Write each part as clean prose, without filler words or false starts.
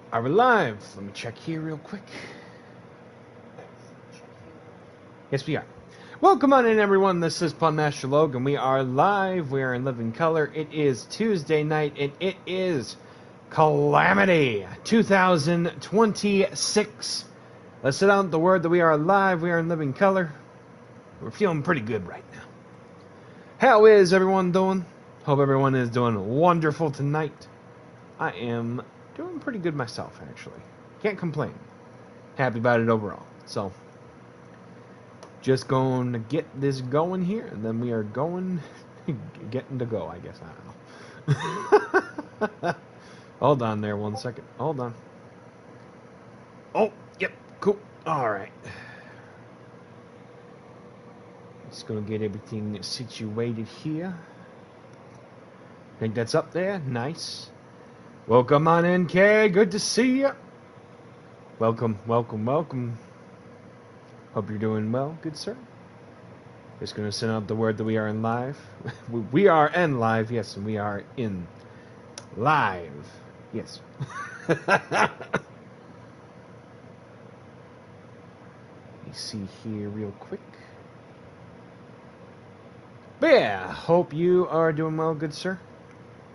Are we live? Let me check here real quick. Yes, we are. Welcome on in, everyone. This is Master Logan. We are live. We are in living color. It is Tuesday night, and it is Calamity 2026. Let's sit out the word that we are live. We are in living color. We're feeling pretty good right now. How is everyone doing? Hope everyone is doing wonderful tonight. I am doing pretty good myself, actually. Can't complain. Happy about it overall. So, just going to get this going here, and then we are going, getting to go, I guess. I don't know. Hold on there 1 second. Hold on. Oh, yep, cool. All right. Just going to get everything situated here. I think that's up there. Nice. Welcome on in, Kay. Good to see you. Welcome, welcome, welcome. Hope you're doing well, good sir. Just going to send out the word that we are in live. We are in live, yes, and we are in live. Yes. Let me see here real quick. But yeah, hope you are doing well, good sir.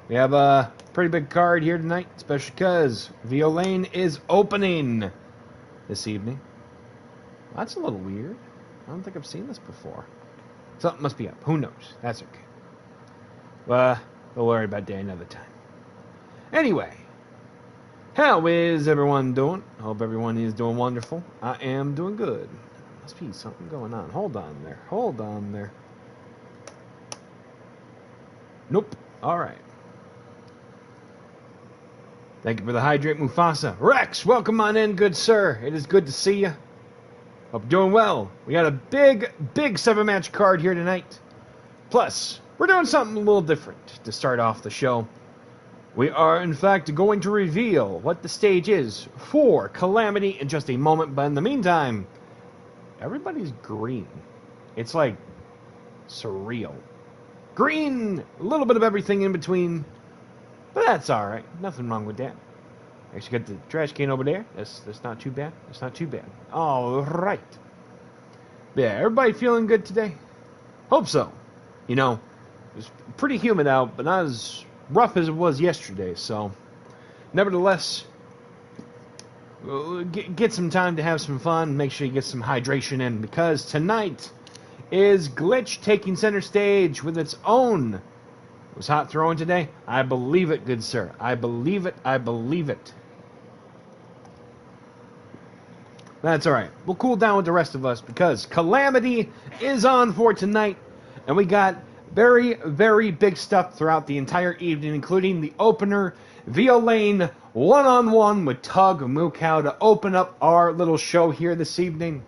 We have a pretty big card here tonight, especially because Violaine is opening this evening. That's a little weird. I don't think I've seen this before. Something must be up. Who knows? That's okay. Well, we'll worry about that another time. Anyway, how is everyone doing? I hope everyone is doing wonderful. I am doing good. Must be something going on. Hold on there. Hold on there. Nope. All right. Thank you for the hydrate, Mufasa. Rex, welcome on in, good sir. It is good to see you. Hope you're doing well. We got a big 7-match card here tonight. Plus, we're doing something a little different to start off the show. We are, in fact, going to reveal what the stage is for Calamity in just a moment. But in the meantime, everybody's green. It's like surreal. Green, a little bit of everything in between. But that's alright. Nothing wrong with that. Actually got the trash can over there. That's not too bad. That's not too bad. Alright. Yeah, everybody feeling good today? Hope so. You know, it was pretty humid out, but not as rough as it was yesterday. So, nevertheless, get some time to have some fun. Make sure you get some hydration in, because tonight is Glitch taking center stage with its own. Was hot throwing today? I believe it, good sir. I believe it. I believe it. That's alright. We'll cool down with the rest of us, because Calamity is on for tonight. And we got very big stuff throughout the entire evening, including the opener, Violaine one-on-one with Tug Moocow to open up our little show here this evening.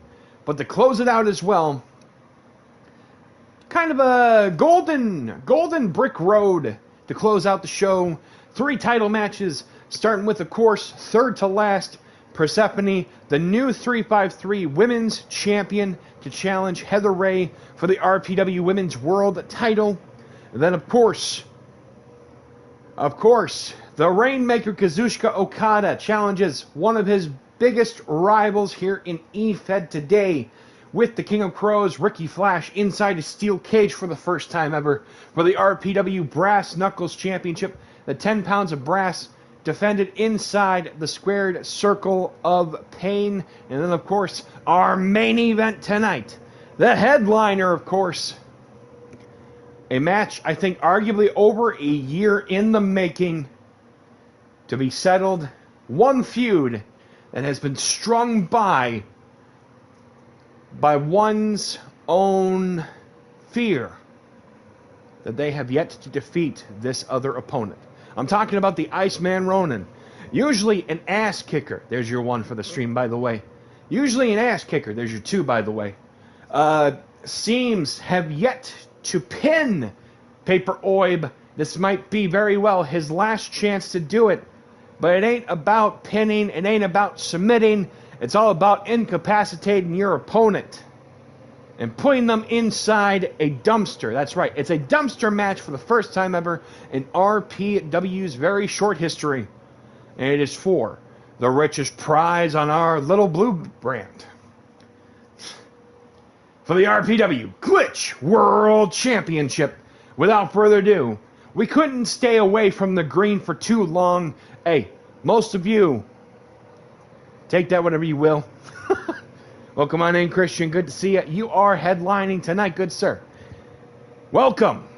But to close it out as well, kind of a golden brick road to close out the show. 3 title matches, starting with, of course, third to last, Persephone, the new 353 Women's Champion, to challenge Heather Ray for the RPW Women's World title. And then, of course, the Rainmaker Kazuchika Okada challenges one of his biggest rivals here in E-Fed today, with the King of Crows, Ricky Flash, inside a steel cage for the first time ever for the RPW Brass Knuckles Championship. The 10 pounds of brass defended inside the squared circle of pain. And then, of course, our main event tonight, the headliner, of course. A match, I think, arguably over a year in the making to be settled. One feud that has been strung by one's own fear that they have yet to defeat this other opponent. I'm talking about the Iceman Ronin. Usually an ass kicker. There's your 1 for the stream, by the way. Usually an ass kicker. There's your 2, by the way. Seems have yet to pin Paper Oib. This might be very well his last chance to do it. But it ain't about pinning. It ain't about submitting. It's all about incapacitating your opponent and putting them inside a dumpster. That's right. It's a dumpster match for the first time ever in RPW's very short history. And it is for the richest prize on our little blue brand. For the RPW Glitch World Championship, without further ado, we couldn't stay away from the green for too long. Hey, most of you, take that whatever you will. Welcome on in, Christian. Good to see you. You are headlining tonight, good sir. Welcome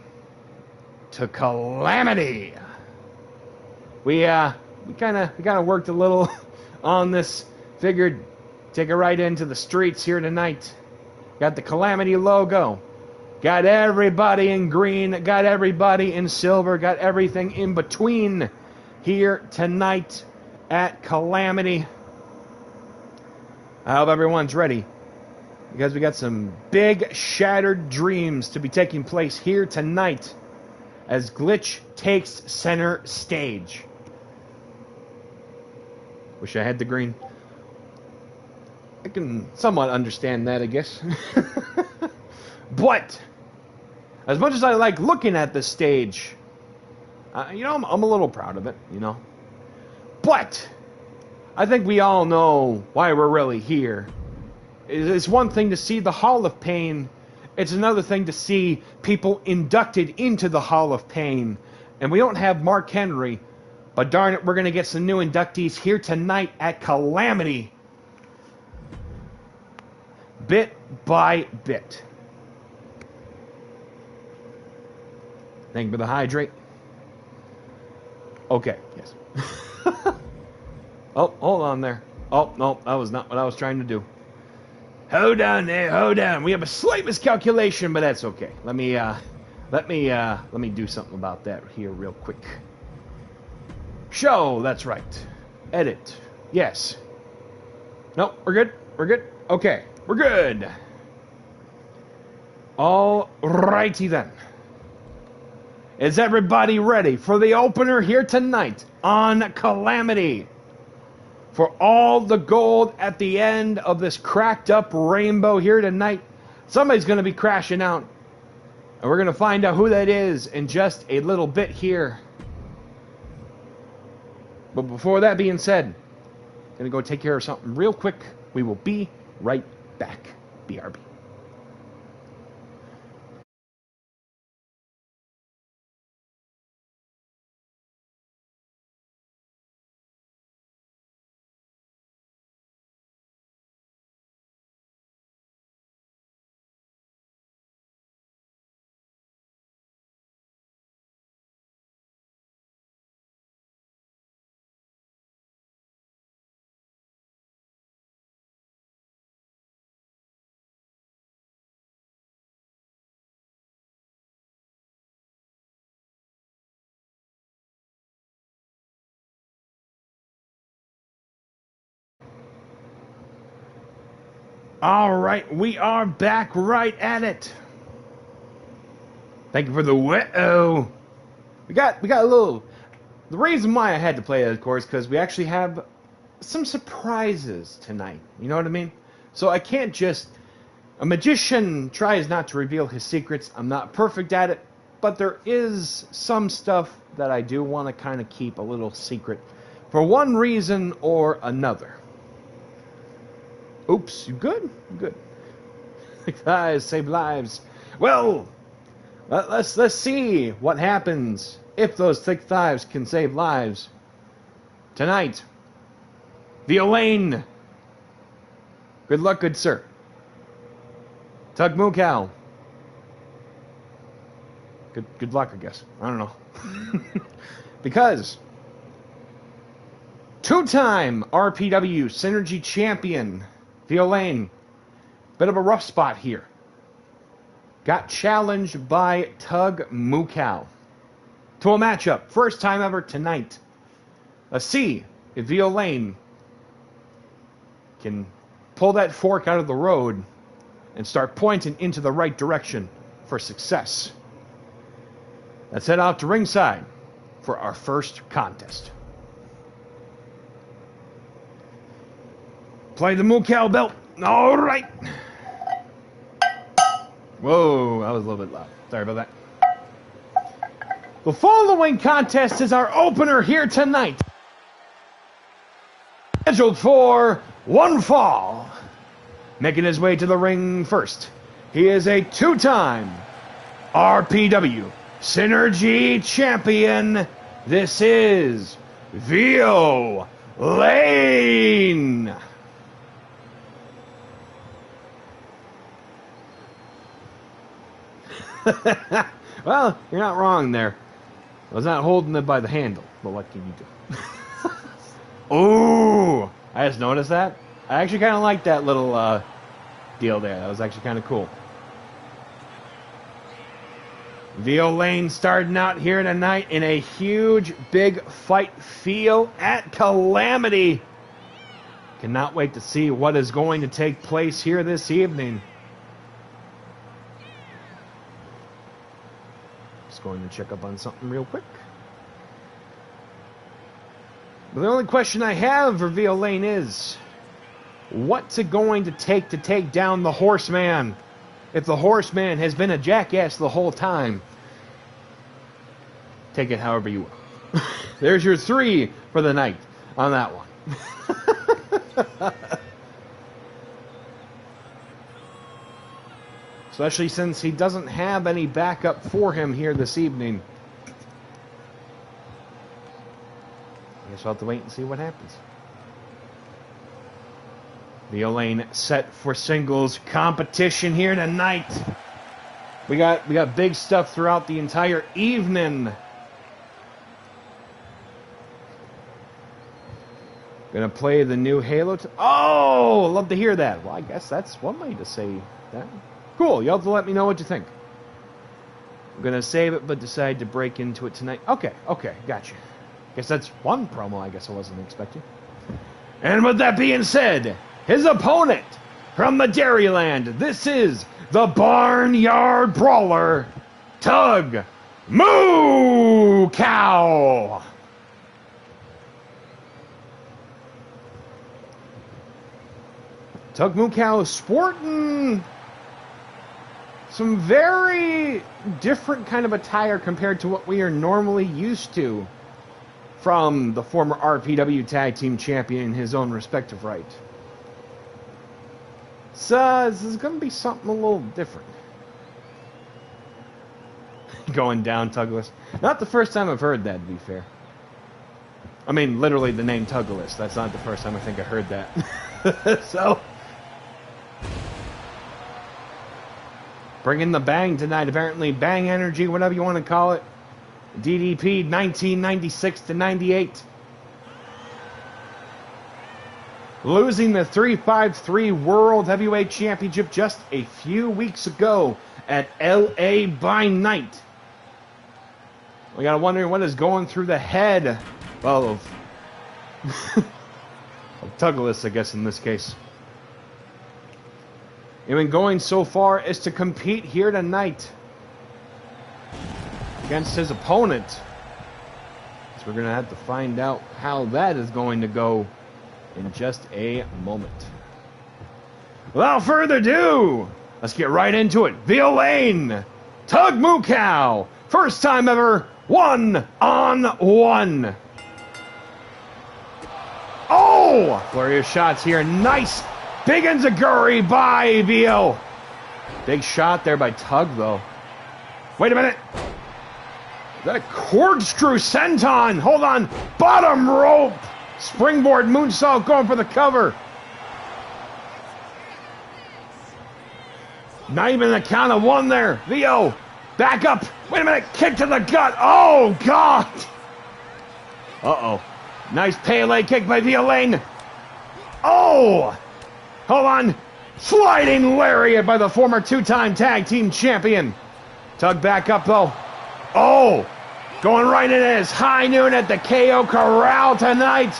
to Calamity. We kind of worked a little on this. Figured take it right into the streets here tonight. Got the Calamity logo. Got everybody in green. Got everybody in silver. Got everything in between here tonight at Calamity. I hope everyone's ready, because we got some big shattered dreams to be taking place here tonight as Glitch takes center stage. Wish I had the green. I can somewhat understand that, I guess. But as much as I like looking at this stage, I'm a little proud of it, But I think we all know why we're really here. It's one thing to see the Hall of Pain. It's another thing to see people inducted into the Hall of Pain. And we don't have Mark Henry, but darn it, we're going to get some new inductees here tonight at Calamity. Bit by bit. Thank you for the hydrate. Okay, yes. Oh, hold on there. Oh, no, that was not what I was trying to do. Hold on there, hold on. We have a slight miscalculation, but that's okay. Let me do something about that here real quick. Show, that's right. Edit. Yes. No, we're good. We're good. Okay, we're good. All righty then. Is everybody ready for the opener here tonight on Calamity? For all the gold at the end of this cracked up rainbow here tonight, somebody's going to be crashing out. And we're going to find out who that is in just a little bit here. But before that being said, I'm going to go take care of something real quick. We will be right back. BRB. All right, we are back right at it. Thank you for the wet-oh. We got a little... The reason why I had to play that, of course, because we actually have some surprises tonight. You know what I mean? So I can't just... A magician tries not to reveal his secrets. I'm not perfect at it, but there is some stuff that I do want to kind of keep a little secret for one reason or another. Oops, you good? Good. Guys, save lives. Well, let's see what happens if those thick thighs can save lives. Tonight, Violaine. Good luck, good sir. Tug Moocow. Good luck, I guess. I don't know. Because two-time RPW Synergy Champion Violaine, bit of a rough spot here. Got challenged by Tug Moocow to a matchup, first time ever tonight. Let's see if Violaine can pull that fork out of the road and start pointing into the right direction for success. Let's head out to ringside for our first contest. Play the Moocow belt. All right. Whoa, that was a little bit loud. Sorry about that. The following contest is our opener here tonight. scheduled for one fall. Making his way to the ring first, he is a two-time RPW Synergy champion. This is Violaine. Well, you're not wrong there. I was not holding it by the handle, but what can you do? Ooh, I just noticed that. I actually kind of like that little deal there. That was actually kind of cool. Violaine starting out here tonight in a huge, big fight feel at Calamity. Cannot wait to see what is going to take place here this evening. Just going to check up on something real quick. But the only question I have for Violaine is, what's it going to take down the Horseman? If the Horseman has been a jackass the whole time, take it however you will. There's your 3 for the night on that one. Especially since he doesn't have any backup for him here this evening. I guess we'll have to wait and see what happens. Violaine set for singles competition here tonight. We got big stuff throughout the entire evening. Gonna play the new Halo. Oh, love to hear that. Well, I guess that's one way to say that. Cool. You'll have to let me know what you think. I'm gonna save it, but decide to break into it tonight. Okay, gotcha. Guess that's one promo I guess I wasn't expecting. And with that being said, his opponent from the Dairyland, this is the Barnyard Brawler, Tug Moocow. Tug Moocow sporting some very different kind of attire compared to what we are normally used to from the former RPW Tag Team Champion in his own respective right. So, this is going to be something a little different. Going down, Tugless. Not the first time I've heard that, to be fair. I mean, literally the name Tugless. That's not the first time I think I heard that. So, bringing the bang tonight. Apparently, bang energy, whatever you want to call it. DDP 1996 to 98. Losing the 353 World Heavyweight Championship just a few weeks ago at LA by Night. We gotta wonder what is going through the head, well, of Tugless, I guess, in this case. Even going so far as to compete here tonight against his opponent. So we're gonna have to find out how that is going to go in just a moment. Without further ado, let's get right into it. Violaine, Tug Moocow, first time ever, 1-on-1. Oh, flurry of shots here. Nice big enziguri by Vio. Big shot there by Tug, though. Wait a minute. Is that a corkscrew senton? Hold on. Bottom rope. Springboard moonsault going for the cover. Not even the count of one there. Vio, back up. Wait a minute. Kick to the gut. Oh, God. Uh-oh. Nice Pele kick by Violaine. Oh. Hold on. Sliding lariat by the former two-time tag team champion. Tug back up, though. Oh. Going right into his high noon at the KO Corral tonight.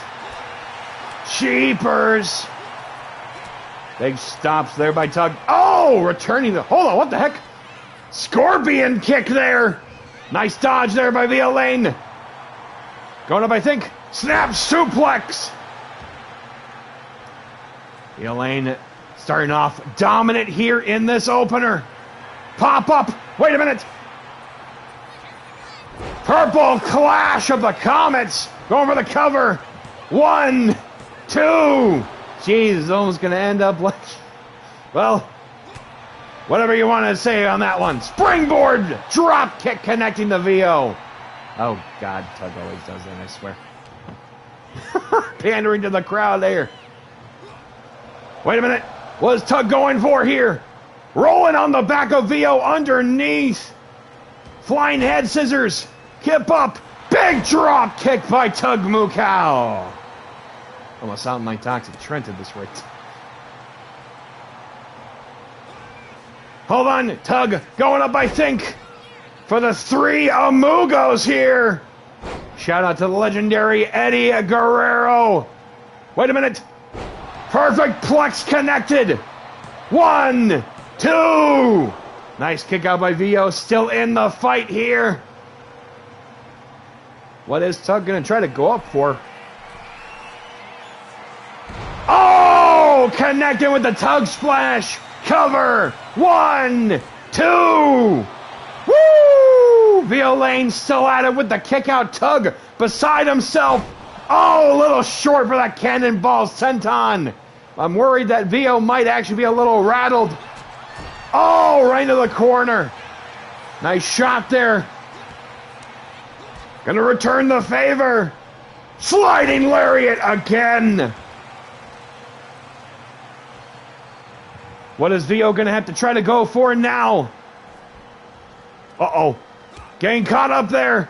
Cheapers. Big stops there by Tug. Oh, returning the... Hold on, what the heck? Scorpion kick there. Nice dodge there by Violaine. Going up, I think. Snap suplex. Violaine starting off dominant here in this opener. Pop up. Wait a minute. Purple Clash of the Comets. Going for the cover. 1, 2. Jeez, it's almost going to end up like... Well, whatever you want to say on that one. Springboard drop kick connecting the VO. Oh, God, Tug always does that, I swear. Pandering to the crowd there. Wait a minute. What is Tug going for here? Rolling on the back of VO underneath. Flying head scissors. Kip up. Big drop kick by Tug Moocow. Almost sounding like Toxic Trent at this rate. Hold on. Tug going up, I think, for the 3 Amugos here. Shout out to the legendary Eddie Guerrero. Wait a minute. Perfect plex connected. 1, 2. Nice kick out by VO. Still in the fight here. What is Tug going to try to go up for? Oh! Connected with the Tug splash. Cover. 1, 2. Woo! Violaine still at it with the kick out. Tug beside himself. Oh, a little short for that cannonball senton. I'm worried that VO might actually be a little rattled. Oh, right into the corner. Nice shot there. Gonna return the favor. Sliding lariat again. What is VO gonna have to try to go for now? Uh-oh. Getting caught up there.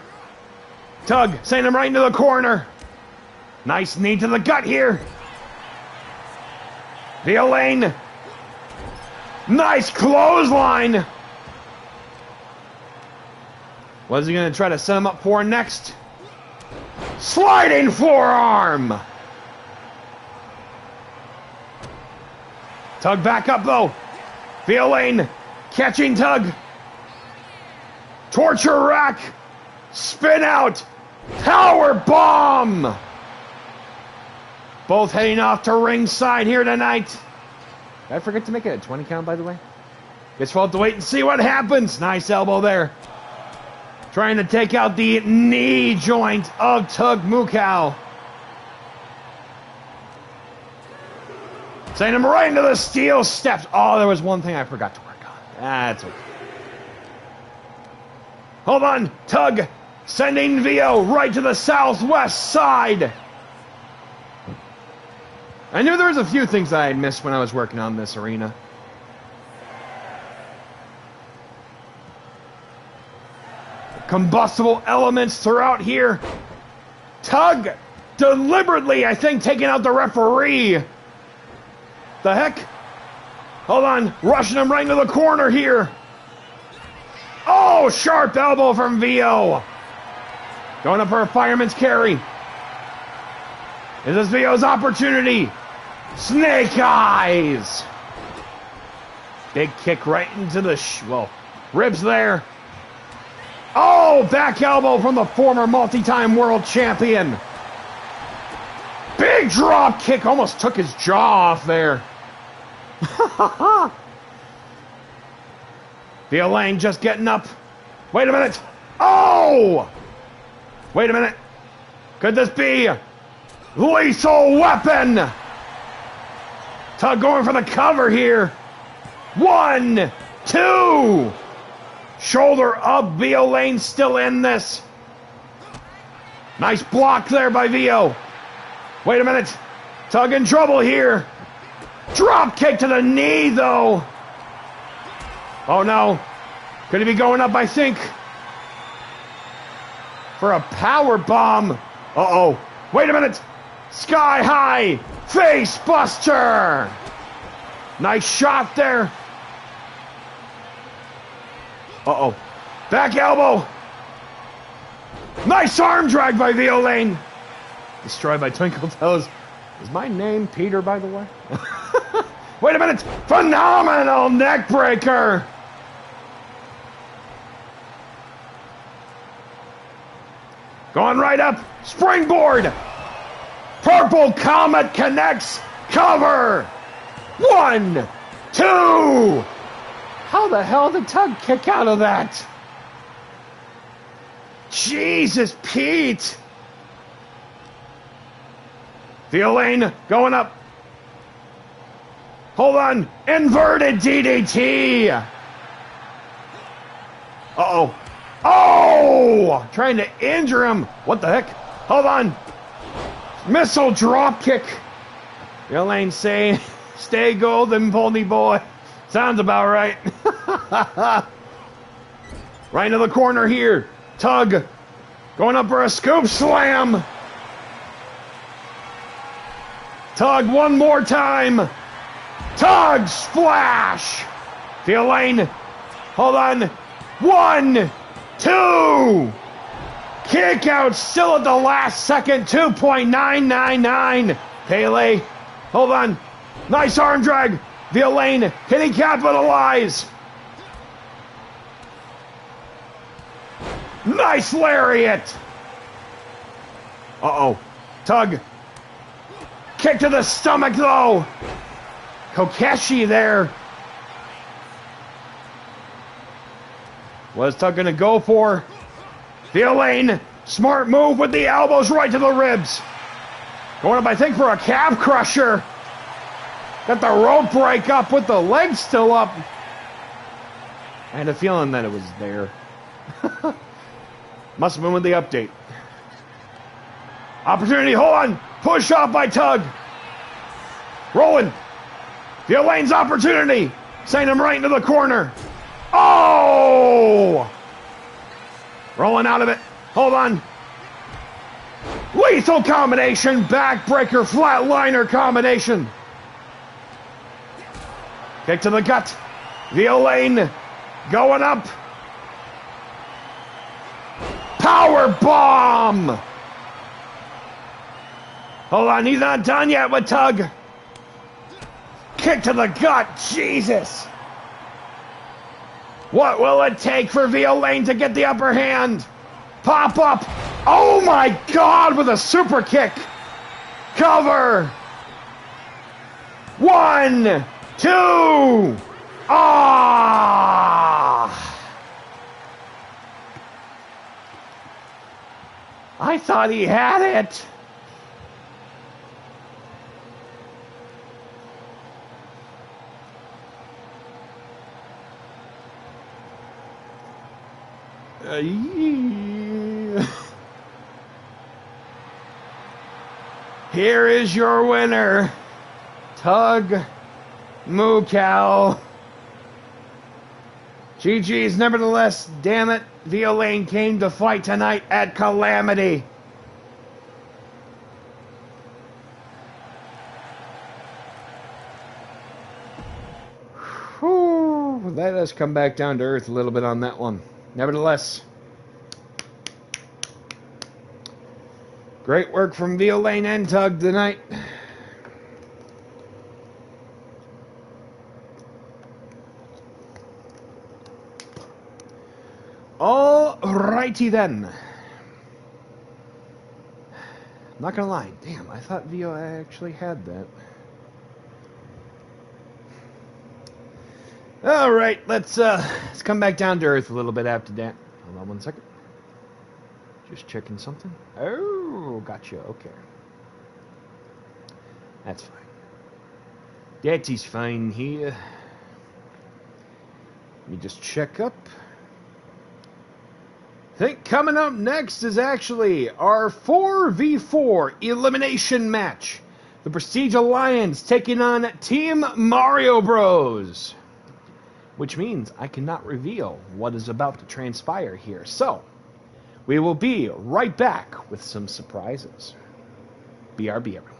Tug sending him right into the corner. Nice knee to the gut here. Violaine. Nice clothesline. What is he going to try to set him up for next? Sliding forearm. Tug back up though. Violaine catching Tug. Torture rack. Spin out. Power bomb. Both heading off to ringside here tonight. Did I forget to make it a 20 count, by the way? Guess we'll have to wait and see what happens. Nice elbow there. Trying to take out the knee joint of Tug Moocow. Sending him right into the steel steps. Oh, there was one thing I forgot to work on. That's okay. Hold on. Tug sending VO right to the southwest side. I knew there was a few things that I had missed when I was working on this arena. Combustible elements throughout here. Tug deliberately, I think, taking out the referee. The heck? Hold on. Rushing him right into the corner here. Oh, sharp elbow from VO. Going up for a fireman's carry. Is this VO's opportunity? Snake eyes. Big kick right into the ribs there. Oh, back elbow from the former multi-time world champion. Big drop kick. Almost took his jaw off there. Violaine just getting up. Wait a minute. Oh! Wait a minute. Could this be lethal weapon? Tug going for the cover here. 1, 2. Shoulder up. Violaine still in this. Nice block there by VO. Wait a minute. Tug in trouble here. Drop kick to the knee, though. Oh, no. Could he be going up, I think, for a power bomb? Uh-oh. Wait a minute. Sky high. Face buster. Nice shot there. Uh-oh. Back elbow. Nice arm drag by Violaine. Destroyed by Twinkle Toes. Is my name Peter, by the way? Wait a minute. Phenomenal neck breaker. Going right up. Springboard. Purple Comet connects. Cover. 1, 2. How the hell did Tug kick out of that? Jesus, Pete. Violaine going up. Hold on. Inverted DDT. Uh-oh. Oh! Trying to injure him. What the heck? Hold on. Missile drop kick. Violaine saying, stay golden, pony boy. Sounds about right. Right into the corner here. Tug going up for a scoop slam. Tug one more time. Tug splash. Violaine. Hold on. 1, 2. Kick out still at the last second. 2.999. Pele. Hold on. Nice arm drag. Violaine. Can he capitalize? Nice lariat. Uh-oh. Tug. Kick to the stomach, though. Kokeshi there. What is Tug going to go for? Violaine. Smart move with the elbows right to the ribs. Going up, I think, for a calf crusher. Got the rope break up with the legs still up. I had a feeling that it was there. Must have been with the update. Opportunity, hold on. Push off by Tug. Rolling. Violaine's opportunity. Send him right into the corner. Oh! Rolling out of it. Hold on. Lethal combination. Backbreaker, flatliner combination. Kick to the gut. Violaine going up. Power bomb. Hold on, he's not done yet with Tug. Kick to the gut. Jesus. What will it take for Violaine to get the upper hand? Pop up. Oh my God, with a super kick. Cover. 1, 2. Ah. I thought he had it. Here is your winner, Tug Moocow. GG's nevertheless, damn it, Violaine came to fight tonight at Calamity. Whew, let us come back down to earth a little bit on that one. Nevertheless, great work from Violaine and Tug tonight. Alrighty then. I'm not gonna lie. Damn, I thought Vio actually had that. Alright, let's come back down to earth a little bit after that. Hold on one second. Just checking something. Oh, gotcha. Okay. That's fine. That is fine here. Let me just check up. I think coming up next is actually our 4v4 elimination match. The Prestige Alliance taking on Team Mario Bros. Which means I cannot reveal what is about to transpire here. So, we will be right back with some surprises. BRB, everyone.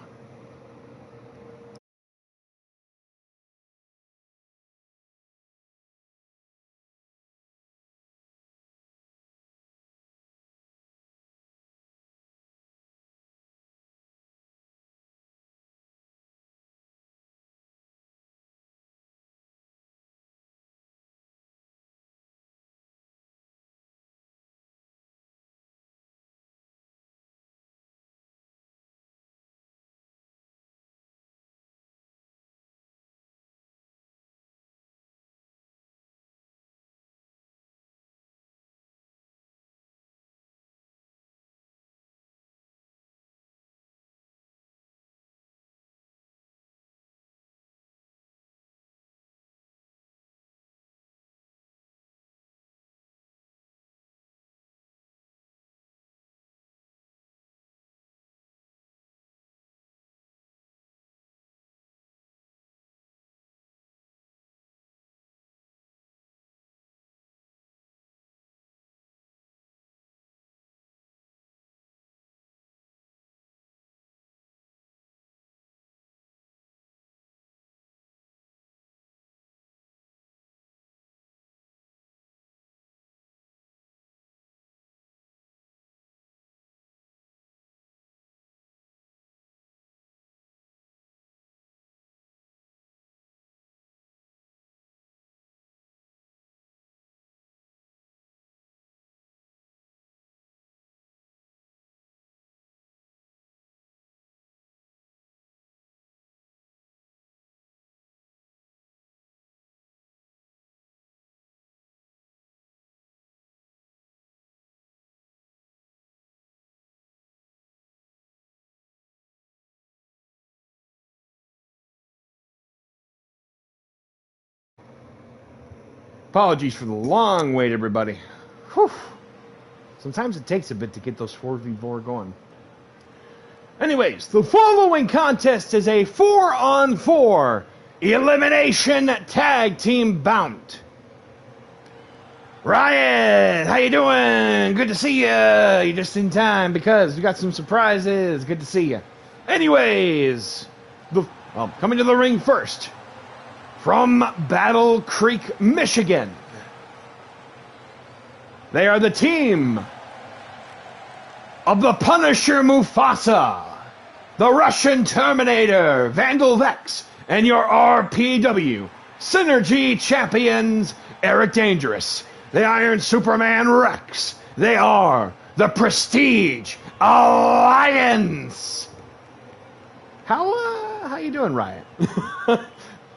Apologies for the long wait, everybody. Whew. Sometimes it takes a bit to get those 4v4 going. Anyways, the following contest is a 4-on-4 elimination tag team bout. Ryan, how you doing? Good to see you. You're just in time because we got some surprises. Good to see you. Anyways, coming to the ring first, from Battle Creek, Michigan, they are the team of the Punisher Mufasa, the Russian Terminator, Vandal Vex, and your RPW Synergy champions, Eric Dangerous, the Iron Superman Rex. They are the Prestige Alliance. How you doing, Riot?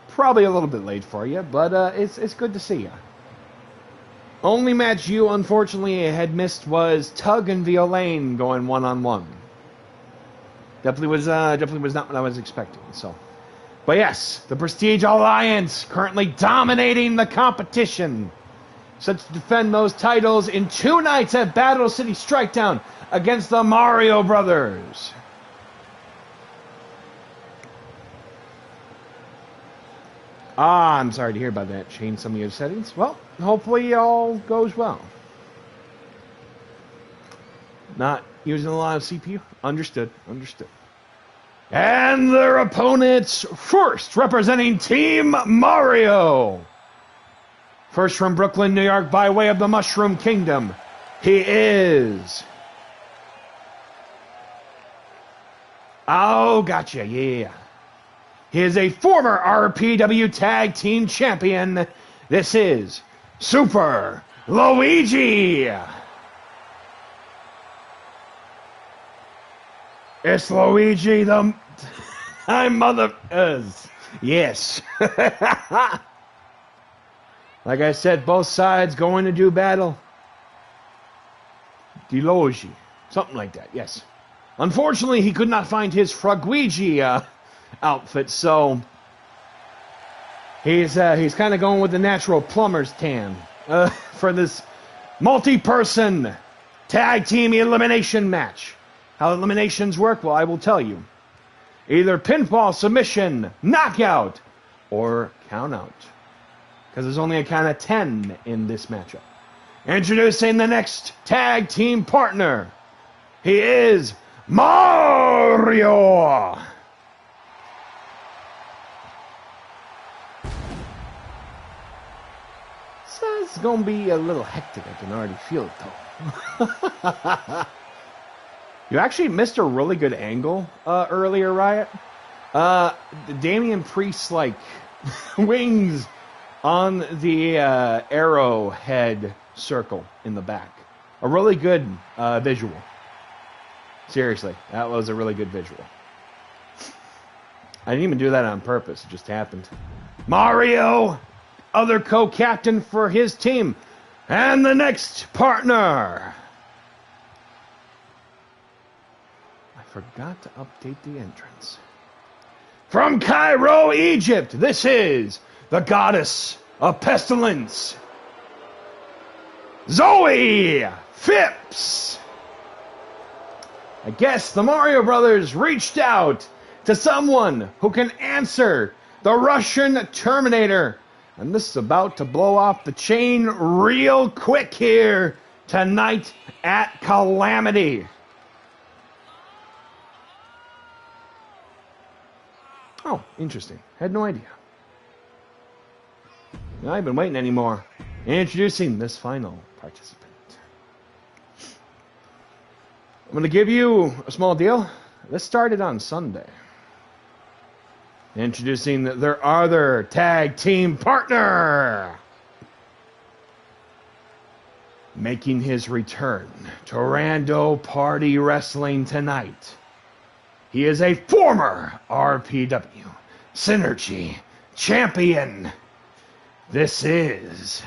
Probably a little bit late for you, but it's good to see you. Only match you unfortunately had missed was Tug and Violaine going one-on-one. Definitely was not what I was expecting. So, but yes, the Prestige Alliance currently dominating the competition, set to defend those titles in 2 nights at Battle City Strikedown against the Mario Brothers. I'm sorry to hear about that. Change some of your settings. Well, hopefully all goes well. Not using a lot of CPU. Understood. And their opponents first, representing Team Mario. First from Brooklyn, New York, by way of the Mushroom Kingdom, he is... Oh, gotcha, yeah. He is a former RPW Tag Team Champion. This is Super Luigi. It's Luigi the... I'm mother... yes. Like I said, both sides going to do battle. Delogi. Something like that, yes. Unfortunately, he could not find his Fragluigi outfit, so he's kind of going with the natural plumber's tan for this multi-person tag team elimination match. How eliminations work? Well, I will tell you. Either pinfall, submission, knockout, or count out. Because there's only a count of 10 in this matchup. Introducing the next tag team partner. He is Mario. So it's going to be a little hectic. I can already feel it, though. You actually missed a really good angle earlier, Riot. Damian Priest's, wings on the arrowhead circle in the back. A really good visual. Seriously, that was a really good visual. I didn't even do that on purpose. It just happened. Mario, other co-captain for his team. And the next partner. I forgot to update the entrance. From Cairo, Egypt, this is the goddess of pestilence, Zoe Phipps. I guess the Mario Brothers reached out to someone who can answer the Russian Terminator. And this is about to blow off the chain real quick here tonight at Calamity. Oh, interesting. Had no idea. Now I've been waiting anymore. Introducing this final participant. I'm going to give you a small deal. This started on Sunday. Introducing their other tag team partner. Making his return to Rando Party Wrestling tonight. He is a former RPW Synergy champion. This is...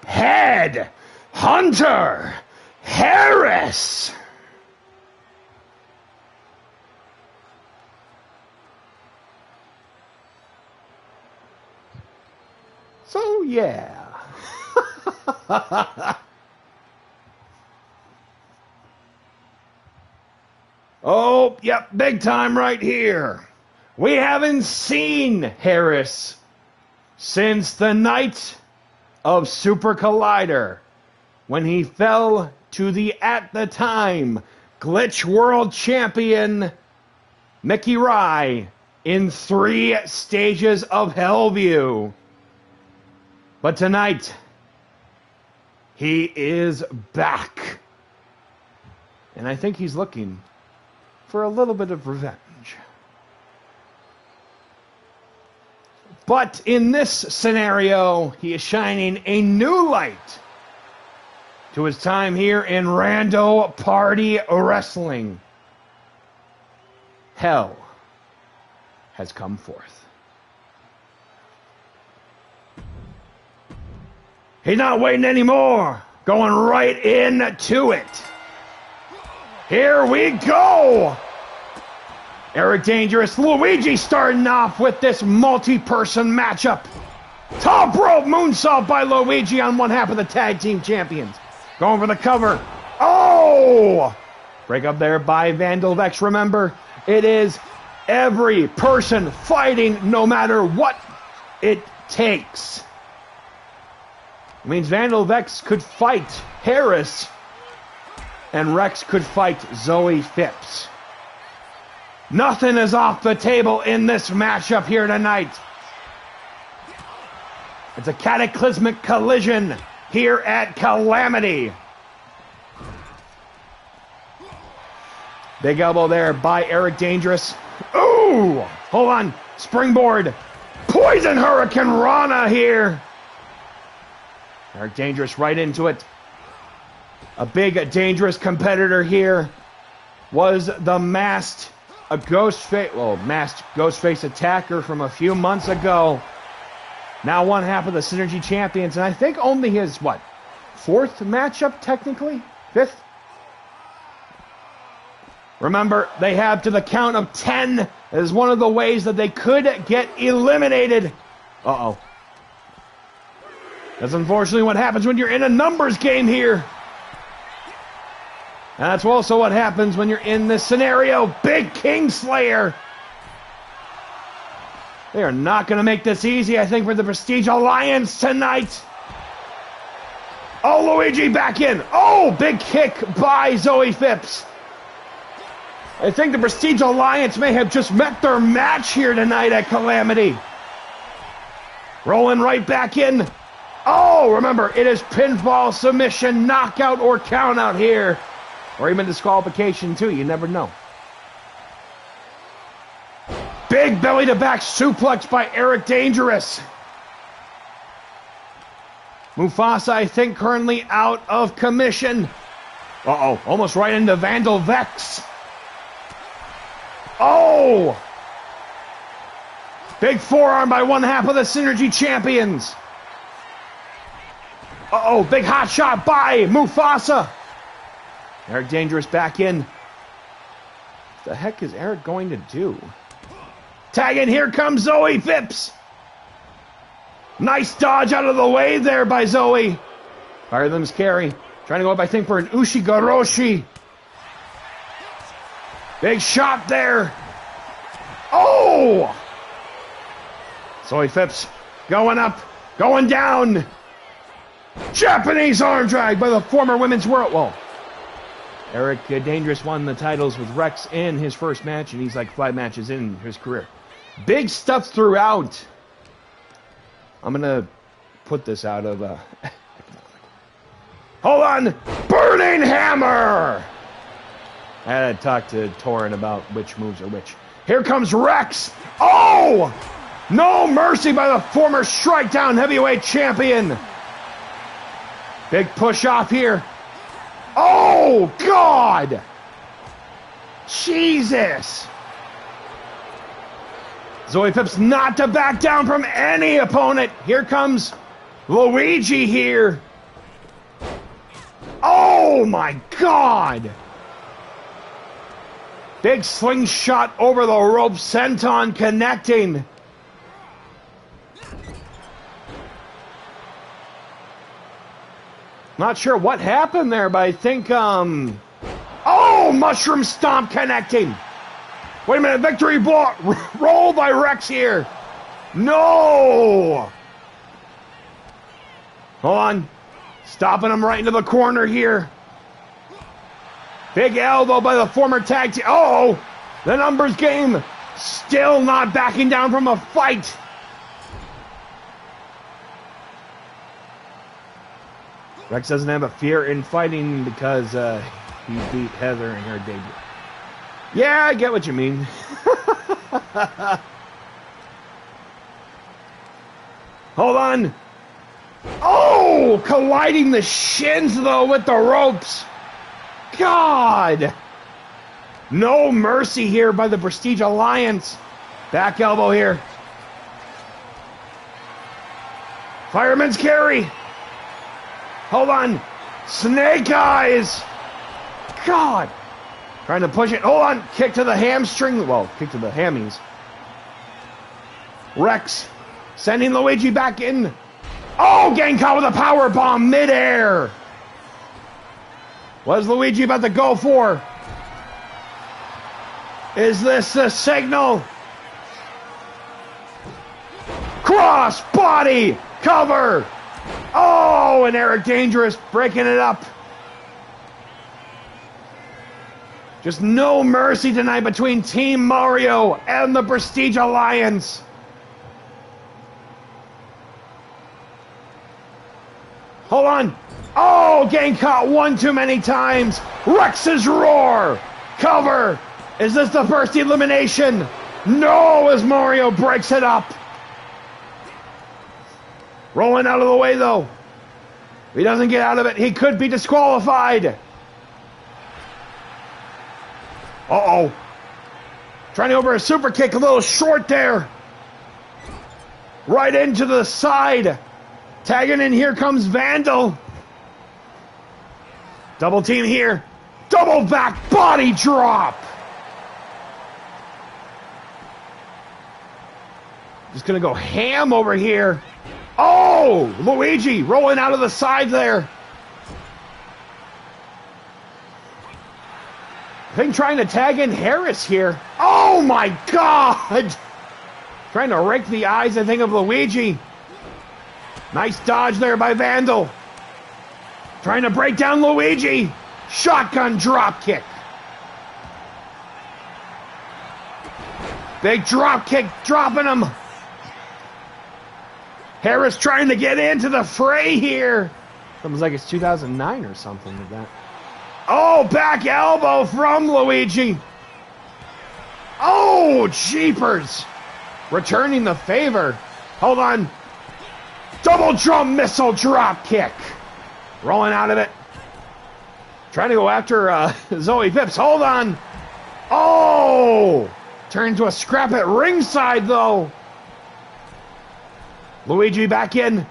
Head Hunter Harris. So, yeah. Oh, yep, big time right here. We haven't seen Harris since the night of Super Collider, when he fell to the, at the time, Glitch World Champion Micky in 3 stages of Hellview. But tonight, he is back. And I think he's looking for a little bit of revenge. But in this scenario, he is shining a new light to his time here in Rando Party Wrestling. Hell has come forth. He's not waiting anymore. Going right into it. Here we go. Eric Dangerous, Luigi starting off with this multi-person matchup. Top rope moonsault by Luigi on one half of the tag team champions. Going for the cover. Oh! Break up there by Vandal Vex. Remember, it is every person fighting no matter what it takes. It means Vandal Vex could fight Harris, and Rex could fight Zoe Phipps. Nothing is off the table in this matchup here tonight. It's a cataclysmic collision here at Calamity. Big elbow there by Eric Dangerous. Ooh! Hold on. Springboard. Poison Hurricane Rana here. Eric Dangerous right into it. A big, dangerous competitor here was the masked Ghostface attacker from a few months ago. Now one half of the Synergy champions, and I think only his, 4th matchup, technically? 5th? Remember, they have to the count of 10 as one of the ways that they could get eliminated. Uh-oh. That's unfortunately what happens when you're in a numbers game here. And that's also what happens when you're in this scenario. Big Kingslayer. They are not going to make this easy, I think, for the Prestige Alliance tonight. Oh, Luigi back in. Oh, big kick by Zoe Phipps. I think the Prestige Alliance may have just met their match here tonight at Calamity. Rolling right back in. Oh, remember, it is pinfall, submission, knockout, or countout here. Or even disqualification, too. You never know. Big belly-to-back suplex by Eric Dangerous. Mufasa, I think, currently out of commission. Uh-oh, almost right into Vandal Vex. Oh! Big forearm by one half of the Synergy champions. Uh-oh, big hot shot by Mufasa. Eric Dangerous back in. What the heck is Eric going to do? Tag in, here comes Zoe Phipps. Nice dodge out of the way there by Zoe. Higher than his carry. Trying to go up, I think, for an Ushigoroshi. Big shot there. Oh! Zoe Phipps going up, going down. Japanese arm drag by the former women's world. Well, Eric Dangerous won the titles with Rex in his first match, and he's like 5 matches in his career. Big stuff throughout. I'm going to put this out of... Hold on! Burning Hammer! I had to talk to Torin about which moves are which. Here comes Rex! Oh! No mercy by the former Strikedown heavyweight champion! Big push off here. Oh, God! Jesus! Zoe Phipps not to back down from any opponent. Here comes Luigi here. Oh my God! Big slingshot over the rope, senton connecting. Not sure what happened there, but I think, oh, mushroom stomp connecting. Wait a minute, victory blow, roll by Rex here. No! Hold on. Stopping him right into the corner here. Big elbow by the former tag team. Oh, the numbers game. Still not backing down from a fight. Rex doesn't have a fear in fighting because he beat Heather in her debut. Yeah, I get what you mean. Hold on. Oh, colliding the shins, though, with the ropes. God. No mercy here by the Prestige Alliance. Back elbow here. Fireman's carry. Hold on. Snake eyes. God. Trying to push it. Hold on. Kick to the hamstring. Well, kick to the hammies. Rex sending Luigi back in. Oh, getting caught with a power bomb midair. What is Luigi about to go for? Is this the signal? Cross body cover. Oh, and Eric Dangerous breaking it up. Just no mercy tonight between Team Mario and the Prestige Alliance. Hold on. Oh, getting caught one too many times. Rex's roar. Cover. Is this the first elimination? No, as Mario breaks it up. Rolling out of the way, though. If he doesn't get out of it, he could be disqualified. Uh-oh. Trying to over a super kick, a little short there. Right into the side. Tagging in, here comes Vandal. Double team here. Double back body drop. Just gonna go ham over here. Oh, Luigi rolling out of the side there. I think trying to tag in Harris here. Oh my God. Trying to rake the eyes, I think, of Luigi. Nice dodge there by Vandal. Trying to break down Luigi. Shotgun drop kick. Big drop kick, dropping him. Harris trying to get into the fray here. Sounds like it's 2009 or something like that. Oh, back elbow from Luigi. Oh, jeepers. Returning the favor. Hold on. Double drum missile drop kick. Rolling out of it. Trying to go after Zoe Phipps. Hold on. Oh! Turned to a scrap at ringside, though. Luigi back in.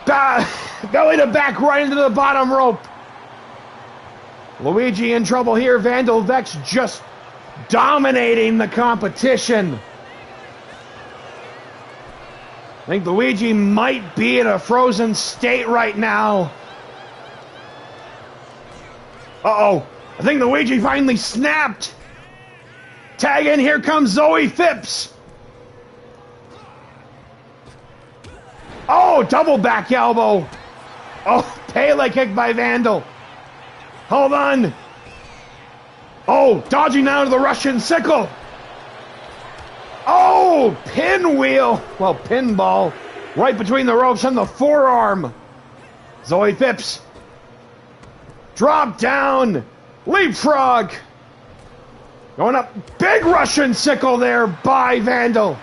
Belly to back right into the bottom rope. Luigi in trouble here. Vandal Vex just dominating the competition. I think Luigi might be in a frozen state right now. Uh-oh. I think Luigi finally snapped. Tag in, here comes Zoe Phipps. Oh, double back elbow. Oh, Pele kick by Vandal. Hold on. Oh, dodging out of the Russian sickle. Oh, pinwheel. Well, pinball. Right between the ropes and the forearm. Zoe Phipps. Drop down. Leapfrog. Going up. Big Russian sickle there by Vandal.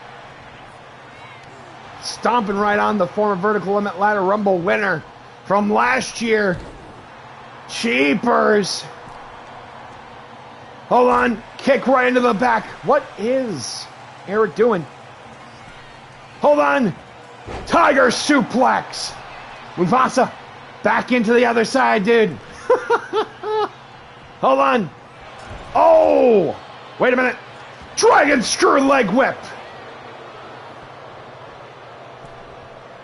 Stomping right on the former Vertical Limit Ladder Rumble winner from last year. Cheapers. Hold on. Kick right into the back. What is Eric doing? Hold on. Tiger suplex. Mufasa. Back into the other side, dude. Hold on. Oh! Wait a minute. Dragon screw leg whip.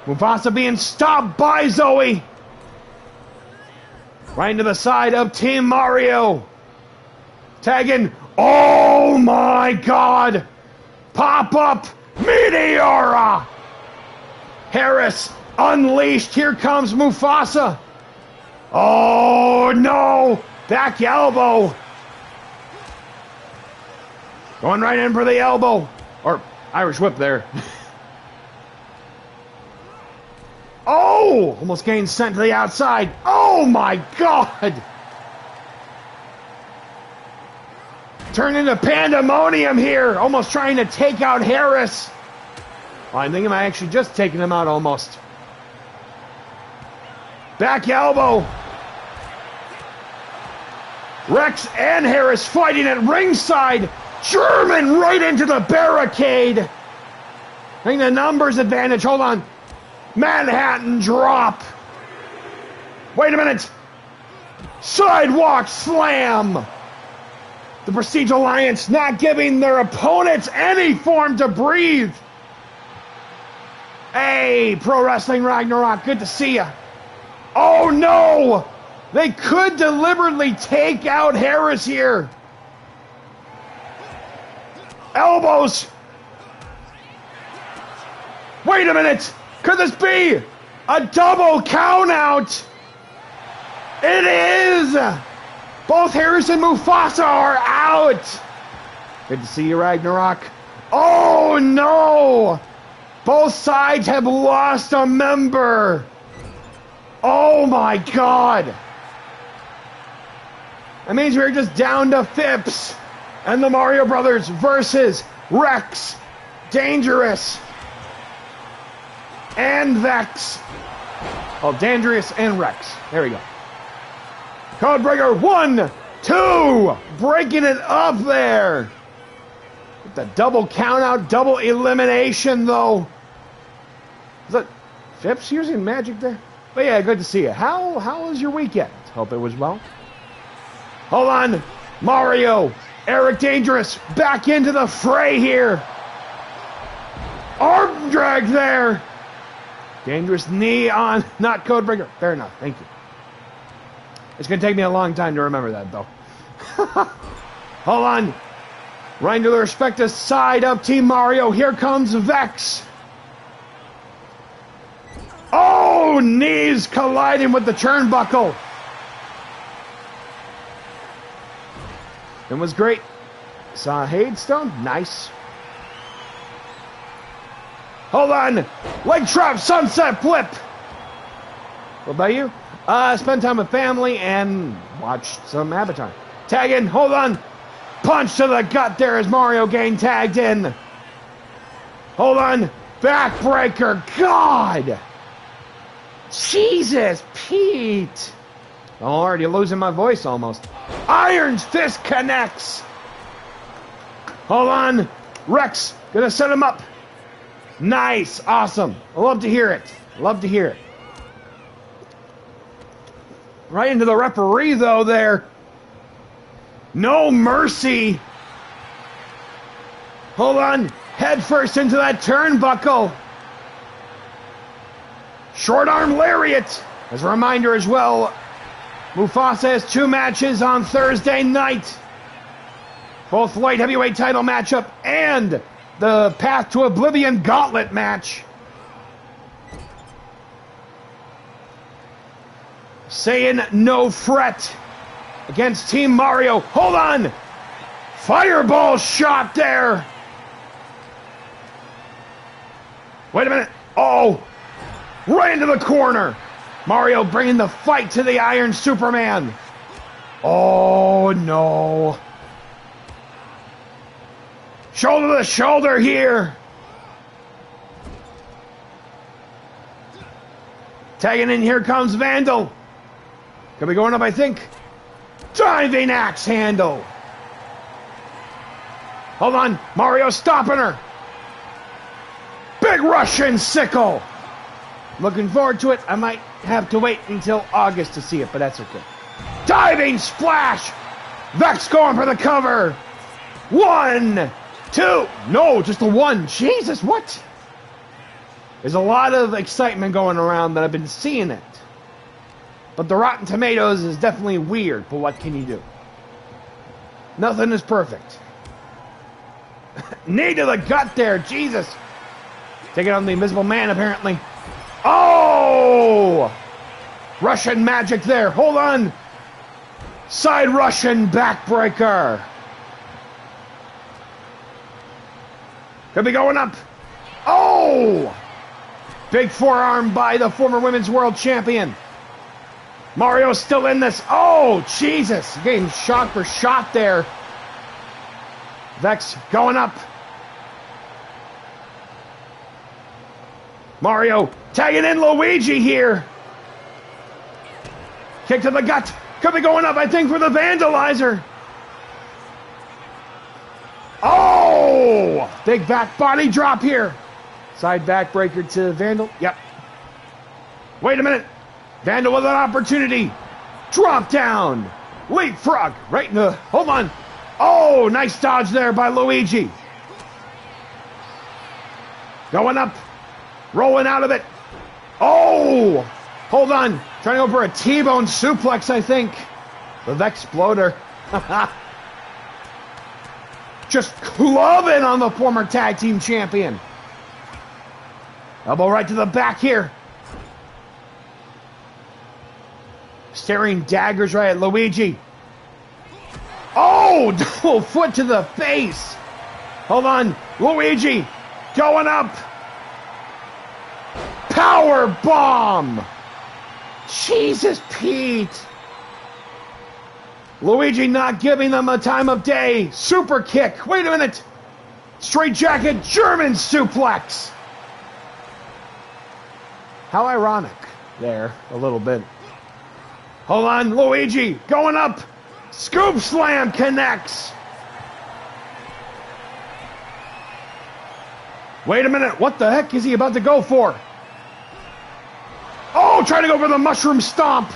Mufasa being stopped by Zoe. Right into the side of Team Mario. Tagging. Oh my God. Pop up Meteora. Harris unleashed. Here comes Mufasa. Oh no. Back elbow. Going right in for the elbow. Or Irish whip there. Oh! Almost getting sent to the outside. Oh my God! Turned into pandemonium here. Almost trying to take out Harris. Well, I think I'm actually just taking him out almost. Back elbow. Rex and Harris fighting at ringside. German right into the barricade. I think the numbers advantage. Hold on. Manhattan drop. Wait a minute. Sidewalk slam. The Prestige Alliance not giving their opponents any form to breathe. Hey, Pro Wrestling Ragnarok, good to see ya. Oh no! They could deliberately take out Harris here. Elbows. Wait a minute. Could this be a double count out? It is. Both Harris and Mufasa are out. Good to see you, Ragnarok. Oh no. Both sides have lost a member. Oh my God. That means we're just down to Phipps and the Mario Brothers versus Rex, Dangerous, and Vex. Oh, Dangerous and Rex. There we go. Codebreaker 1, 2. Breaking it up there. With the double count out, double elimination though. Is that Phipps using magic there? But yeah, good to see you. How was your weekend? Hope it was well. Hold on. Mario, Eric Dangerous back into the fray here. Arm drag there. Dangerous knee on, not Codebreaker. Fair enough, thank you. It's going to take me a long time to remember that, though. Hold on. Right to the respective side of Team Mario. Here comes Vex. Oh, knees colliding with the turnbuckle. It was great. Saw Hadestone. Nice. Hold on. Leg trap, sunset flip. What about you? Spend time with family and watched some Avatar. Tag in. Hold on. Punch to the gut there as Mario getting tagged in. Hold on. Backbreaker. God. Jesus, Pete. I'm already losing my voice almost. Iron's Fist connects. Hold on. Rex, gonna set him up. Nice. Awesome. I love to hear it. Love to hear it. Right into the referee, though, there. No mercy. Hold on. Head first into that turnbuckle. Short arm lariat. As a reminder as well, Mufasa has 2 matches on Thursday night. Both light heavyweight title matchup and the Path to Oblivion gauntlet match. Saying no fret against Team Mario. Hold on. Fireball shot there. Wait a minute. Oh. Right into the corner. Mario bringing the fight to the Iron Superman. Oh, no. Shoulder to shoulder here. Tagging in, here comes Vandal. Gonna be going up, I think. Diving axe handle. Hold on. Mario stopping her. Big Russian sickle. Looking forward to it. I might have to wait until August to see it, but that's okay. Diving splash! Vex going for the cover. 1, 2. No, just a 1. Jesus, what? There's a lot of excitement going around that I've been seeing it. But the Rotten Tomatoes is definitely weird, but what can you do? Nothing is perfect. Knee to the gut there, Jesus. Taking on the Invisible Man, apparently. Oh! Russian magic there. Hold on. Side Russian backbreaker. Could be going up. Oh! Big forearm by the former Women's World Champion. Mario's still in this. Oh, Jesus. Getting shot for shot there. Vex going up. Mario tagging in Luigi here. Kick to the gut. Could be going up, I think, for the Vandalizer. Oh! Big back body drop here. Side backbreaker to Vandal. Yep. Wait a minute. Vandal with an opportunity. Drop down. Leapfrog. Right in the... Hold on. Oh, nice dodge there by Luigi. Going up. Rolling out of it. Oh! Hold on. Trying to go for a T-bone suplex, I think. The Vexploder. Just clubbing on the former tag team champion. Elbow right to the back here. Staring daggers right at Luigi. Oh, no, foot to the face. Hold on. Luigi going up. Power bomb. Jesus, Pete. Luigi not giving them a time of day. Super kick. Wait a minute. Straight jacket German suplex. How ironic there, a little bit. Hold on, Luigi going up. Scoop slam connects. Wait a minute. What the heck is he about to go for? Oh, trying to go for the mushroom stomp.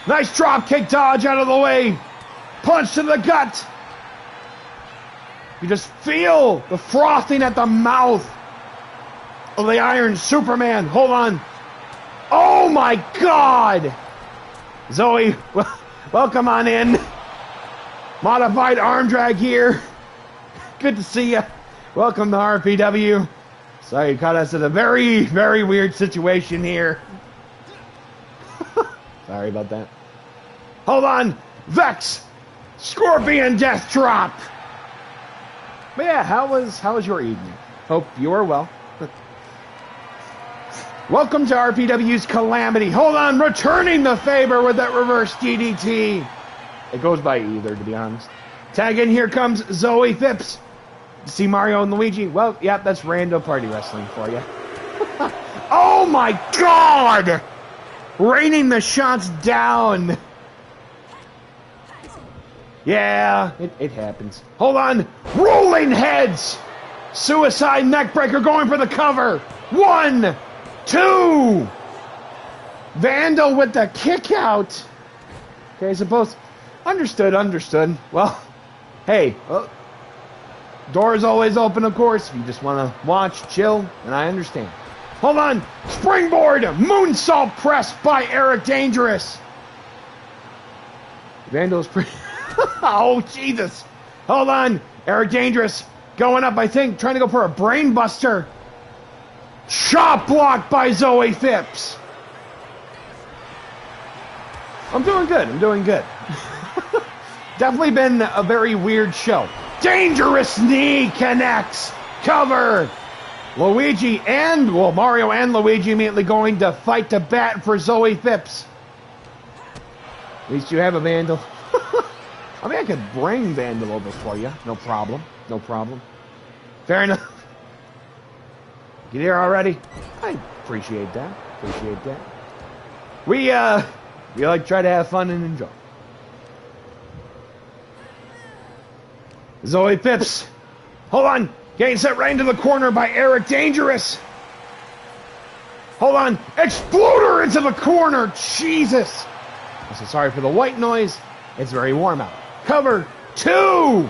Nice drop kick dodge out of the way. Punch to the gut. You just feel the frothing at the mouth of the Iron Superman. Hold on. Oh my God. Zoe, welcome on in. Modified arm drag here. Good to see you. Welcome to RPW. Sorry, you caught us in a very, very weird situation here. Sorry about that. Hold on. Vex. Scorpion death drop. But yeah, how was your evening? Hope you are well. Welcome to RPW's Calamity. Hold on, returning the favor with that reverse DDT. It goes by either, to be honest. Tag in, here comes Zoe Phipps. See Mario and Luigi? Well, yeah, that's rando party wrestling for you. Oh my God! Raining the shots down. Yeah, it happens. Hold on. Rolling heads. Suicide neckbreaker going for the cover. 1, 2. Vandal with the kick out. Okay, suppose. Understood. Well, hey, door's always open, of course. If you just want to watch, chill, and I understand. Hold on. Springboard moonsault press by Eric Dangerous. Vandal's pretty... Oh, Jesus. Hold on. Eric Dangerous going up, I think, trying to go for a brain buster. Chop block by Zoe Phipps. I'm doing good. Definitely been a very weird show. Dangerous knee connects. Cover. Luigi and, well, Mario and Luigi immediately going to fight to bat for Zoe Phipps. At least you have a Vandal. I mean, I could bring Vandal over for you. No problem. Fair enough. Get here already? I appreciate that. We like try to have fun and enjoy. Zoe Phipps. Hold on. Getting set right into the corner by Eric Dangerous. Hold on. Exploder into the corner. Jesus. I'm so sorry for the white noise. It's very warm out. Cover 2.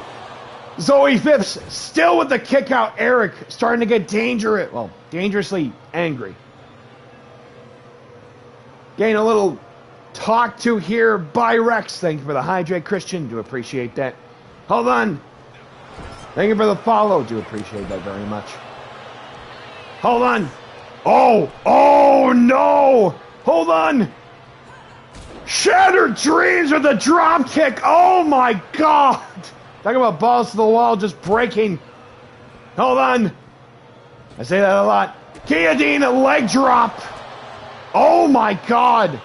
Zoe Phipps still with the kick out. Eric starting to get dangerously angry. Getting a little talked to here by Rex. Thank you for the hydrate, Christian. Do appreciate that. Hold on. Thank you for the follow. Do appreciate that very much. Hold on. Oh no. Hold on. Shattered Dreams with a drop kick. Oh my God. Talking about balls to the wall just breaking. Hold on. I say that a lot. Guillotine leg drop. Oh my God.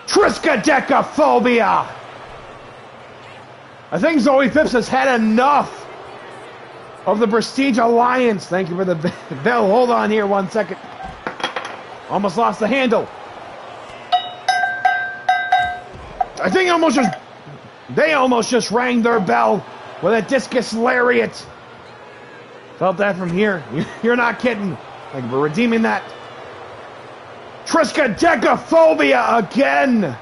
Triskaidekaphobia. I think Zoe Phipps has had enough of the Prestige Alliance. Thank you for the bell. Hold on here 1 second. Almost lost the handle. I think they almost just rang their bell with a discus lariat. Felt that from here. You're not kidding. Thank you for redeeming that. Triskaidekaphobia again.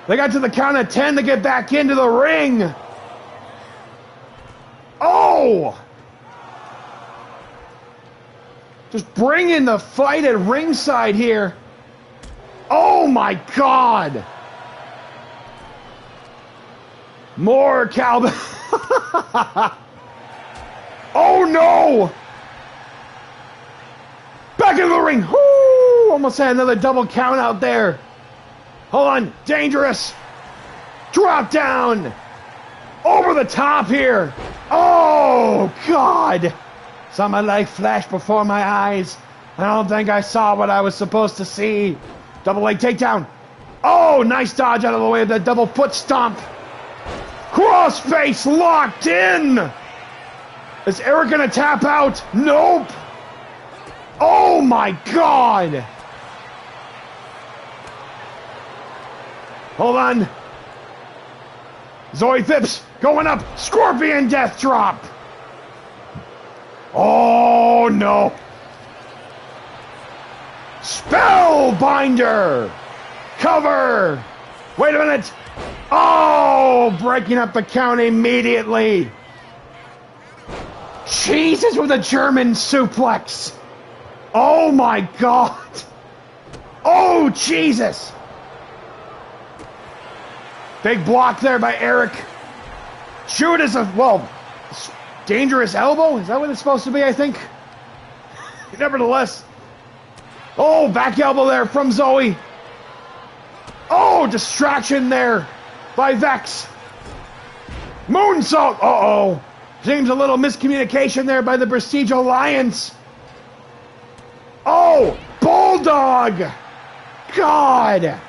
They got to the count of 10 to get back into the ring. Oh! Just bringing the fight at ringside here. Oh my God! More cowbell. Oh no! Back into the ring. Woo! Almost had another double count out there. Hold on. Dangerous. Drop down. Over the top here. Oh God! Saw my life flash before my eyes. I don't think I saw what I was supposed to see. Double leg takedown. Oh, nice dodge out of the way of that double foot stomp. Crossface locked in. Is Eric gonna tap out? Nope. Oh my God. Hold on. Zoe Phipps going up. Scorpion death drop. Oh no. Spellbinder! Cover! Wait a minute! Oh! Breaking up the count immediately! Jesus with a German suplex! Oh my God! Oh Jesus! Big block there by Eric. Shoot is dangerous elbow? Is that what it's supposed to be, I think? Nevertheless. Oh, back elbow there from Zoe. Oh, distraction there by Vex. Moonsault. Uh-oh. Seems a little miscommunication there by the Prestige Alliance. Oh, Bulldog. God.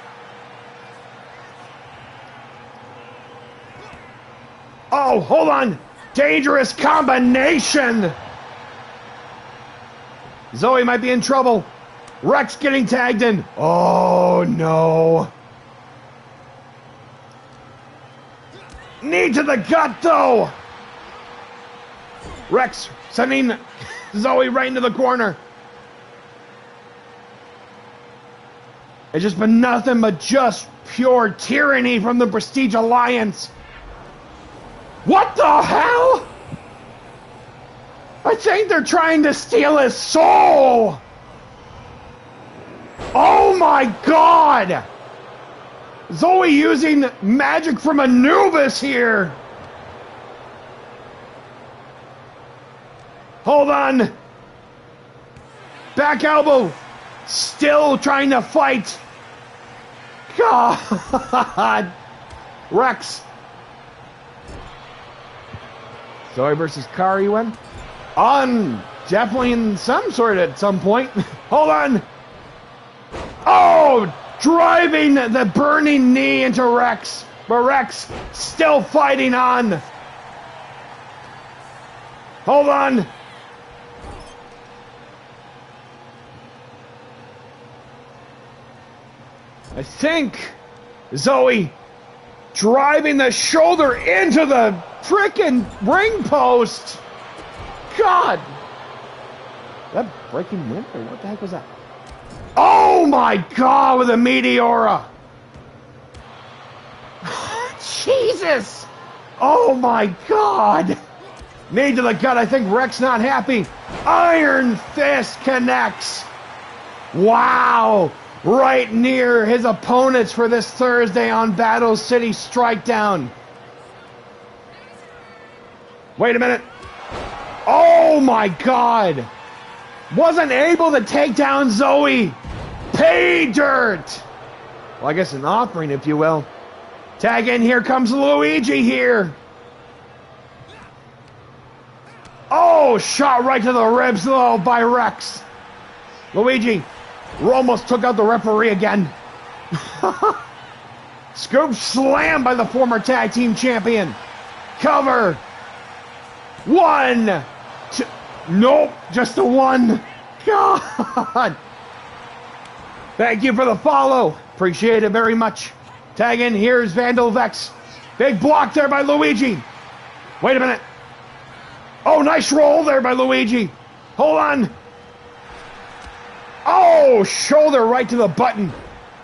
Oh, hold on. Dangerous combination. Zoe might be in trouble. Rex getting tagged in. Oh, no. Knee to the gut, though. Rex sending Zoe right into the corner. It's just been nothing but just pure tyranny from the Prestige Alliance. What the hell? I think they're trying to steal his soul. Oh my God! Zoe using magic from Anubis here. Hold on. Back elbow. Still trying to fight. God. Rex. Zoe versus Kari win. Definitely in some sort at some point. Hold on. Oh, driving the burning knee into Rex. But Rex still fighting on. Hold on. I think Zoe driving the shoulder into the frickin' ring post. God. that breaking wind or what the heck was that? Oh my God, with a Meteora! Jesus! Oh my God! Knee to the gut. I think Rex not happy. Iron Fist connects. Wow! Right near his opponents for this Thursday on Battle City Strikedown. Wait a minute. Oh my God! Wasn't able to take down Zoe. Pay dirt. Well, I guess an offering, if you will. Tag in. Here comes Luigi here. Oh, shot right to the ribs though by Rex. Luigi almost took out the referee again. Scoop slam by the former tag team champion. Cover. 1, 2. Nope, just the one. God. Thank you for the follow. Appreciate it very much. Tag in. Here's Vandal Vex. Big block there by Luigi. Wait a minute. Oh, nice roll there by Luigi. Hold on. Oh, shoulder right to the button.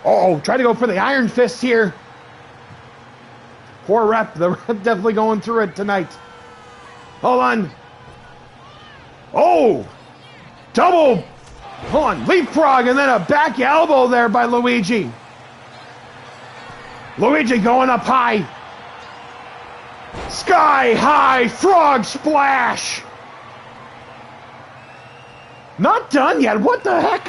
Oh, try to go for the Iron Fist here. Poor rep. The rep definitely going through it tonight. Hold on. Oh, double. Hold on. Leapfrog and then a back elbow there by Luigi. Luigi going up high. Sky high frog splash. Not done yet. What the heck?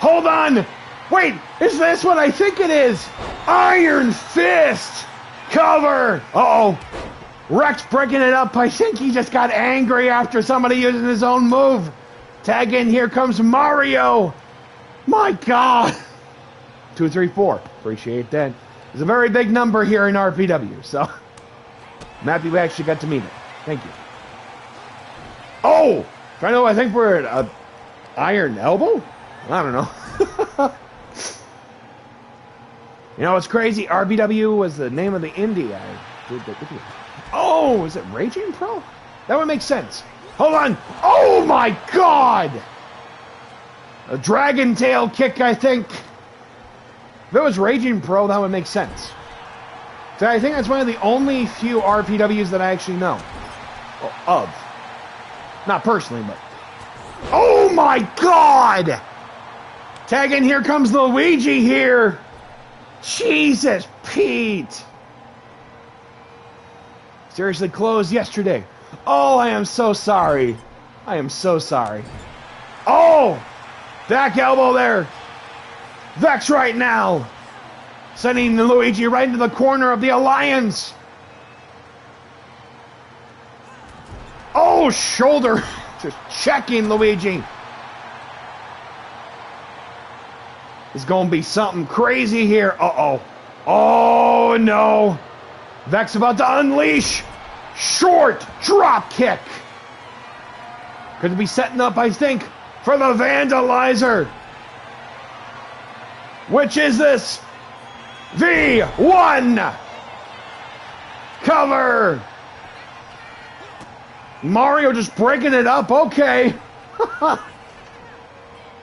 Hold on. Wait, is this what I think it is? Iron Fist. Cover. Uh-oh. Rex breaking it up. I think he just got angry after somebody using his own move. Tag in. Here comes Mario. My God. 2, 3, 4. Appreciate that. It's a very big number here in RPW, so I'm happy we actually got to meet it. Thank you. Oh! I know, I think we're at Iron Elbow? I don't know. You know, it's crazy. RPW was the name of the indie. Oh, is it Raging Pro? That would make sense. Hold on. Oh my God! A Dragon Tail kick, I think. If it was Raging Pro, that would make sense. So I think that's one of the only few RPWs that I actually know. Well, of. Not personally, but... Oh my God! Tag in, here comes Luigi here. Jesus, Pete. Seriously closed yesterday. Oh, I am so sorry. I am so sorry. Oh! Back elbow there. Vex right now. Sending Luigi right into the corner of the Alliance. Oh, shoulder. Just checking Luigi. It's going to be something crazy here. Uh-oh. Oh, no. Vex about to unleash. Short drop kick. Could be setting up, I think, for the Vandalizer. Which is this? V1. Cover. Mario just breaking it up. Okay.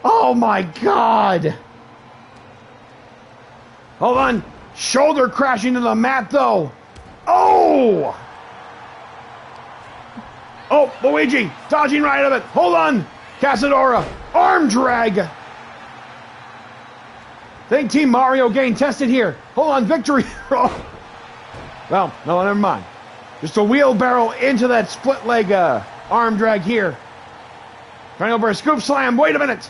Oh my God. Hold on. Shoulder crashing to the mat though. Oh. Oh, Luigi dodging right out of it. Hold on. Casadora. Arm drag. I think Team Mario getting tested here. Hold on. Victory. Oh. Well, no, never mind. Just a wheelbarrow into that split leg arm drag here. Trying over a scoop slam. Wait a minute.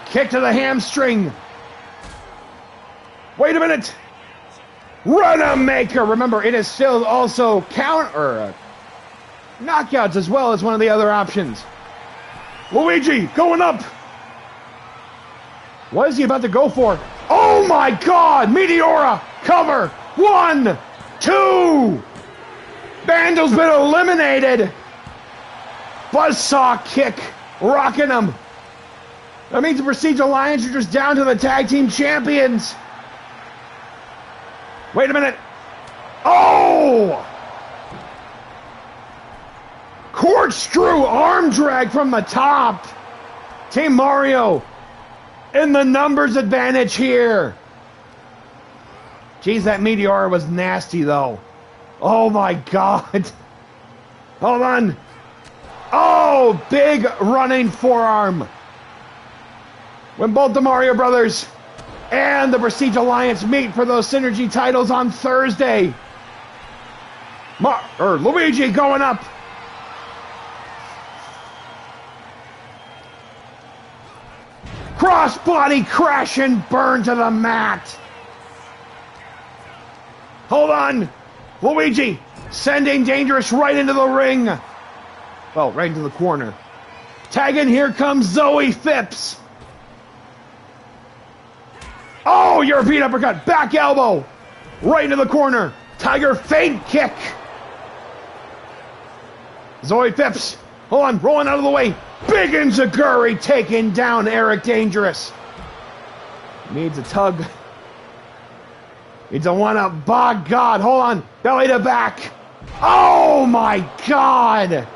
Kick to the hamstring. Wait a minute. Run-a-maker. Remember, it is still also knockouts as well as one of the other options. Luigi going up. What is he about to go for? Oh my God. Meteora. Cover. 1, 2. Vandal's been eliminated. Buzzsaw kick. Rocking him. That means the Prestige Alliance are just down to the tag team champions. Wait a minute. Oh! Corkscrew arm drag from the top. Team Mario in the numbers advantage here. Jeez, that Meteor was nasty, though. Oh, my God. Hold on. Oh, big running forearm. When both the Mario Brothers and the Prestige Alliance meet for those Synergy titles on Thursday. Luigi going up. Crossbody crash and burn to the mat. Hold on. Luigi sending Dangerous right into the ring. Well, right into the corner. Tagging, here comes Zoe Phipps. Oh, European uppercut. Back elbow. Right into the corner. Tiger feint kick. Zoe Phipps. Hold on, rolling out of the way. Big Enziguri taking down Eric Dangerous. Needs a tug. Needs a one-up. By God, hold on. Belly to back. Oh my God.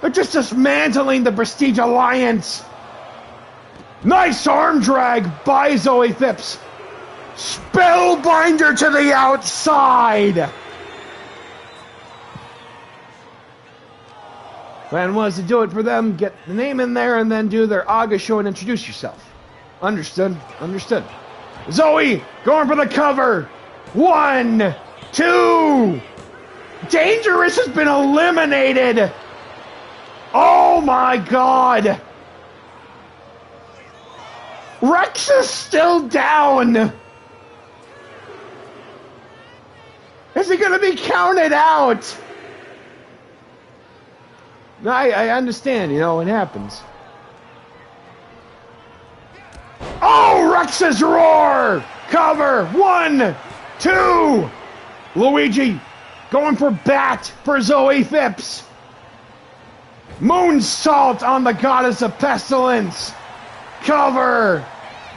They're just dismantling the Prestige Alliance. Nice arm drag by Zoe Phipps. Spellbinder to the outside. Plan was to do it for them, get the name in there, and then do their Aga show and introduce yourself. Understood. Understood. Zoe going for the cover. 1, 2. Dangerous has been eliminated. Oh my God. Rex is still down. Is he going to be counted out? No, I understand, you know, it happens. Oh, Rex's roar! Cover! 1, 2! Luigi going for bat for Zoe Phipps. Moonsault on the Goddess of Pestilence. Cover!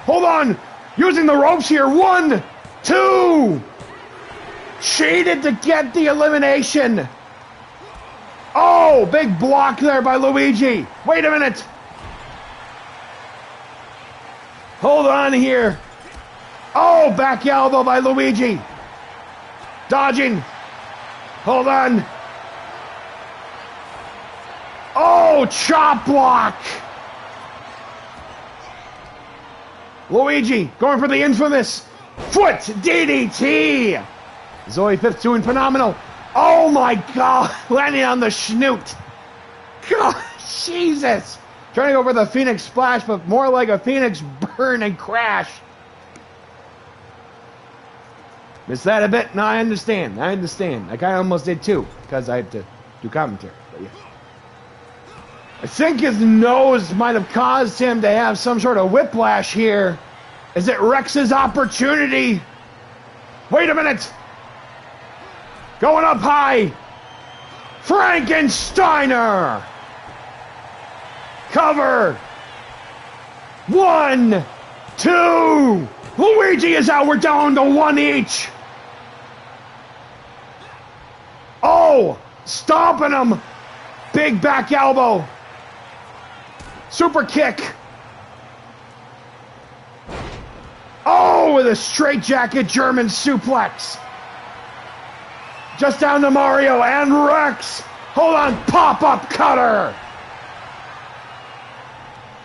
Hold on! Using the ropes here. 1, 2! Cheated to get the elimination. Oh, big block there by Luigi. Wait a minute. Hold on here. Oh, back elbow by Luigi. Dodging. Hold on. Oh, chop block. Luigi going for the infamous foot DDT. Zoe Phipps doing phenomenal. Oh my God, landing on the schnoot. God, Jesus. Trying to go for the Phoenix Splash, but more like a Phoenix Burn and Crash. Missed that a bit? No, I understand. I kind of almost did too, because I had to do commentary. But yeah. I think his nose might have caused him to have some sort of whiplash here. Is it Rex's opportunity? Wait a minute. Going up high. Frankensteiner. Cover. 1, 2. Luigi is out. We're down to 1 each. Oh, stomping him. Big back elbow. Super kick. Oh, with a straightjacket German suplex. Just down to Mario and Rex. Hold on, pop-up cutter.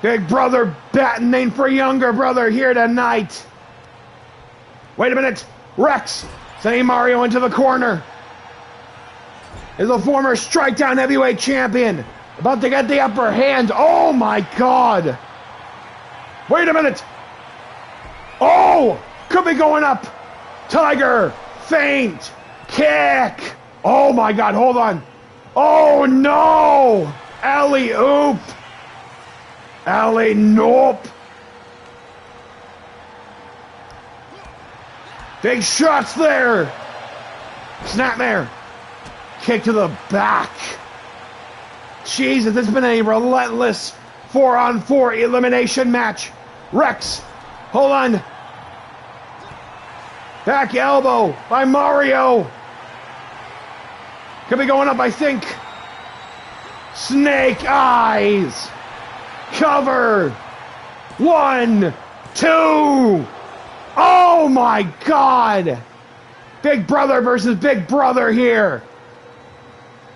Big brother battening for younger brother here tonight. Wait a minute. Rex sending Mario into the corner. Is a former Strikedown heavyweight champion. About to get the upper hand. Oh my God. Wait a minute. Oh, could be going up. Tiger, feint. Kick! Oh my God, hold on. Oh no! Alley-oop! Alley-nope! Big shots there! Snapmare! Kick to the back! Jesus, this has been a relentless 4-on-4 elimination match. Rex, hold on. Back elbow by Mario. Could be going up, I think. Snake eyes. Cover. 1, 2. Oh my God. Big brother versus big brother here.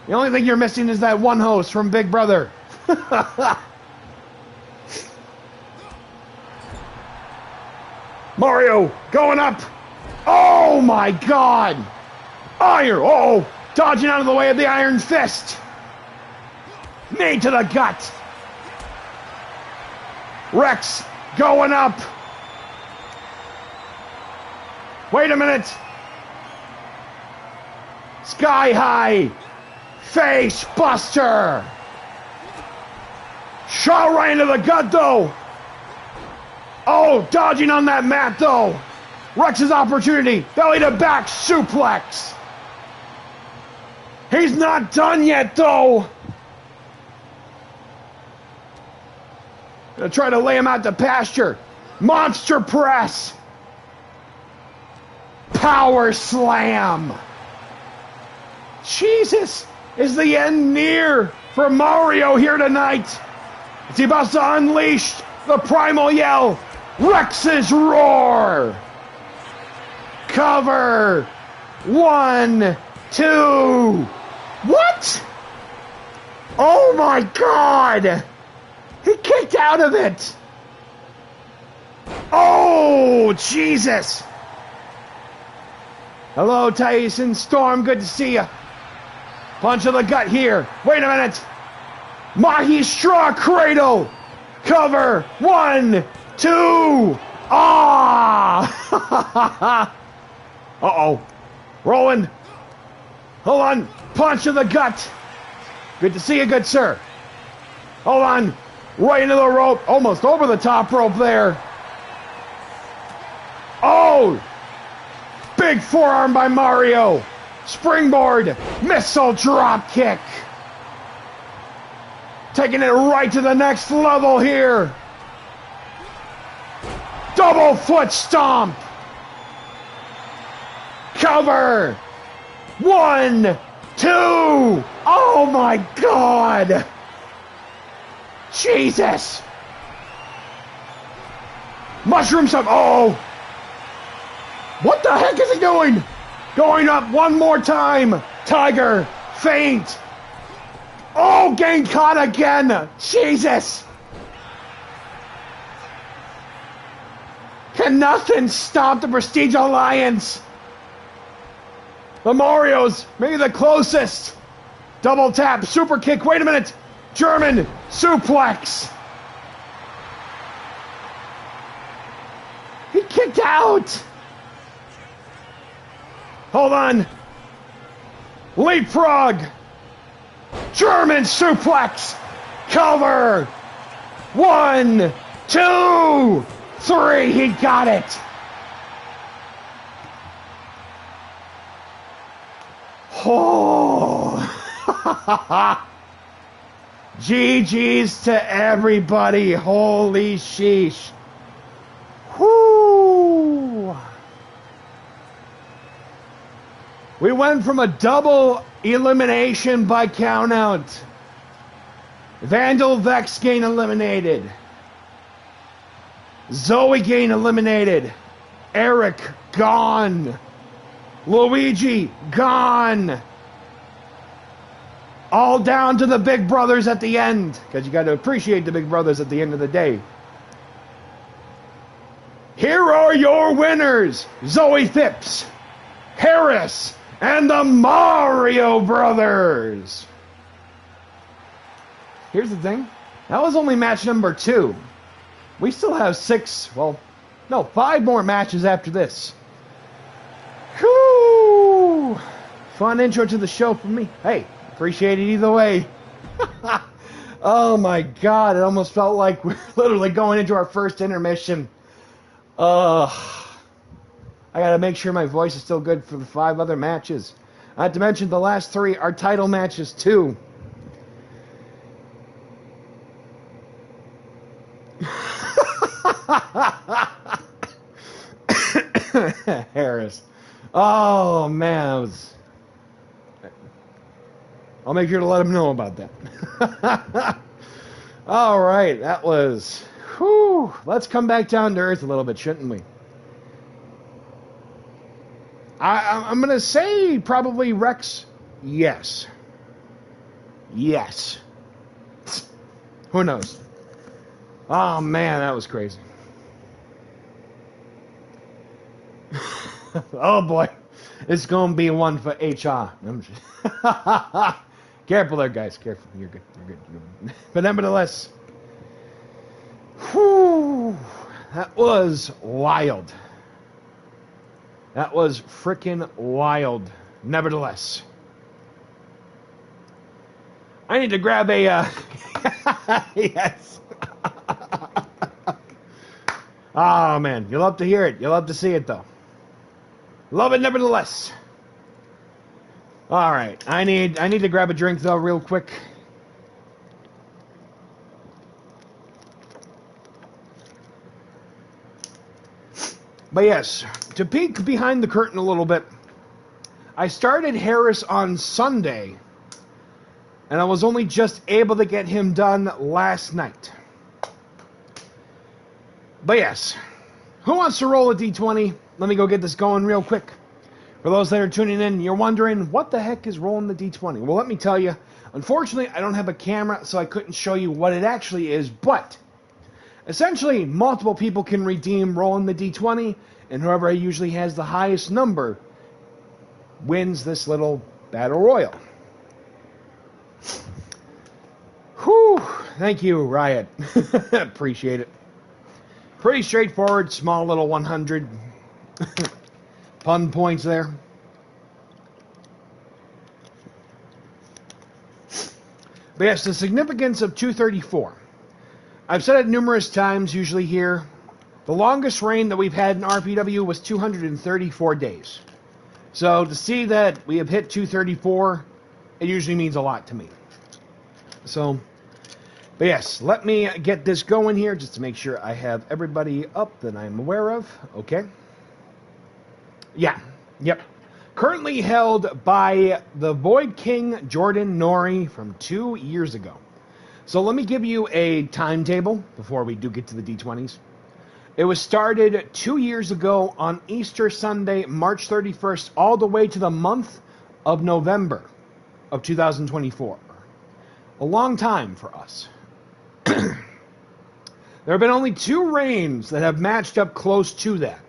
The only thing you're missing is that one host from Big Brother. Mario going up. Oh my God. Iron. Oh, dodging out of the way of the Iron Fist. Knee to the gut. Rex going up. Wait a minute. Sky high. Face buster. Shot right into the gut though. Oh, dodging on that mat though. Rex's opportunity. Belly to back suplex. He's not done yet though. Gonna try to lay him out to pasture. Monster press. Power slam. Jesus, is the end near for Mario here tonight? Is he about to unleash the primal yell? Rex's roar. Cover. 1, 2. What? Oh my God. He kicked out of it. Oh, Jesus. Hello, Tyson Storm. Good to see you. Punch of the gut here. Wait a minute. Mahi Straw Cradle. Cover. 1, 2. Ah! Uh-oh. Rolling. Hold on. Punch of the gut. Good to see you, good sir. Hold on. Right into the rope. Almost over the top rope there. Oh! Big forearm by Mario. Springboard. Missile drop kick. Taking it right to the next level here. Double foot stomp. Cover. 1, 2. Oh my God. Jesus. Mushroom stomp. Oh. What the heck is he doing? Going up one more time. Tiger. Feint. Oh, getting caught again. Jesus. Can nothing stop the Prestige Alliance? The Marios, maybe the closest. Double tap, super kick. Wait a minute. German suplex. He kicked out. Hold on. Leapfrog. German suplex. Cover. 1, 2, 3. He got it. Oh. GG's to everybody. Holy sheesh. Whoo. We went from a double elimination by countout. Vandal Vex getting eliminated. Zoe getting eliminated. Eric gone. Luigi gone. All down to the big brothers at the end. Because you got to appreciate the big brothers at the end of the day. Here are your winners. Zoe Phipps, Harris, and the Mario Brothers. Here's the thing. That was only match number 2. We still have 5 more matches after this. Whew. Fun intro to the show for me. Hey, appreciate it either way. Oh my God, it almost felt like we're literally going into our first intermission. I gotta make sure my voice is still good for the 5 other matches. Not to mention the last 3 are title matches too. Harris. Oh man, I'll make sure to let him know about that. All right, that was... Whew. Let's come back down to earth a little bit, shouldn't we? I'm going to say probably Rex. Yes. Yes. Who knows? Oh, man, that was crazy. Oh, boy. It's going to be one for HR. Careful there, guys. Careful. You're good. You're good. But nevertheless, whew, that was wild. That was freaking wild. Nevertheless, I need to grab a... yes. Oh, man. You'll love to hear it. You'll love to see it, though. Love it nevertheless. All right. I need to grab a drink, though, real quick. But yes, to peek behind the curtain a little bit, I started Harris on Sunday, and I was only just able to get him done last night. But yes, who wants to roll a D20? Let me go get this going real quick. For those that are tuning in, you're wondering, what the heck is rolling the D20? Well, let me tell you, unfortunately, I don't have a camera, so I couldn't show you what it actually is, but essentially, multiple people can redeem rolling the D20, and whoever usually has the highest number wins this little battle royal. Whew! Thank you, Riot. Appreciate it. Pretty straightforward, small little 100 pun points there. But yes, the significance of 234. I've said it numerous times, usually here. The longest reign that we've had in RPW was 234 days. So to see that we have hit 234, it usually means a lot to me. So, but yes, let me get this going here just to make sure I have everybody up that I'm aware of. Okay. Yeah. Yep. Currently held by the Void King Jordan Nori from 2 years ago. So let me give you a timetable before we do get to the D20s. It was started 2 years ago on Easter Sunday, March 31st, all the way to the month of November of 2024. A long time for us. There have been only 2 reigns that have matched up close to that.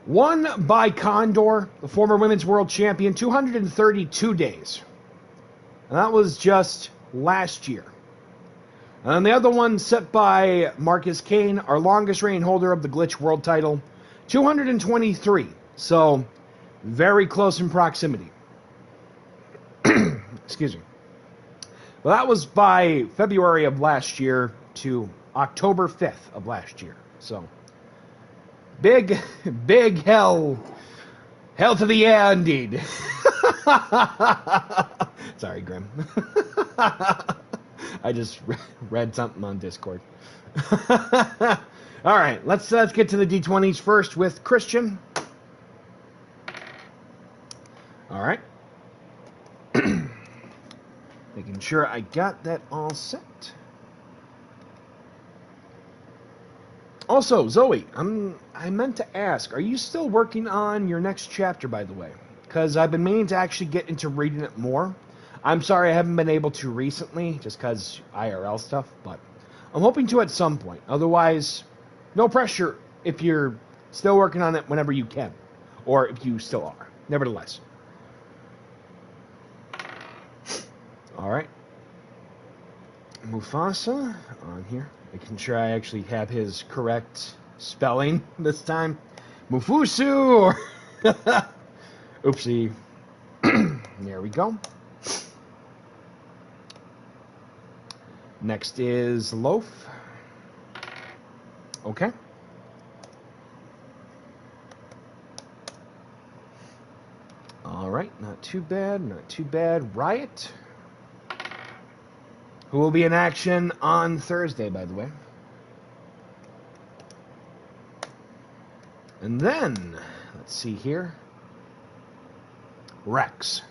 One by Condor, the former women's world champion, 232 days. And that was just last year. And the other one set by Marcus Kane, our longest reign holder of the Glitch World title, 223. So, very close in proximity. Excuse me. Well, that was by February of last year to October 5th of last year. So, big hell to the yeah, indeed. Sorry, Grim. I just read something on Discord. All right, let's get to the D20s first with Christian. All right. Making sure I got that all set. Also, Zoe, I meant to ask, are you still working on your next chapter, by the way? Because I've been meaning to actually get into reading it more. I'm sorry I haven't been able to recently, just because IRL stuff, but I'm hoping to at some point. Otherwise, no pressure if you're still working on it whenever you can, or if you still are, nevertheless. All right. Mufasa on here. Making sure I actually have his correct spelling this time. Mufusu! Or oopsie. There we go. Next is Loaf. Okay. All right, not too bad, not too bad. Riot, who will be in action on Thursday, by the way. And then, let's see here. Rex.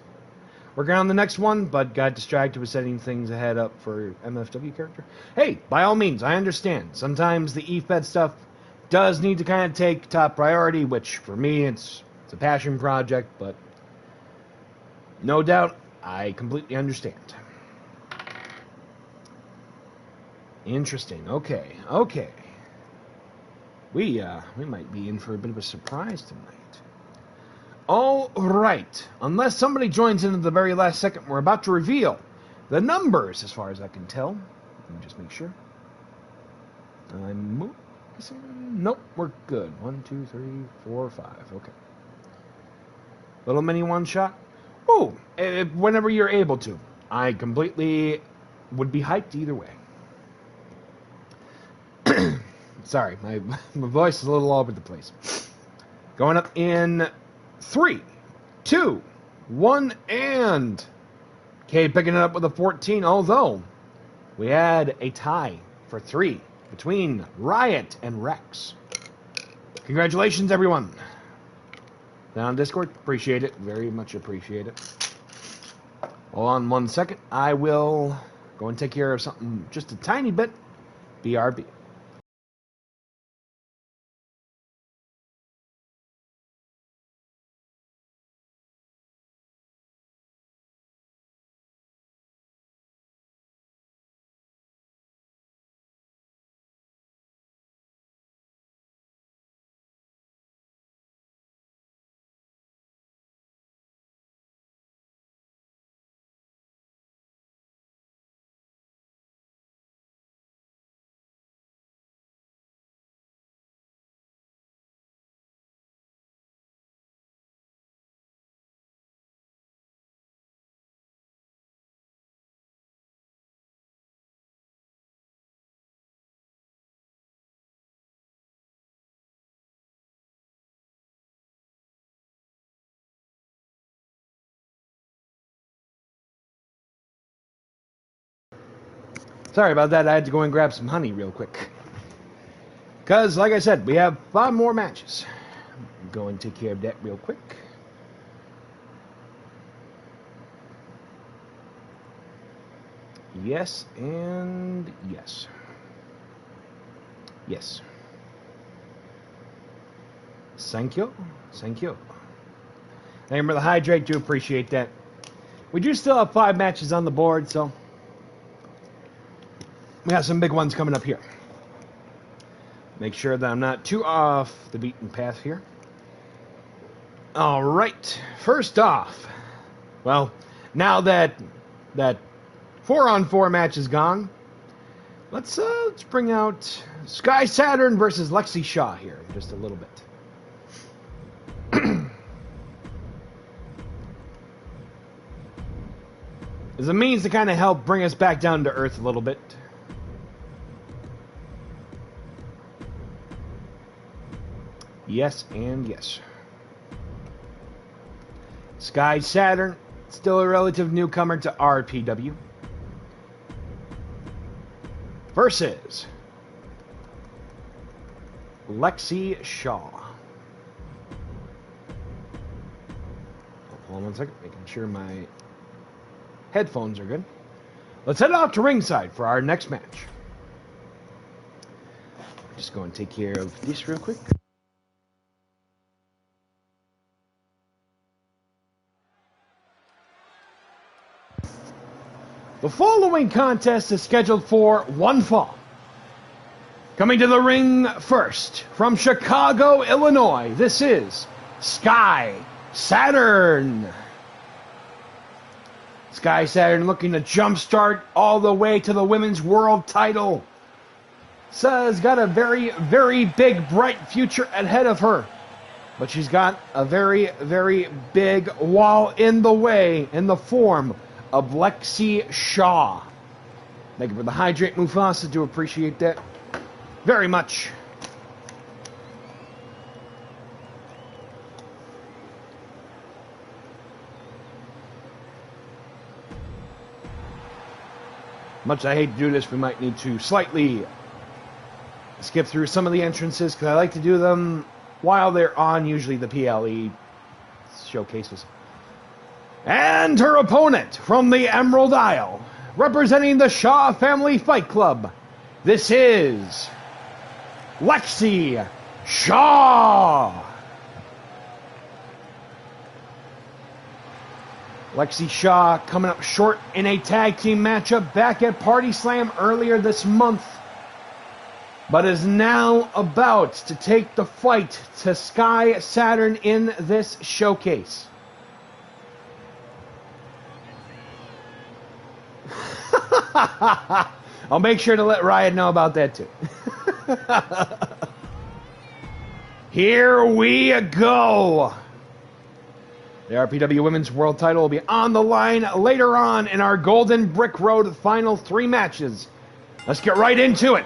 working on the next one, but got distracted with setting things ahead up for MFW character. Hey, by all means, I understand. Sometimes the E-Fed stuff does need to kind of take top priority, which for me, it's a passion project, but no doubt, I completely understand. Interesting. Okay. We might be in for a bit of a surprise tonight. All right. Unless somebody joins in at the very last second, we're about to reveal the numbers, as far as I can tell. Let me just make sure. Nope, we're good. 1, 2, 3, 4, 5. Okay. Little mini one-shot. Oh, whenever you're able to. I completely would be hyped either way. Sorry, my voice is a little all over the place. Going up in 3, 2, 1, and K picking it up with a 14, although we had a tie for 3 between Riot and Rex. Congratulations, everyone. Down on Discord, appreciate it. Very much appreciate it. Hold on 1 second. I will go and take care of something just a tiny bit. BRB. Sorry about that. I had to go and grab some honey real quick. Because, like I said, we have 5 more matches. Go and take care of that real quick. Yes, and yes. Yes. Thank you. Thank you. Thank you for the hydrate. Do appreciate that. We do still have 5 matches on the board, so we got some big ones coming up here. Make sure that I'm not too off the beaten path here. All right. First off, well, now that 4-on-4 match is gone, let's bring out Skye Saturn versus Lexi Shaw here in just a little bit. As a means to kind of help bring us back down to earth a little bit. Yes and yes. Skye Saturn, still a relative newcomer to RPW. Versus Lexi Shaw. Hold on 1 second, making sure my headphones are good. Let's head out to ringside for our next match. Just go and take care of this real quick. The following contest is scheduled for one fall. Coming to the ring first, from Chicago, Illinois, this is Skye Saturn. Skye Saturn looking to jumpstart all the way to the women's world title. Says got a very, very big, bright future ahead of her. But she's got a very, very big wall in the way in the form of Lexi Shaw. Thank you for the hydrate, Mufasa. Do appreciate that very much. Much as I hate to do this, we might need to slightly skip through some of the entrances because I like to do them while they're on usually the PLE showcases. And her opponent from the Emerald Isle, representing the Shaw Family Fight Club, this is Lexi Shaw. Lexi Shaw coming up short in a tag team matchup back at Party Slam earlier this month, but is now about to take the fight to Skye Saturn in this showcase. I'll make sure to let Riot know about that too. Here we go. The RPW Women's World Title will be on the line later on in our Golden Brick Road final 3 matches. Let's get right into it.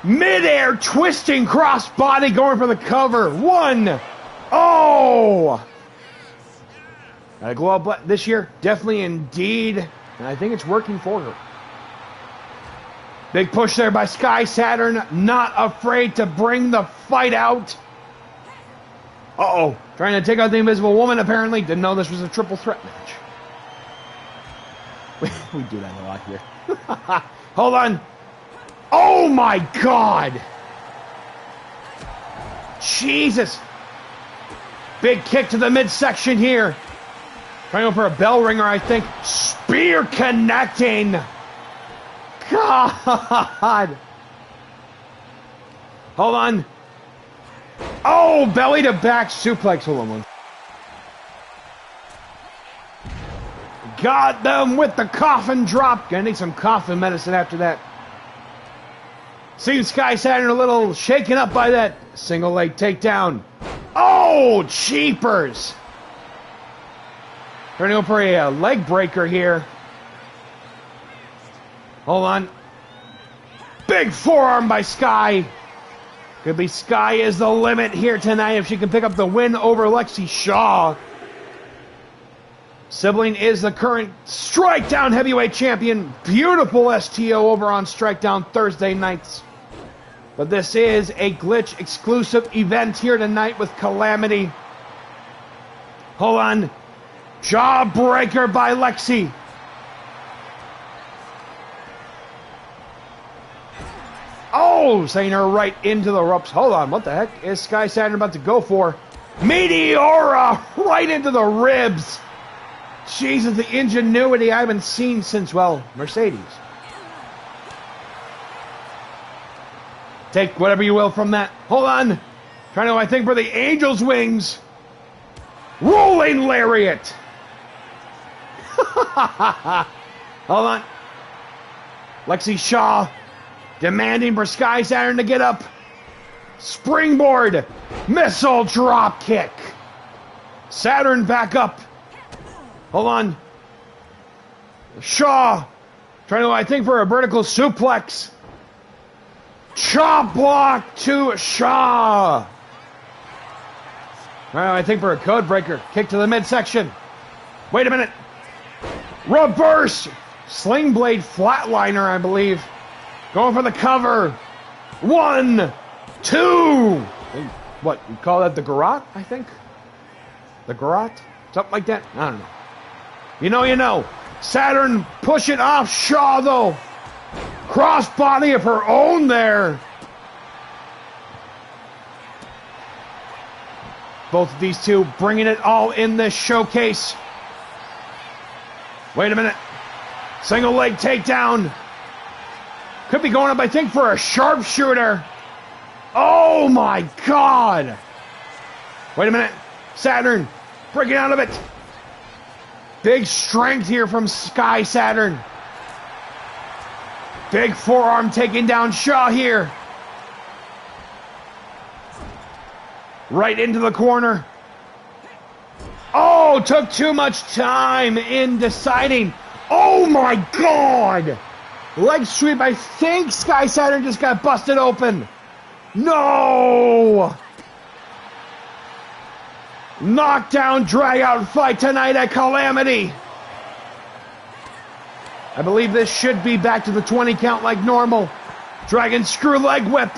Mid-air twisting crossbody going for the cover. 1. Oh! Got a glow up this year? Definitely indeed. And I think it's working for her. Big push there by Skye Saturn. Not afraid to bring the fight out. Uh-oh. Trying to take out the Invisible Woman, apparently. Didn't know this was a triple threat match. We do that a lot here. Hold on. Oh, my God. Jesus. Big kick to the midsection here. Trying to go for a bell ringer, I think. Spear connecting. God. Hold on. Oh, belly to back suplex. Hold on one. Got them with the coffin drop. Gonna need some coffin medicine after that. Seems Skye Saturn a little shaken up by that single leg takedown. Oh, cheapers. Turning over a leg breaker here. Hold on. Big forearm by Skye. Could be Skye is the limit here tonight if she can pick up the win over Lexi Shaw. Sibling is the current Strikedown heavyweight champion. Beautiful STO over on Strikedown Thursday nights. But this is a Glitch exclusive event here tonight with Calamity. Hold on. Jawbreaker by Lexi. Oh, sending her right into the ropes. Hold on, what the heck is Skye Saturn about to go for? Meteora right into the ribs. Jesus, the ingenuity I haven't seen since, well, Mercedes. Take whatever you will from that. Hold on. Trying to, I think, for the Angel's Wings. Rolling Lariat. Hold on. Lexi Shaw demanding for Skye Saturn to get up. Springboard. Missile drop kick. Saturn back up. Hold on. Shaw trying to, I think, for a vertical suplex. Chop block to Shaw. I think for a code breaker. Kick to the midsection. Wait a minute. Reverse sling blade flatliner, I believe. Going for the cover. 1, 2. What, you call that the garrote, I think? The garrote? Something like that? I don't know. You know. Saturn pushing off Shaw, though. Crossbody of her own there. Both of these two bringing it all in this showcase. Wait a minute. Single leg takedown. Could be going up, I think, for a sharpshooter. Oh, my God. Wait a minute. Saturn breaking out of it. Big strength here from Skye Saturn. Big forearm taking down Shaw here. Right into the corner. Oh, took too much time in deciding. Oh my God! Leg sweep. I think Skye Saturn just got busted open. No! Knockdown, drag out fight tonight at Calamity. I believe this should be back to the 20 count like normal. Dragon screw leg whip.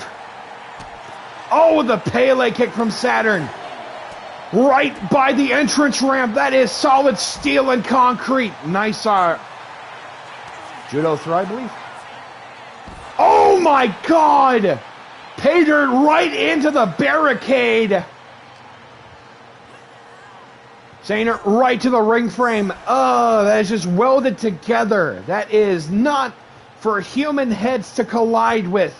Oh, the Pele kick from Saturn. right by the entrance ramp. That is solid steel and concrete. Nice judo throw, I believe. Oh my God! Paid her right into the barricade. Sending her right to the ring frame. Oh, that is just welded together. That is not for human heads to collide with.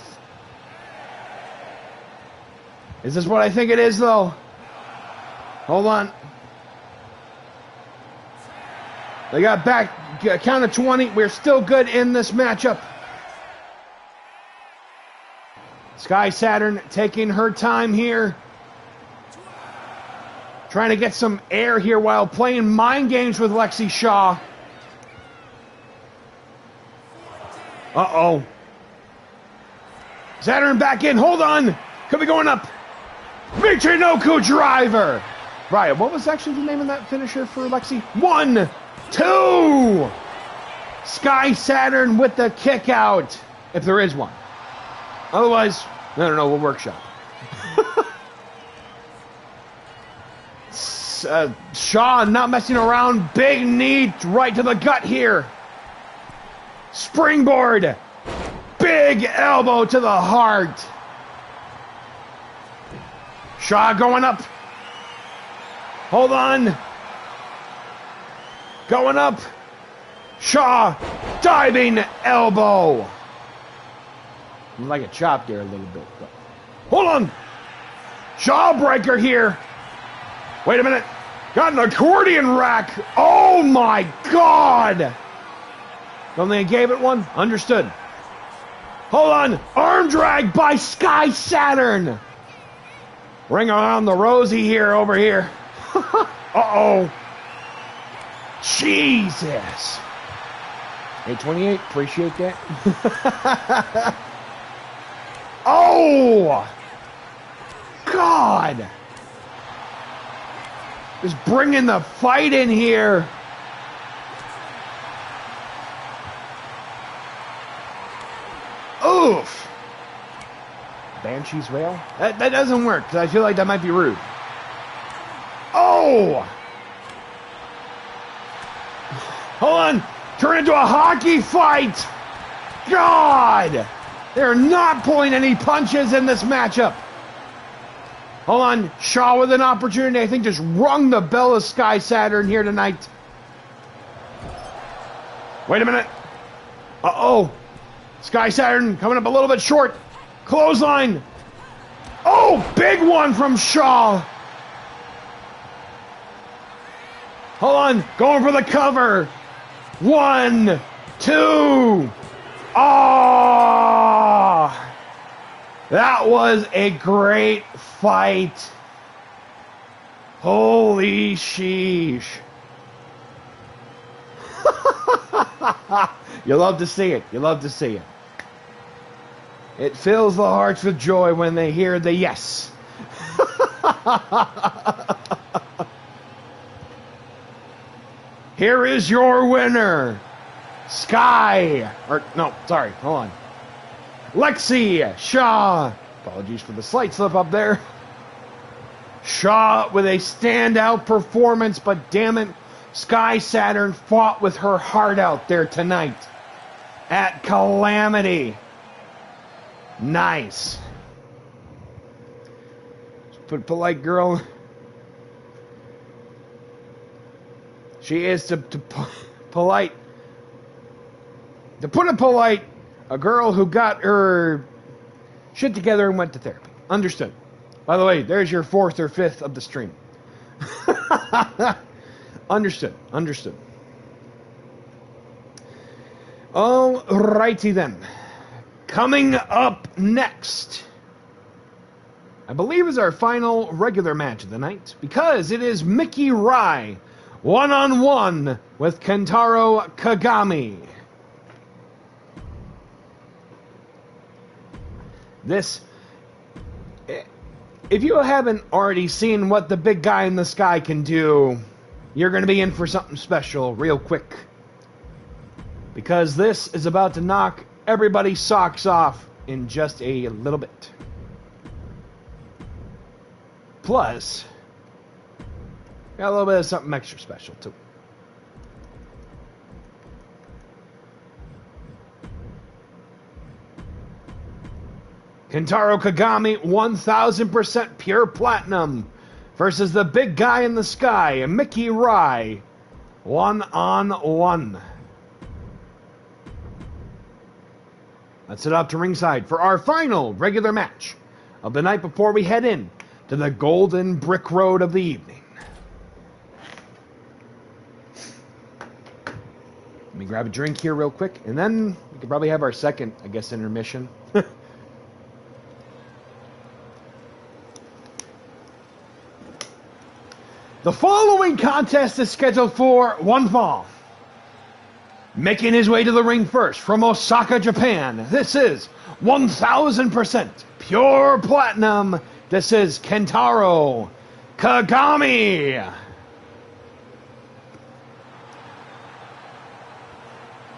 Is this what I think it is, though? Hold on. They got back, count of 20. We're still good in this matchup. Skye Saturn taking her time here. Trying to get some air here while playing mind games with Lexi Shaw. Uh-oh. Saturn back in. Hold on. Could be going up. Michinoku driver. Right, what was actually the name of that finisher for Lexi? 1, 2. Skye Saturn with the kick out. If there is one. Otherwise, I don't know, we'll workshop. Shaw not messing around. Big knee right to the gut here. Springboard. Big elbow to the heart. Shaw going up. Hold on. Going up. Shaw diving elbow. Like a chop there a little bit. But hold on. Jawbreaker here. Wait a minute. Got an accordion rack. Oh my God. Don't think I gave it one? Understood. Hold on. Arm drag by Skye Saturn. Ring around the rosy here over here. Uh-oh. Jesus. 828. Appreciate that. Oh. God. Just bringing the fight in here. Oof. Banshee's rail? That doesn't work, because I feel like that might be rude. Oh! Hold on. Turn into a hockey fight. God! They're not pulling any punches in this matchup. Hold on. Shaw with an opportunity. I think just rung the bell of Skye Saturn here tonight. Wait a minute. Uh-oh. Skye Saturn coming up a little bit short. Clothesline. Oh, big one from Shaw. Hold on. Going for the cover. 1, 2. Oh! That was a great fight. Holy sheesh. You love to see it. You love to see it. It fills the hearts with joy when they hear the yes. Here is your winner. Skye. Or, no, sorry. Hold on. Lexi Shaw. Apologies for the slight slip up there. Shaw with a standout performance, but damn it, Skye Saturn fought with her heart out there tonight at Calamity. Nice. Put polite girl. She is to polite. To put it polite, a girl who got her shit together and went to therapy. Understood. By the way, there's your 4th or 5th of the stream. Understood. Understood. Alrighty then. Coming up next, I believe is our final regular match of the night, because it is Micky Rai one-on-one with Kentaro Kagami. This, if you haven't already seen what the big guy in the sky can do, you're going to be in for something special real quick. Because this is about to knock everybody's socks off in just a little bit. Plus, Got a little bit of something extra special, too. Kentaro Kagami, 1000% pure platinum versus the big guy in the sky, Micky Rai, 1-on-1. Let's head up to ringside for our final regular match of the night before we head in to the golden brick road of the evening. Let me grab a drink here real quick, and then we could probably have our second, I guess, intermission. The following contest is scheduled for one fall. Making his way to the ring first from Osaka, Japan. This is 1000% pure platinum. This is Kentaro Kagami.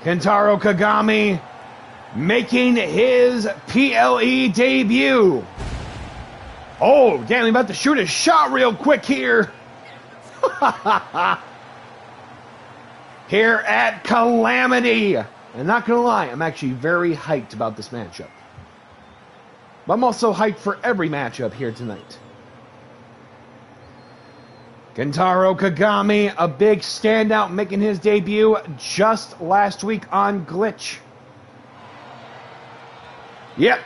Kentaro Kagami making his PLE debut. Oh, damn, he's about to shoot a shot real quick here. Here at Calamity. And not gonna lie, I'm actually very hyped about this matchup. But I'm also hyped for every matchup here tonight. Kentaro Kagami, a big standout, making his debut just last week on Glitch. Yep.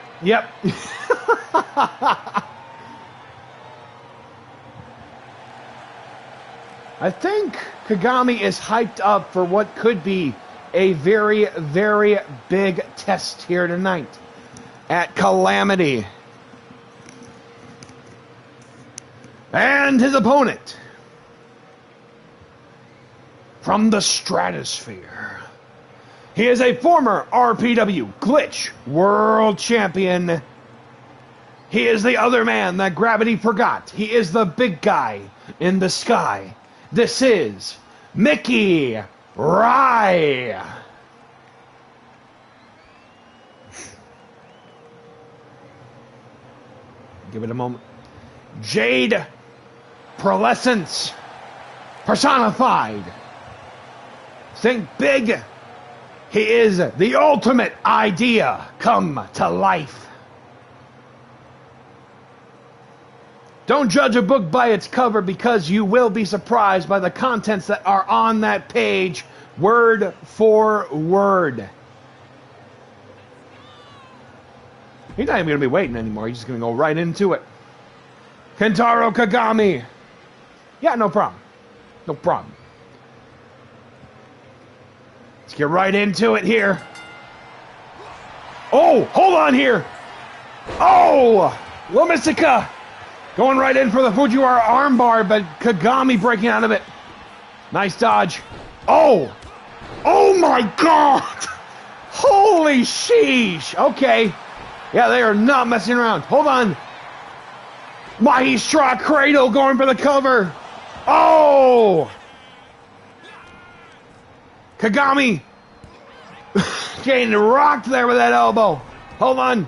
I think Kagami is hyped up for what could be a very, very big test here tonight at Calamity. And his opponent from the stratosphere. He is a former RPW Glitch World Champion. He is the other man that gravity forgot. He is the big guy in the sky. This is Micky Rai. Give it a moment. Jade Pearlescence personified. Think big. He is the ultimate idea come to life. Don't judge a book by its cover, because you will be surprised by the contents that are on that page, word for word. He's not even going to be waiting anymore. He's just going to go right into it. Kentaro Kagami. Yeah, no problem. No problem. Let's get right into it here. Oh, hold on here. Oh, Lomisica. Going right in for the Fujiwara armbar, but Kagami breaking out of it. Nice dodge. Oh! Oh my God! Holy sheesh! Okay. Yeah, they are not messing around. Hold on. Mahistra Cradle going for the cover. Oh! Kagami getting rocked there with that elbow. Hold on.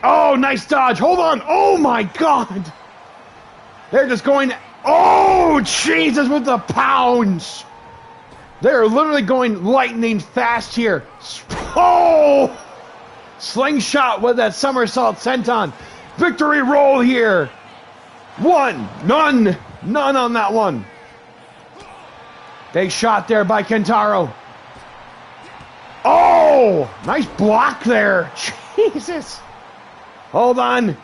Oh, nice dodge. Hold on. Oh, my God. They're just going... Oh, Jesus, with the pounds. They're literally going lightning fast here. Oh! Slingshot with that somersault senton. Victory roll here. One. None on that one. Big shot there by Kentaro. Oh! Nice block there. Jesus. Hold on.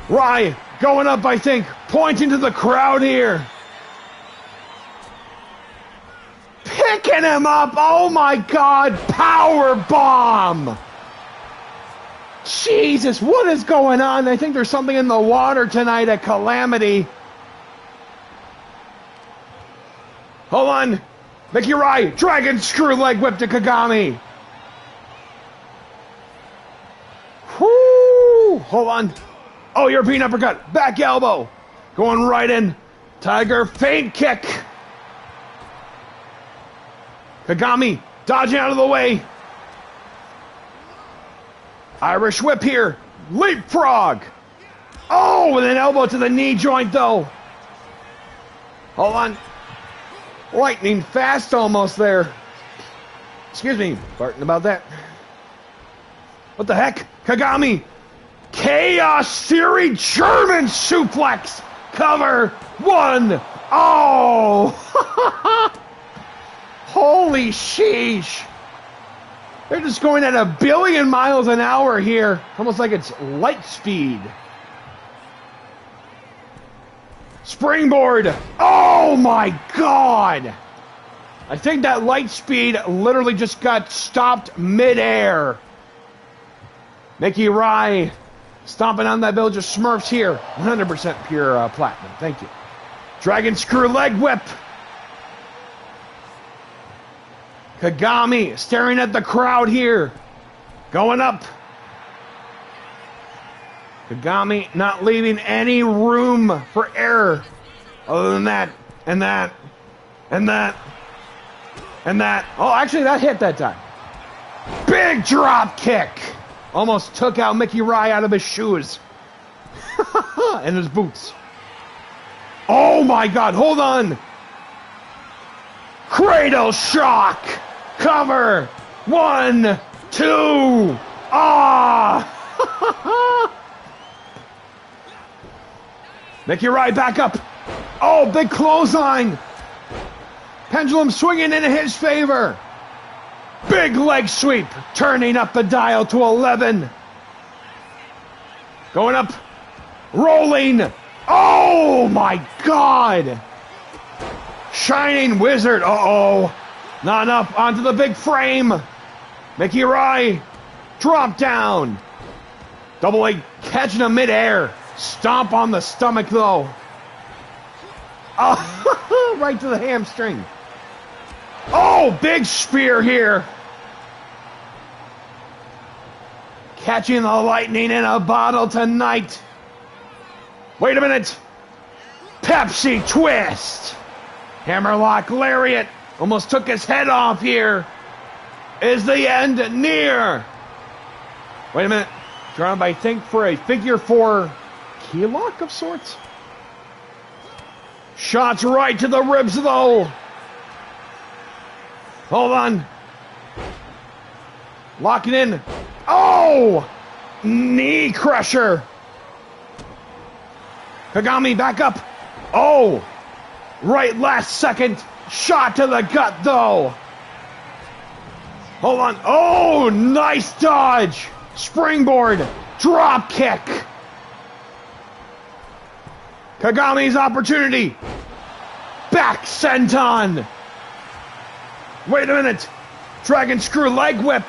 Rai going up, I think. Pointing to the crowd here. Picking him up. Oh my God. Power bomb. Jesus, what is going on? I think there's something in the water tonight at Calamity. Hold on. Micky Rai. Dragon screw leg whip to Kagami. Whoo! Hold on. Oh, European uppercut. Back elbow. Going right in. Tiger feint kick. Kagami dodging out of the way. Irish whip here. Leapfrog. Oh, with an elbow to the knee joint, though. Hold on. Lightning fast almost there. Excuse me, farting about that. What the heck? Kagami. Chaos Theory German suplex. Cover. 1. Oh. Holy sheesh. They're just going at 1 billion miles an hour here. Almost like it's light speed. Springboard. Oh my God. I think that light speed literally just got stopped midair. Micky Rai stomping on that village of Smurfs here. 100% pure platinum. Thank you. Dragon Screw Leg Whip. Kagami staring at the crowd here. Going up. Kagami not leaving any room for error. Other than that, and that, and that, and that. Oh, actually that hit that time. Big drop kick. Almost took out Micky Rai out of his shoes. And his boots. Oh my God, hold on. Cradle shock. Cover. 1, 2. Ah. Micky Rai back up. Oh, big clothesline. Pendulum swinging in his favor. Big leg sweep. Turning up the dial to 11. Going up. Rolling. Oh, my God. Shining Wizard. Uh-oh. Not enough. Onto the big frame. Micky Rai. Drop down. Double leg catching him midair. Stomp on the stomach, though. Oh, right to the hamstring. Oh, big spear here. Catching the lightning in a bottle tonight. Wait a minute. Pepsi twist. Hammerlock lariat. Almost took his head off here. Is the end near? Wait a minute. Drawn, I think, for a figure 4 key lock of sorts. Shots right to the ribs, though. Hold on. Locking in. Oh! Knee crusher. Kagami back up. Oh! Right last second. Shot to the gut, though. Hold on. Oh! Nice dodge. Springboard. Drop kick. Kagami's opportunity. Back senton. Wait a minute. Dragon Screw Leg Whip.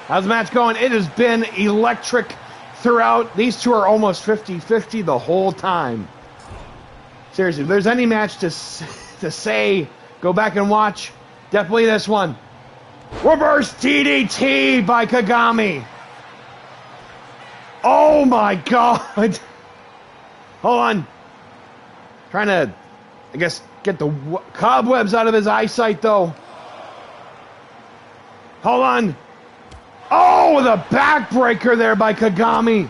How's the match going? It has been electric throughout. These two are almost 50-50 the whole time. Seriously, if there's any match to say, go back and watch, definitely this one. Reverse DDT by Kagami. Oh my God. Hold on. Trying to, I guess, get the cobwebs out of his eyesight, though. Hold on. Oh, the backbreaker there by Kagami.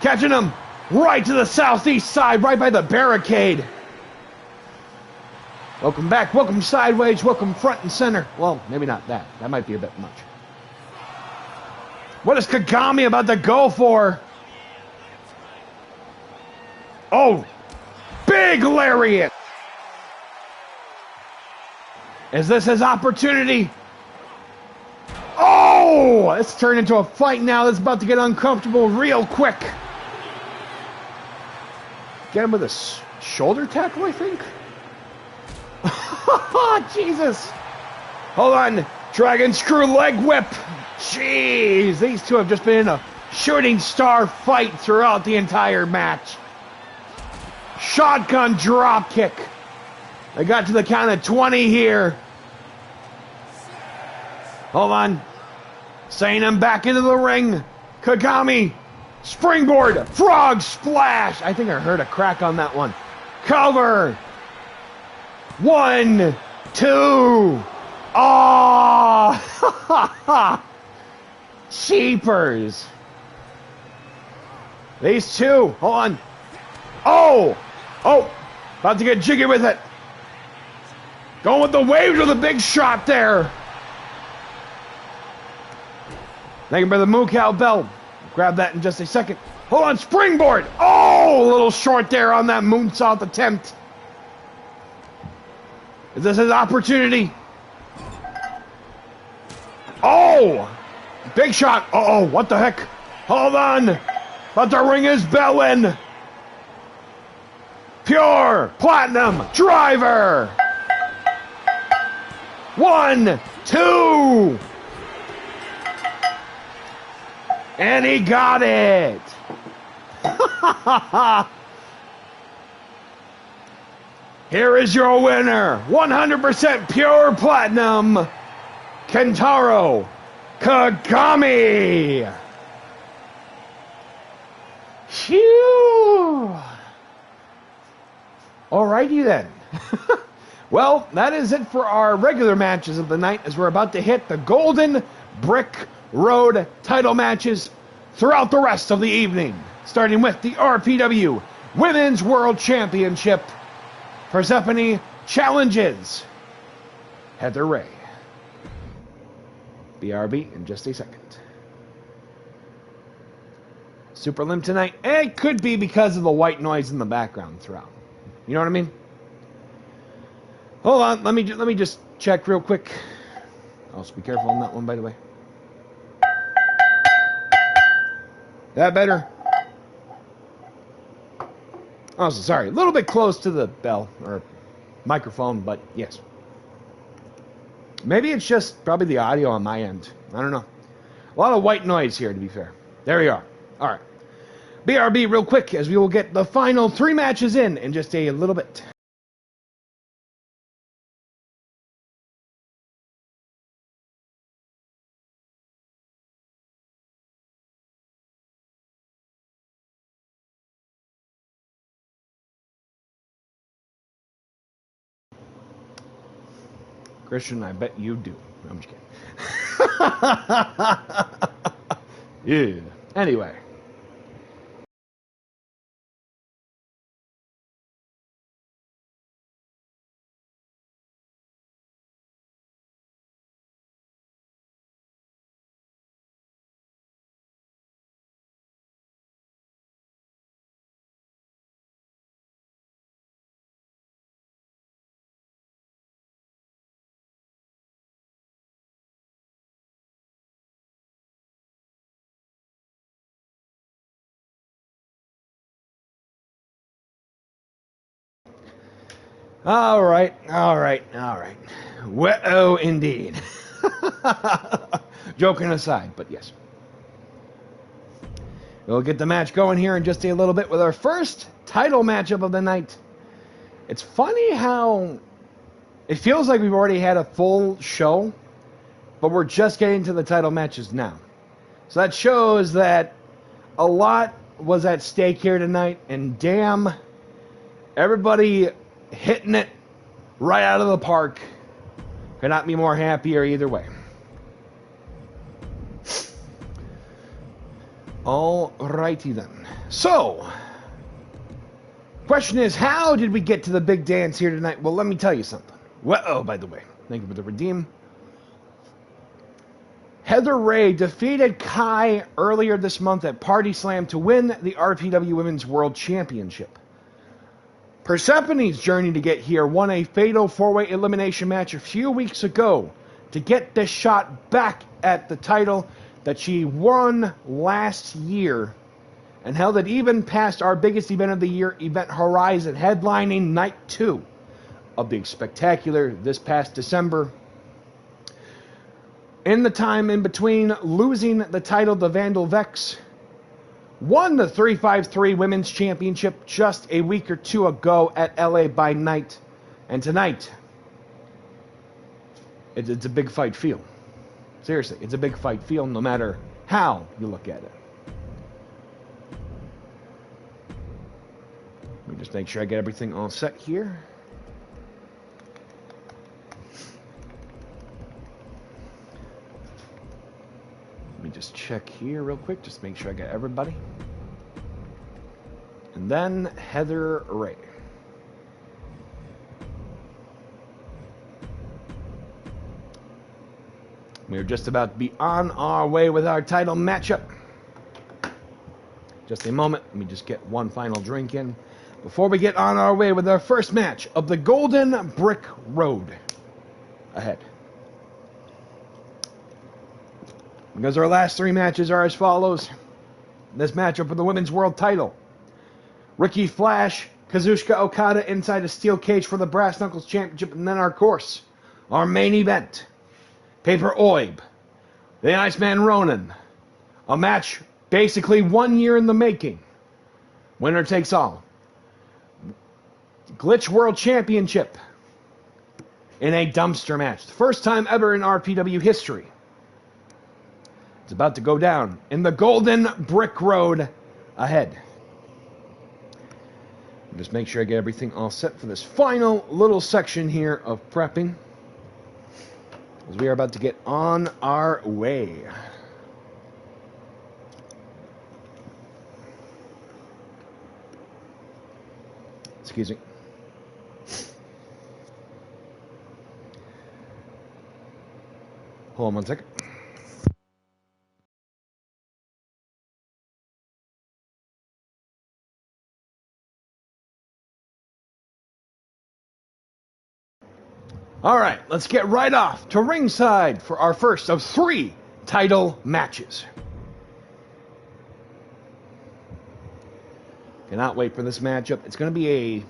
Catching him right to the southeast side, right by the barricade. Welcome back, welcome sideways, welcome front and center. Well, maybe not that. That might be a bit much. What is Kagami about to go for? Oh, big lariat. Is this his opportunity? Oh, it's turned into a fight now. It's about to get uncomfortable real quick. Get him with a shoulder tackle, I think. Jesus. Hold on. Dragon Screw Leg Whip. Jeez, these two have just been in a shooting star fight throughout the entire match. Shotgun drop kick. They got to the count of 20 here. Hold on. Sending him back into the ring. Kagami. Springboard. Frog splash. I think I heard a crack on that one. Cover. 1, 2. Oh. Cheapers. These two. Hold on. Oh. Oh, about to get jiggy with it. Going with the waves with a big shot there. Thank you for the Moocow bell. Grab that in just a second. Hold on, springboard. Oh, a little short there on that moonsault attempt. Is this his opportunity? Oh, big shot. Uh-oh, what the heck? Hold on. About to ring his bell in. Pure Platinum Driver. 1, 2. And he got it. Here is your winner. 100% pure platinum. Kentaro Kagami. Phew. Alrighty then. Well, that is it for our regular matches of the night, as we're about to hit the Golden Brick Road title matches throughout the rest of the evening. Starting with the RPW Women's World Championship. Persephone challenges Heather Ray. BRB in just a second. Super limp tonight. It could be because of the white noise in the background throughout. You know what I mean? Hold on, let me just check real quick. Also be careful on that one, by the way. That better? Oh, sorry. A little bit close to the bell or microphone, but yes. Maybe it's just probably the audio on my end. I don't know. A lot of white noise here, to be fair. There we are. All right. BRB real quick, as we will get the final 3 matches in just a little bit. Christian, I bet you do. No, I'm just kidding. Yeah. Anyway. All right. Well, indeed. Joking aside, but yes. We'll get the match going here in just a little bit with our first title matchup of the night. It's funny how it feels like we've already had a full show, but we're just getting to the title matches now. So that shows that a lot was at stake here tonight, and damn, everybody hitting it right out of the park. Could not be more happier either way. Alrighty then. So, question is, how did we get to the big dance here tonight? Well, let me tell you something. Well, by the way, thank you for the redeem. Heather Ray defeated Skye earlier this month at Party Slam to win the RPW Women's World Championship. Persephone's journey to get here won a fatal 4-way elimination match a few weeks ago to get this shot back at the title that she won last year and held it even past our biggest event of the year, Event Horizon, headlining Night 2 of the Spectacular this past December. In the time in between losing the title to Vandal Vex, won the 353 Women's Championship just a week or two ago at LA by Night. And tonight, it's a big fight feel. Seriously, it's a big fight feel no matter how you look at it. Let me just make sure I get everything all set here. Let me just check here real quick, just make sure I got everybody. And then Heather Ray. We're just about to be on our way with our title matchup. Just a moment. Let me just get one final drink in before we get on our way with our first match of the Golden Brick Road ahead. Because our last three matches are as follows. This matchup for the Women's World title. Ricky Flash, Kazuchika Okada inside a steel cage for the Brass Knuckles Championship. And then, of course, our main event. Paper Oib, the Iceman Ronin. A match basically 1 year in the making. Winner takes all. Glitch World Championship in a dumpster match. The first time ever in RPW history. It's about to go down in the Golden Brick Road ahead. Just make sure I get everything all set for this final little section here of prepping, as we are about to get on our way. Excuse me. Hold on one second. All right, let's get right off to ringside for our first of 3 title matches. Cannot wait for this matchup. It's going to be a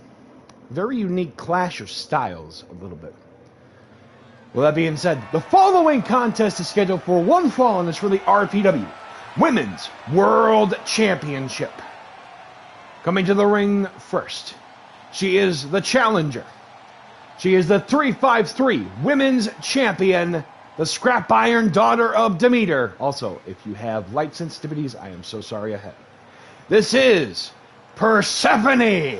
very unique clash of styles a little bit. With that being said, the following contest is scheduled for one fall, and it's for the RPW Women's World Championship. Coming to the ring first, she is the challenger. She is the 353 Women's Champion, the Scrap Iron Daughter of Demeter. Also, if you have light sensitivities, I am so sorry ahead. This is Persephone.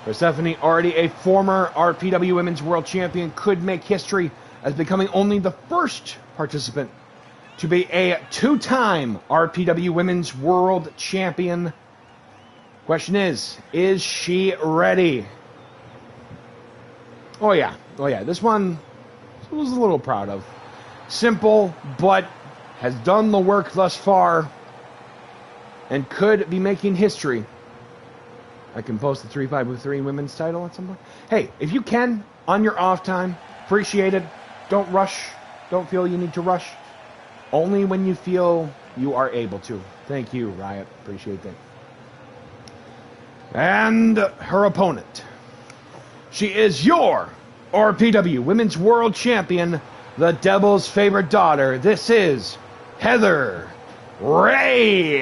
Persephone, already a former RPW Women's World Champion, could make history as becoming only the first participant to be a 2-time RPW Women's World Champion. Question is she ready? Oh yeah. This one I was a little proud of. Simple, but has done the work thus far and could be making history. I can post the 353 women's title at some point. Hey, if you can, on your off time, appreciate it. Don't rush. Don't feel you need to rush. Only when you feel you are able to. Thank you, Riot. Appreciate that. And her opponent. She is your RPW Women's World Champion, the Devil's favorite daughter. This is Heather Ray.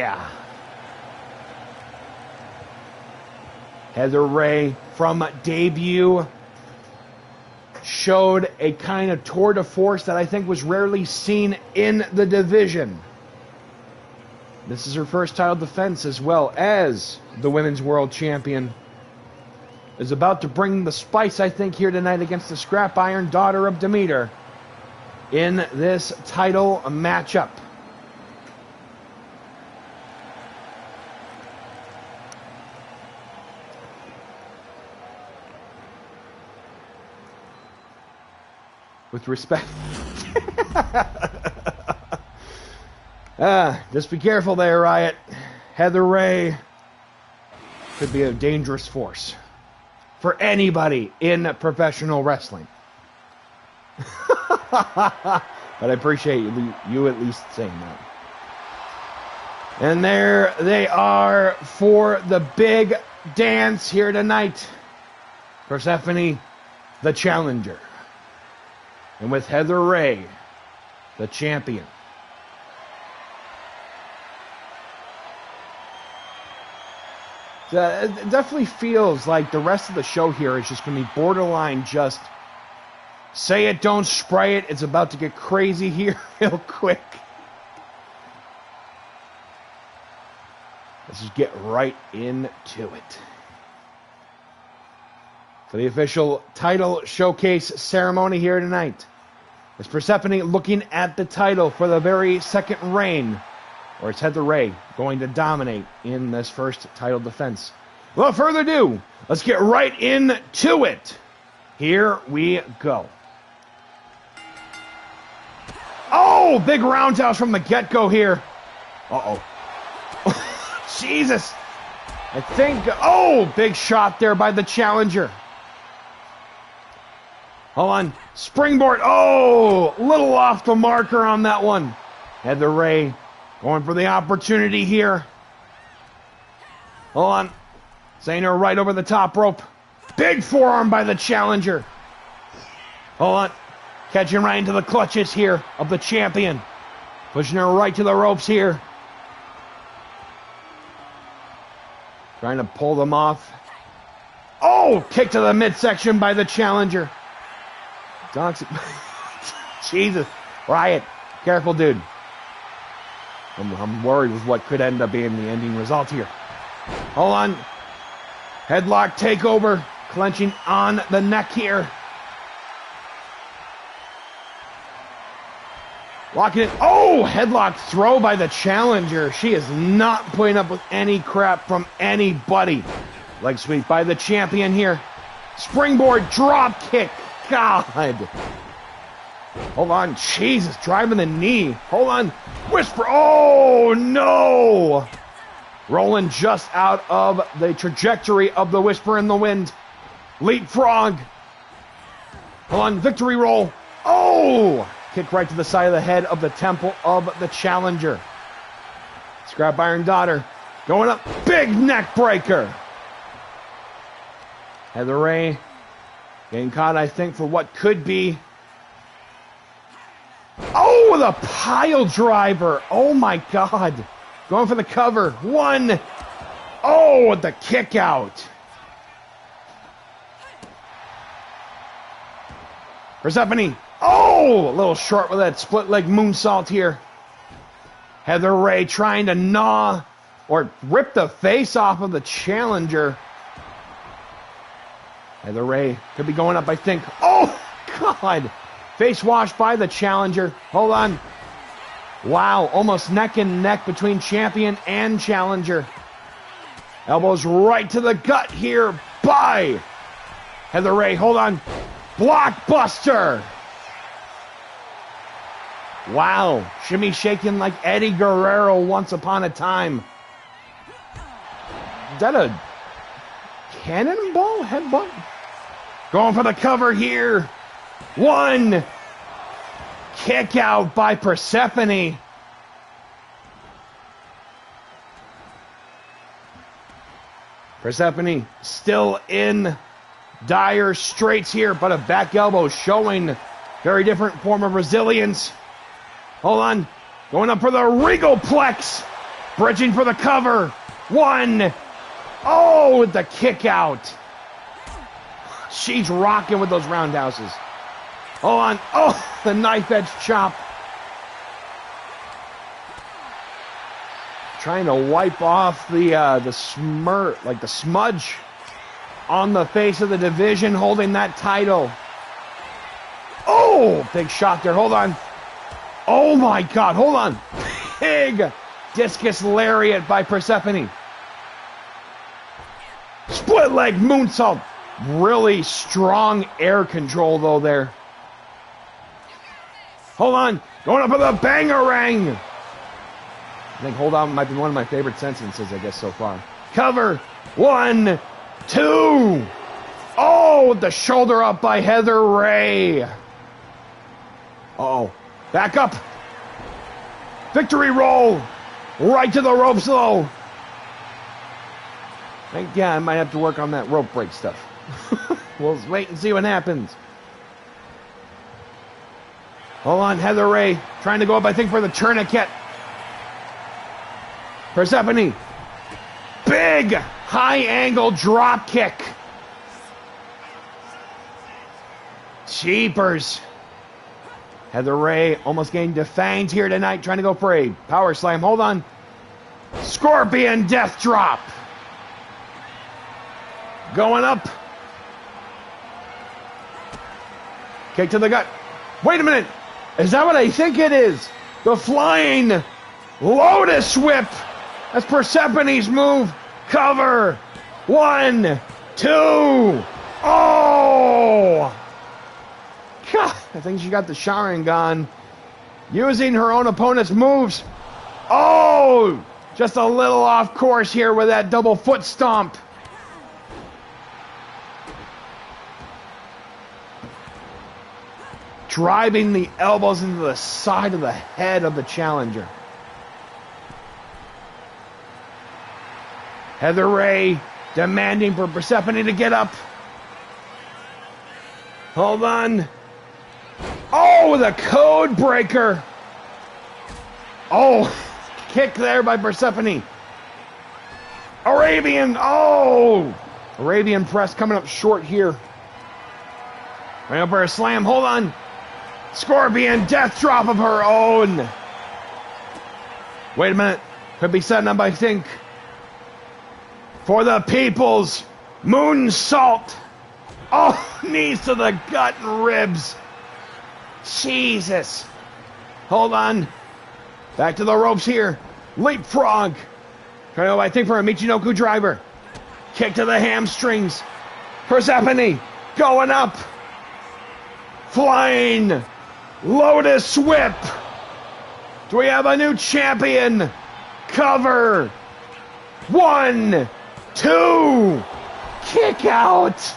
Heather Ray, from debut, showed a kind of tour de force that I think was rarely seen in the division. This is her first title defense, as well as the Women's World Champion. Is about to bring the spice, I think, here tonight against the Scrap Iron Daughter of Demeter in this title matchup. With respect. Just be careful there, Riot. Heather Ray could be a dangerous force for anybody in professional wrestling. But I appreciate you at least saying that. And there they are for the big dance here tonight. Persephone, the challenger. And with Heather Ray, the champion. It definitely feels like the rest of the show here is just going to be borderline just say it, don't spray it. It's about to get crazy here real quick. Let's just get right into it. For the official title showcase ceremony here tonight, is Persephone looking at the title for the very second reign, or is Heather Ray going to dominate in this first title defense? Without further ado, let's get right into it. Here we go. Oh, big roundhouse from the get-go here. Uh-oh. Jesus. I think, oh, big shot there by the challenger. Hold on. Springboard. Oh, little off the marker on that one. Heather Ray going for the opportunity here. Hold on. Sending her right over the top rope. Big forearm by the challenger. Hold on. Catching right into the clutches here of the champion. Pushing her right to the ropes here. Trying to pull them off. Oh, kick to the midsection by the challenger. Jesus. Riot. Careful, dude. I'm worried with what could end up being the ending result here. Hold on. Headlock takeover. Clenching on the neck here. Locking it. Oh, headlock throw by the challenger. She is not putting up with any crap from anybody. Leg sweep by the champion here. Springboard drop kick. God. Hold on. Jesus. Driving the knee. Hold on. Whisper. Oh, no. Rolling just out of the trajectory of the Whisper in the Wind. Leapfrog. Hold on. Victory roll. Oh. Kick right to the side of the head of the temple of the challenger. Scrap Iron Daughter. Going up. Big neck breaker. Heather Ray getting caught, I think, for what could be. Oh, the pile driver. Oh, my God. Going for the cover. One. Oh, the kick out. Persephone. Oh, a little short with that split leg moonsault here. Heather Ray trying to gnaw or rip the face off of the challenger. Heather Ray could be going up, I think. Oh, God. Face wash by the challenger. Hold on. Wow, almost neck and neck between champion and challenger. Elbows right to the gut here by Heather Ray. Hold on. Blockbuster. Wow, shimmy shaking like Eddie Guerrero once upon a time. Is that a cannonball headbutt? Going for the cover here. One. Kick out by Persephone. Persephone still in dire straits here, but a back elbow showing very different form of resilience. Hold on. Going up for the Regal Plex. Bridging for the cover. One. Oh, with the kick out. She's rocking with those roundhouses. Hold on. Oh, the knife edge chop. Trying to wipe off the smirk, like the smudge on the face of the division, holding that title. Oh, big shot there. Hold on. Oh my God, hold on. Big discus lariat by Persephone. Split leg moonsault. Really strong air control though there. Hold on. Going up with a bangarang. I think hold on might be one of my favorite sentences, I guess, so far. Cover. One, two. Oh, the shoulder up by Heather Ray. Uh-oh. Back up. Victory roll. Right to the ropes, though. Yeah, I might have to work on that rope break stuff. We'll wait and see what happens. Hold on, Heather Ray. Trying to go up, I think, for the tourniquet. Persephone. Big high-angle drop kick. Jeepers. Heather Ray almost getting defanged here tonight, trying to go for a power slam. Hold on. Scorpion death drop. Going up. Kick to the gut. Wait a minute. Is that what I think it is? The flying Lotus Whip. That's Persephone's move. Cover. One, two. Oh! God, I think she got the Sharingan using her own opponent's moves. Oh, just a little off course here with that double foot stomp. Driving the elbows into the side of the head of the challenger. Heather Ray demanding for Persephone to get up. Hold on. Oh, the code breaker. Oh, kick there by Persephone. Arabian. Oh, Arabian press coming up short here. Right up for a slam. Hold on. Scorpion death drop of her own. Wait a minute. Could be setting up, I think, for the people's moonsault. Oh, knees to the gut and ribs. Jesus. Hold on. Back to the ropes here. Leapfrog. Trying to go, I think, for a Michinoku driver. Kick to the hamstrings. Persephone going up. Flying Lotus Whip. Do we have a new champion? Cover. 1, 2. Kick out.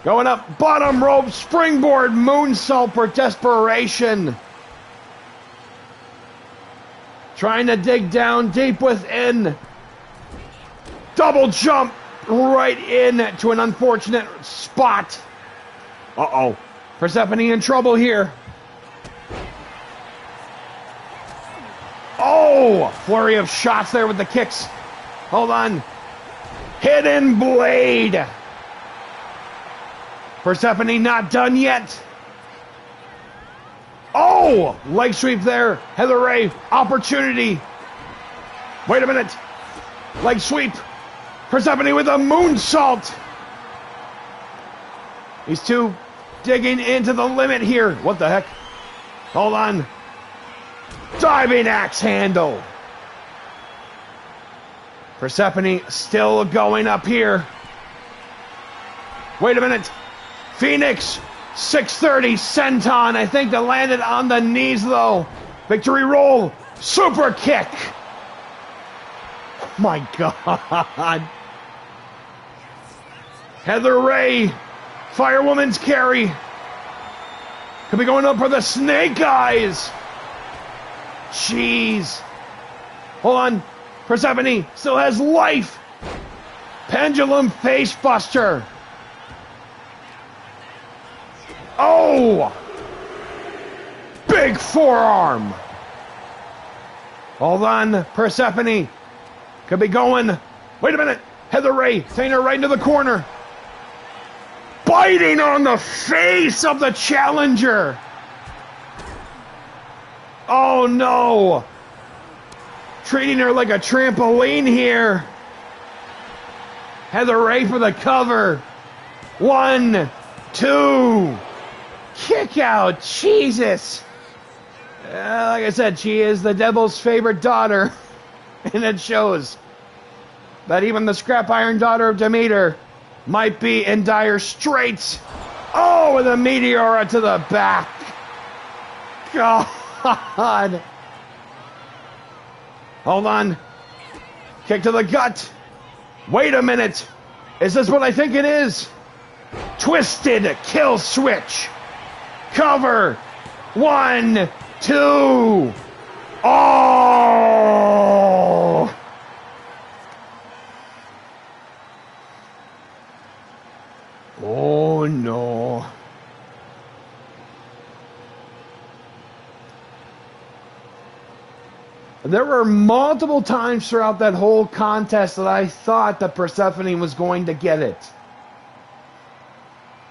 Going up, bottom rope, springboard, moonsault for desperation. Trying to dig down deep within. Double jump right into an unfortunate spot. Uh-oh. Persephone in trouble here. Oh, flurry of shots there with the kicks. Hold on. Hidden blade. Persephone not done yet. Oh, leg sweep there. Heather Ray, opportunity. Wait a minute. Leg sweep. Persephone with a moonsault. These two digging into the limit here. What the heck? Hold on. Diving axe handle. Persephone still going up here. Wait a minute. Phoenix 630 senton. I think that landed on the knees though. Victory roll. Super kick. Oh my God. Heather Ray. Firewoman's carry. Could be going up for the snake eyes. Jeez. Hold on. Persephone still has life. Pendulum face buster. Oh! Big forearm. Hold on. Persephone could be going. Wait a minute. Heather Ray taking her right into the corner. Biting on the face of the challenger. Oh no. Treating her like a trampoline here. Heather Ray for the cover. 1, 2. Kick out. Jesus. Like I said, she is the devil's favorite daughter. And it shows that even the scrap iron daughter of Demeter might be in dire straits. Oh, with a meteora to the back. God. Hold on. Kick to the gut. Wait a minute. Is this what I think it is? Twisted kill switch. Cover. 1, 2. Oh! Oh no. There were multiple times throughout that whole contest that I thought that Persephone was going to get it.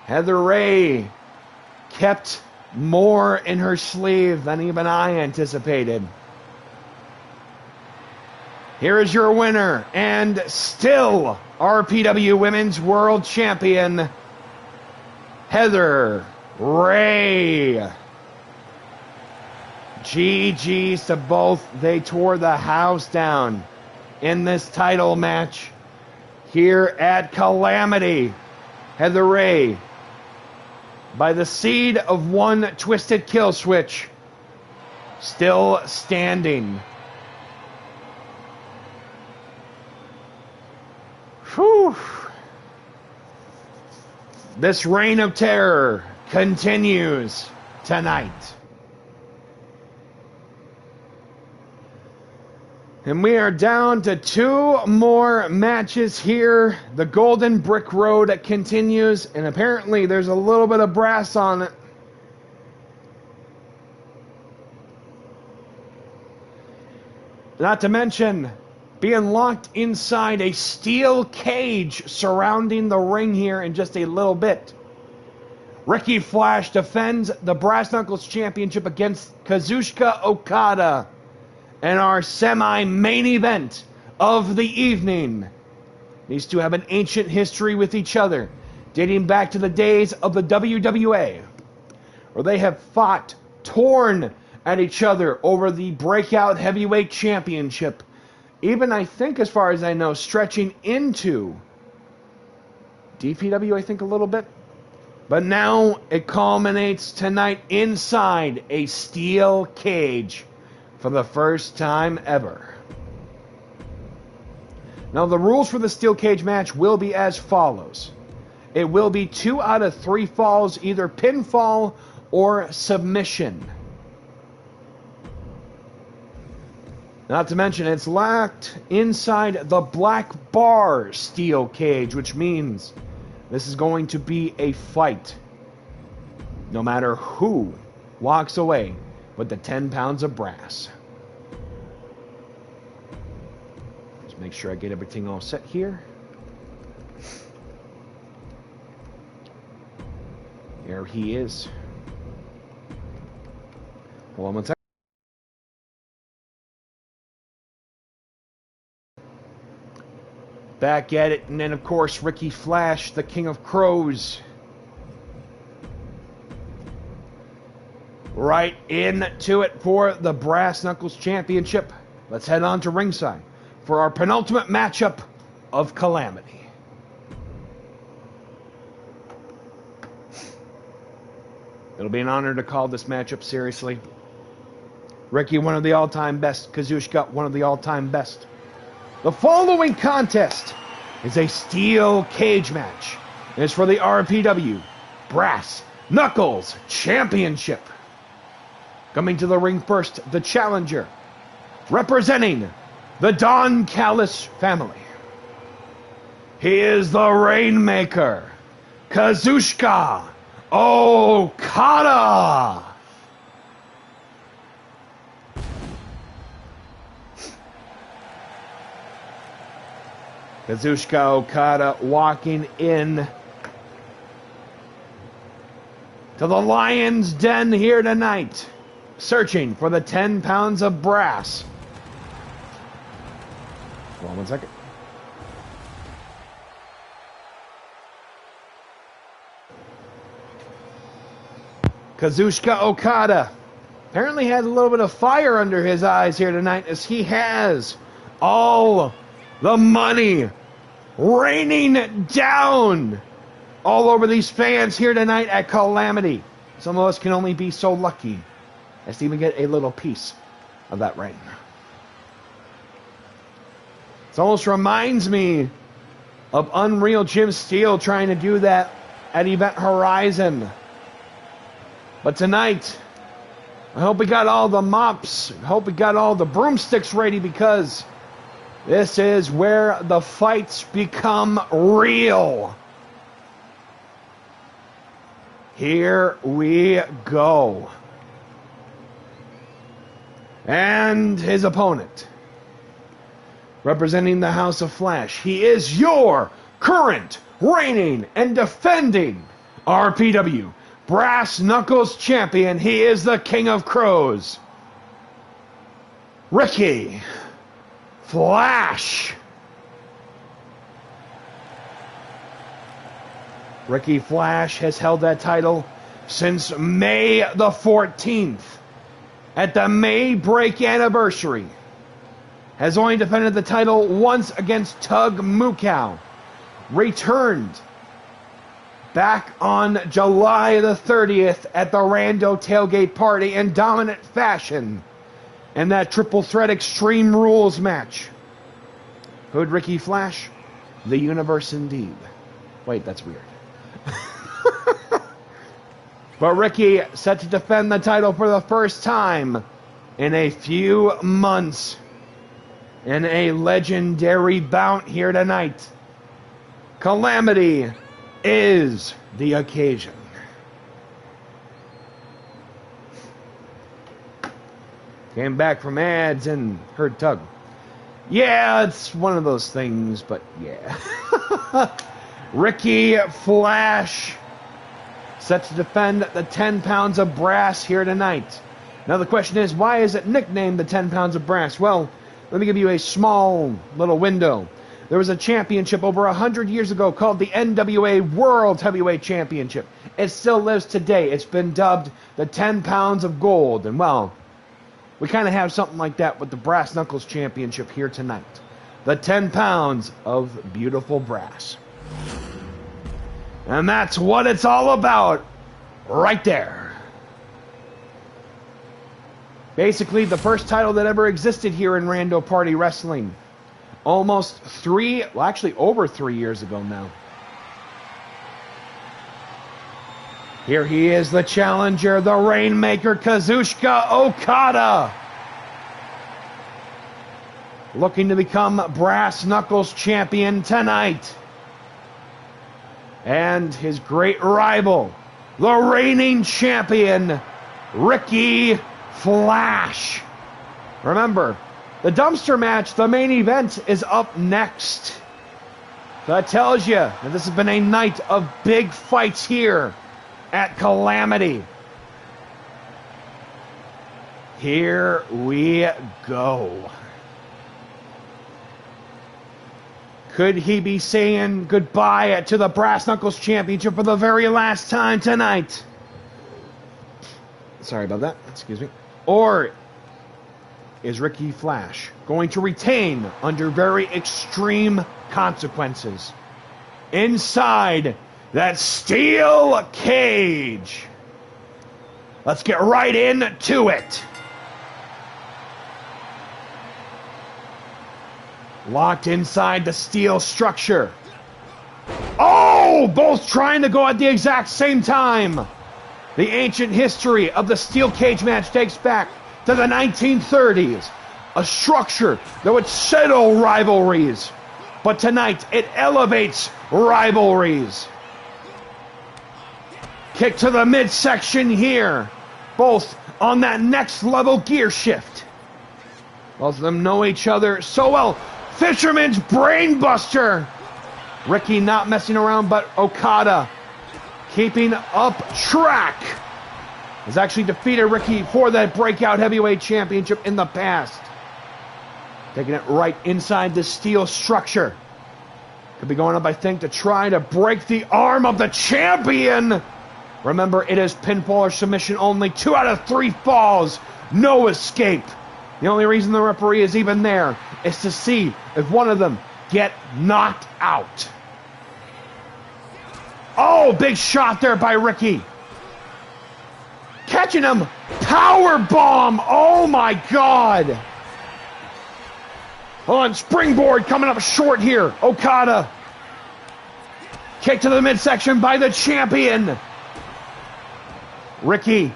Heather Ray kept more in her sleeve than even I anticipated. Here is your winner, and still RPW Women's World Champion, Heather Ray. GG's to both. They tore the house down in this title match here at Calamity. Heather Ray by the seed of one twisted kill switch. Still standing. Whew. This reign of terror continues tonight. And we are down to 2 more matches here. The Golden Brick Road continues, and apparently there's a little bit of brass on it. Not to mention being locked inside a steel cage surrounding the ring here in just a little bit. Ricky Flash defends the Brass Knuckles Championship against Kazuchika Okada in our semi-main event of the evening. These two have an ancient history with each other, dating back to the days of the WWA, where they have fought, torn at each other over the Breakout Heavyweight Championship. Even, I think, as far as I know, stretching into DPW, I think, a little bit. But now it culminates tonight inside a steel cage for the first time ever. Now, the rules for the steel cage match will be as follows. It will be 2 out of 3 falls, either pinfall or submission. Not to mention, it's locked inside the black bar steel cage, which means this is going to be a fight. No matter who walks away with the 10 pounds of brass. Just make sure I get everything all set here. There he is. Hold on one second. Back at it, and then of course Ricky Flash, the King of Crows. Right into it for the Brass Knuckles Championship. Let's head on to ringside for our penultimate matchup of Calamity. It'll be an honor to call this matchup seriously. Ricky, one of the all-time best. Kazuchika, one of the all-time best. The following contest is a steel cage match. It's for the RPW Brass Knuckles Championship. Coming to the ring first, the challenger, representing the Don Callis family. He is the Rainmaker, Kazuchika Okada. Kazuchika Okada walking in to the Lion's Den here tonight, searching for the 10 pounds of brass. Hold on one second. Kazuchika Okada apparently has a little bit of fire under his eyes here tonight, as he has all the money raining down all over these fans here tonight at Calamity. Some of us can only be so lucky as to even get a little piece of that rain. It almost reminds me of Unreal Jim Steele trying to do that at Event Horizon. But tonight, I hope we got all the mops. I hope we got all the broomsticks ready, because this is where the fights become real. Here we go. And his opponent, representing the House of Flash, he is your current, reigning, and defending RPW Brass Knuckles Champion. He is the King of Crows, Ricky Flash. Ricky Flash has held that title since May the 14th. At the May break anniversary, has only defended the title once against Tug Moocow. Returned back on July the 30th at the Rando Tailgate Party in dominant fashion in that triple threat Extreme Rules match. Who'd Ricky Flash? The Universe indeed. Wait, that's weird. But Ricky set to defend the title for the first time in a few months in a legendary bout here tonight. Calamity is the occasion. Came back from ads and heard Tug. Yeah, it's one of those things, but yeah. Ricky Flash set to defend the 10 pounds of brass here tonight. Now the question is, why is it nicknamed the 10 pounds of brass? Well, let me give you a small little window. There was a championship over 100 years ago called the NWA World Heavyweight Championship. It still lives today. It's been dubbed the 10 pounds of gold. And well, we kind of have something like that with the Brass Knuckles Championship here tonight. The 10 pounds of beautiful brass. And that's what it's all about right there. Basically, the first title that ever existed here in Rando Party Wrestling. Almost over 3 years ago now. Here he is, the challenger, the Rainmaker, Kazuchika Okada. Looking to become Brass Knuckles champion tonight. And his great rival, the reigning champion, Ricky Flash. Remember, the dumpster match, the main event, is up next. That tells you that this has been a night of big fights here at Calamity. Here we go. Could he be saying goodbye to the Brass Knuckles Championship for the very last time tonight? Sorry about that. Excuse me. Or is Ricky Flash going to retain under very extreme consequences inside that steel cage? Let's get right into it. Locked inside the steel structure. Oh, both trying to go at the exact same time. The ancient history of the steel cage match takes back to the 1930s. A structure that would settle rivalries. But tonight, it elevates rivalries. Kick to the midsection here. Both on that next level gear shift. Both of them know each other so well. Fisherman's Brainbuster. Ricky not messing around, but Okada keeping up track. Has actually defeated Ricky for that breakout heavyweight championship in the past. Taking it right inside the steel structure. Could be going up, I think, to try to break the arm of the champion. Remember, it is pinfall or submission only. 2 out of 3 falls. No escape. The only reason the referee is even there is to see if one of them get knocked out. Oh, big shot there by Ricky. Catching him. Power bomb. Oh, my God. On springboard coming up short here. Okada. Kick to the midsection by the champion. Ricky.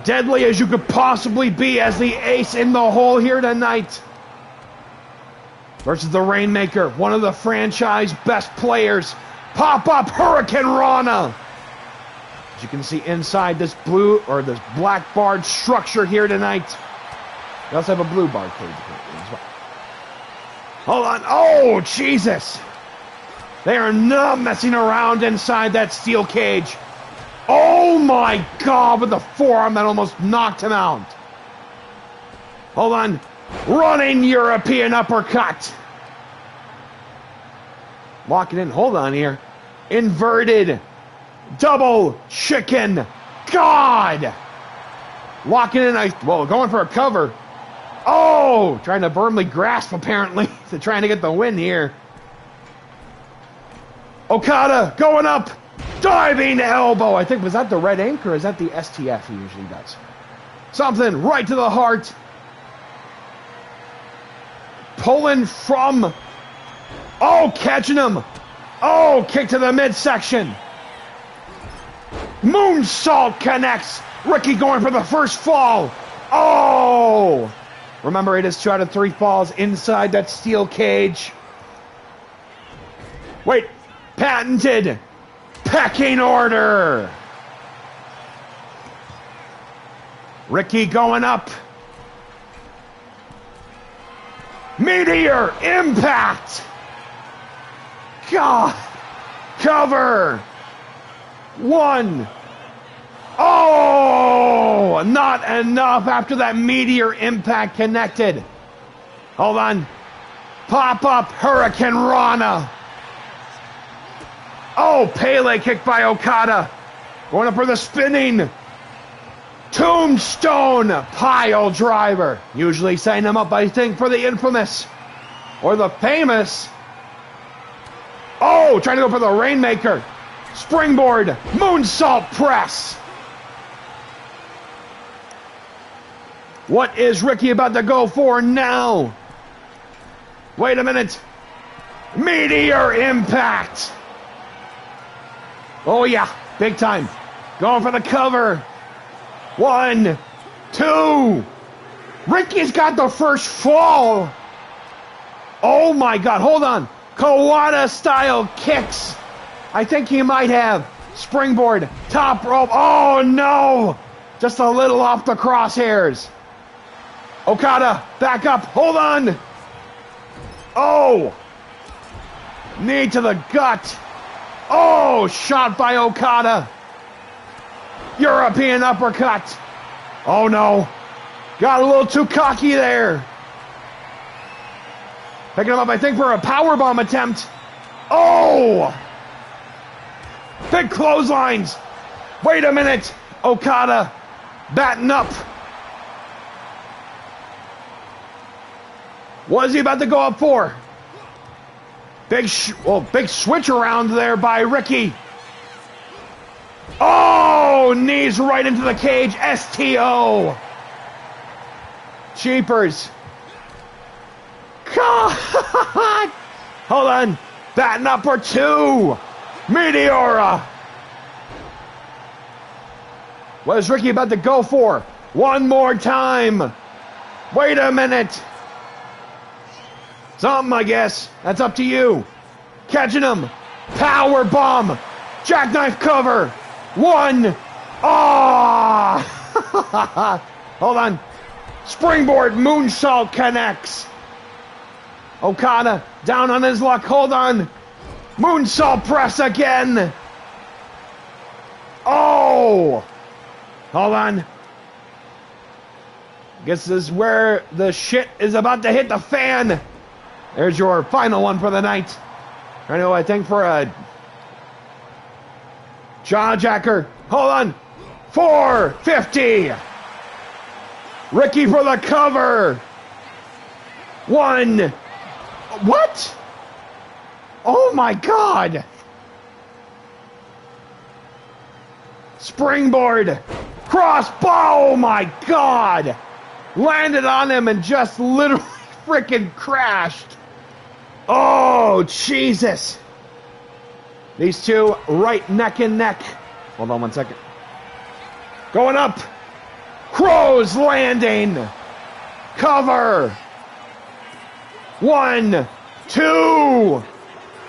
Deadly as you could possibly be as the ace in the hole here tonight. Versus the Rainmaker, one of the franchise best players. Pop-up Hurricane Rana. As you can see inside this this black barred structure here tonight. We also have a blue bar cage as well. Hold on. Oh, Jesus. They are not messing around inside that steel cage. Oh my God, with the forearm that almost knocked him out. Hold on. Running European uppercut. Lock it in. Hold on here. Inverted. Double chicken. God. Locking in. Going for a cover. Oh, trying to firmly grasp apparently. Trying to get the win here. Okada going up. Diving elbow. I think, was that the red ink or is that the STF he usually does? Something right to the heart. Pulling from. Oh, catching him. Oh, kick to the midsection. Moonsault connects. Ricky going for the first fall. Oh. Remember, it is 2 out of 3 falls inside that steel cage. Wait. Patented. Pecking order. Ricky going up. Meteor impact. God. Cover. 1. Oh, not enough after that meteor impact connected. Hold on. Pop up Hurricane Rana. Oh, Pele kick by Okada. Going up for the spinning. Tombstone pile driver. Usually setting him up, I think, for the infamous or the famous. Oh, trying to go for the Rainmaker. Springboard. Moonsault press. What is Ricky about to go for now? Wait a minute. Meteor impact. Oh, yeah. Big time. Going for the cover. 1, 2. Ricky's got the first fall. Oh, my God. Hold on. Kawada style kicks. I think he might have. Springboard. Top rope. Oh, no. Just a little off the crosshairs. Okada. Back up. Hold on. Oh. Knee to the gut. Oh, shot by Okada. European uppercut. Oh, no. Got a little too cocky there. Picking him up, I think, for a powerbomb attempt. Oh! Big clotheslines. Wait a minute. Okada batting up. What is he about to go up for? Big switch around there by Ricky. Oh, knees right into the cage. STO. Cheapers. God. Hold on. Batting up for 2. Meteora. What is Ricky about to go for? One more time. Wait a minute. Something, I guess. That's up to you. Catching him. Power bomb. Jackknife cover. 1. Ah! Hold on. Springboard moonsault connects. Okada down on his luck. Hold on. Moonsault press again. Oh! Hold on. Guess this is where the shit is about to hit the fan. There's your final one for the night. I know, I think for a jawjacker. Hold on. 450. Ricky for the cover. 1. What? Oh my God. Springboard. Cross. Oh my God. Landed on him and just literally freaking crashed. Oh, Jesus. These two right neck and neck. Hold on 1 second. Going up. Crow's landing. Cover. 1, 2.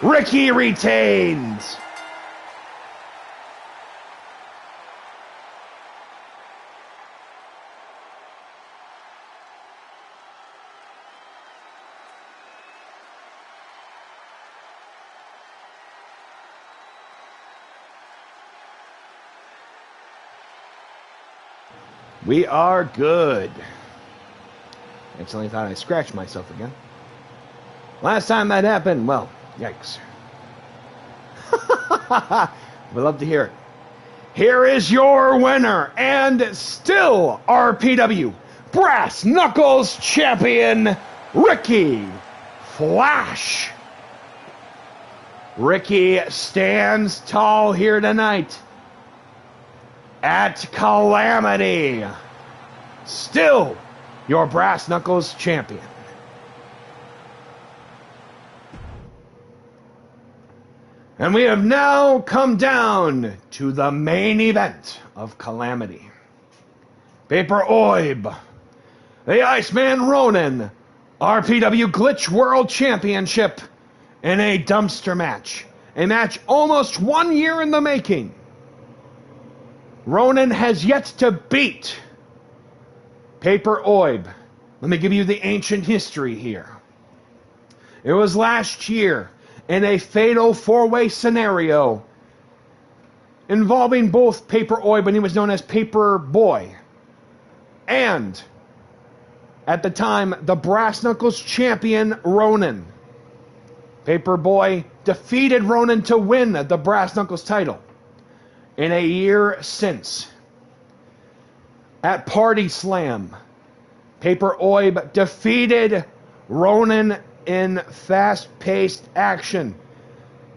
Ricky retains. We are good. Actually thought I scratched myself again. Last time that happened, well, yikes. We'd love to hear it. Here is your winner, and still RPW Brass Knuckles Champion, Ricky Flash Ricky stands tall here tonight at Calamity. Still your Brass Knuckles champion. And we have now come down to the main event of Calamity. Paper Oib, the Iceman Ronin-RPW Glitch World Championship in a dumpster match. A match almost 1 year in the making. Ronin has yet to beat Paper Oib. Let me give you the ancient history here. It was last year in a fatal four-way scenario involving both Paper Oib, when he was known as Paper Boy, and at the time the Brass Knuckles champion Ronin. Paper Boy defeated Ronin to win the Brass Knuckles title in a year since. At Party Slam, Paper Oib defeated Ronin in fast-paced action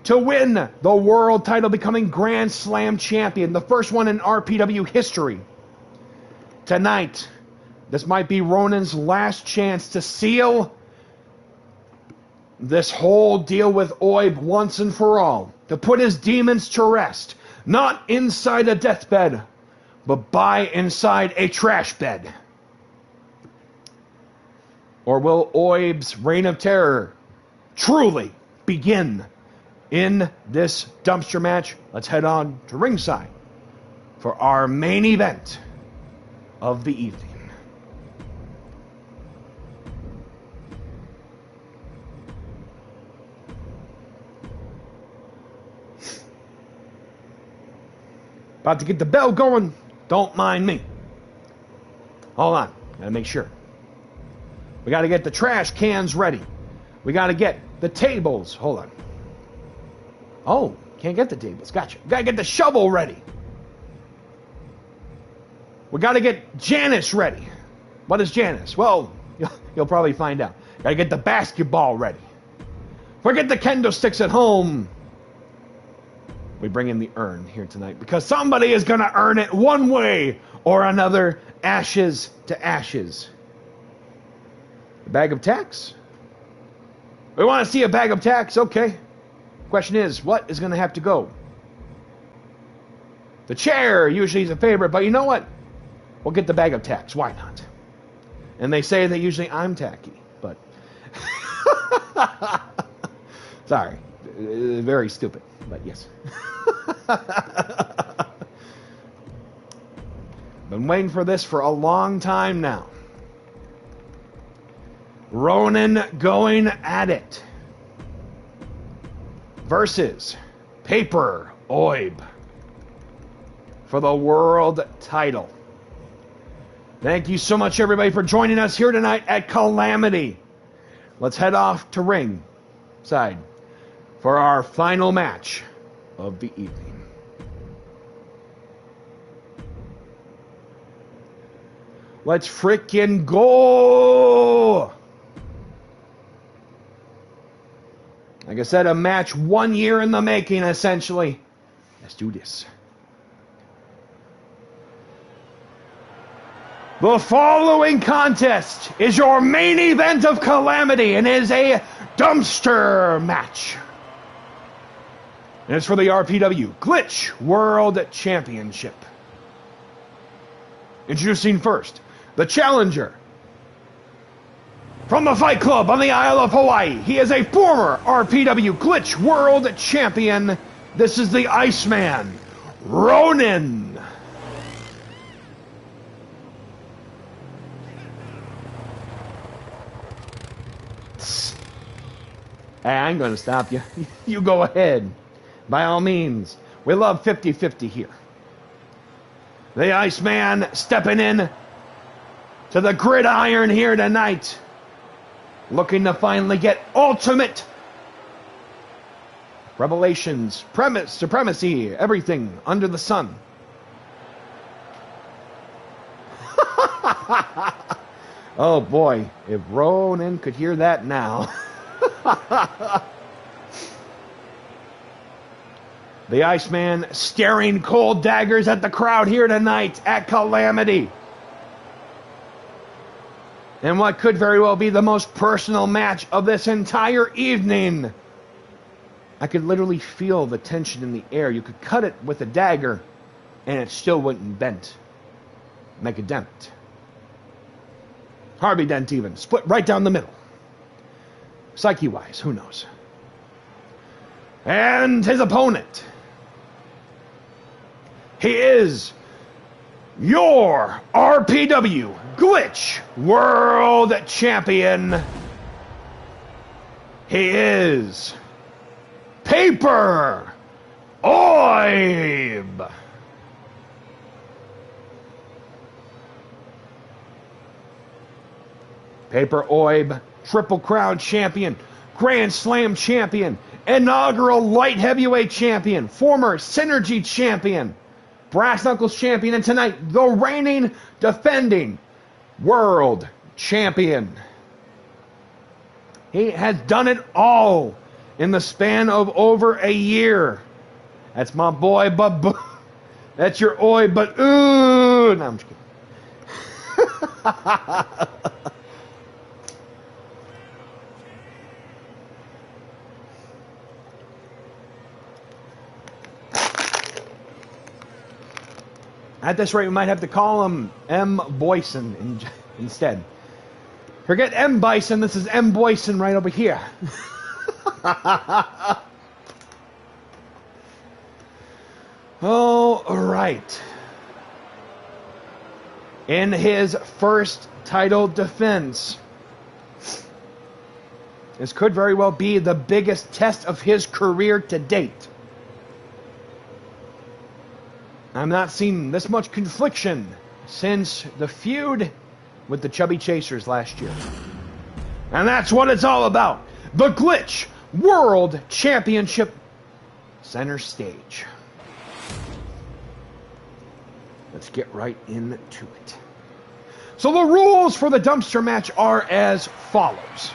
to win the world title, becoming Grand Slam champion, the first one in RPW history. Tonight, this might be Ronin's last chance to seal this whole deal with Oib once and for all, to put his demons to rest, not inside a deathbed, but by inside a trash bed. Or will Oib's reign of terror truly begin in this dumpster match? Let's head on to ringside for our main event of the evening. About to get the bell going. Don't mind me. Hold on. Gotta make sure. We got to get the trash cans ready. We got to get the tables. Hold on. Oh, can't get the tables. Gotcha. Got to get the shovel ready. We got to get Janice ready. What is Janice? Well, you'll probably find out. Got to get the basketball ready. Forget the kendo sticks at home. We bring in the urn here tonight because somebody is going to earn it one way or another. Ashes to ashes. A bag of tacks? We want to see a bag of tacks? Okay. Question is, what is going to have to go? The chair usually is a favorite, but you know what? We'll get the bag of tacks. Why not? And they say that usually I'm tacky, but... Sorry. Very stupid, but yes. Been waiting for this for a long time now. Ronin going at it versus Paper Oib for the world title. Thank you so much, everybody, for joining us here tonight at Calamity. Let's head off to ringside for our final match of the evening. Let's frickin' go! Like I said, a match 1 year in the making, essentially. Let's do this. The following contest is your main event of Calamity and is a dumpster match. And it's for the RPW Glitch World Championship. Introducing first, the challenger. From the Fight Club on the Isle of Hawaii, he is a former RPW Glitch World Champion. This is the Iceman, Ronin. Hey, I ain't gonna stop you. You go ahead. By all means. We love 50-50 here. The Iceman stepping in to the gridiron here tonight. Looking to finally get ultimate revelations, supremacy, everything under the sun. Oh boy, if Ronin could hear that now. The Iceman staring cold daggers at the crowd here tonight at Calamity. And what could very well be the most personal match of this entire evening. I could literally feel the tension in the air. You could cut it with a dagger and it still wouldn't bend. Make a dent. Hardly dent even. Split right down the middle. Psyche-wise, who knows? And his opponent. He is your RPW Glitch World Champion. He is Paper Oib. Paper Oib, Triple Crown Champion, Grand Slam Champion, inaugural Light Heavyweight Champion, former Synergy Champion, Brass Knuckles Champion, and tonight, the reigning, defending World Champion. He has done it all in the span of over a year. That's my boy, but that's your oi, but ooh. No, I'm just kidding. At this rate, we might have to call him M. Boyson instead. Forget M. Bison, this is M. Boyson right over here. All right. In his first title defense, this could very well be the biggest test of his career to date. I'm not seeing this much confliction since the feud with the Chubby Chasers last year. And that's what it's all about. The Glitch World Championship center stage. Let's get right into it. So the rules for the dumpster match are as follows.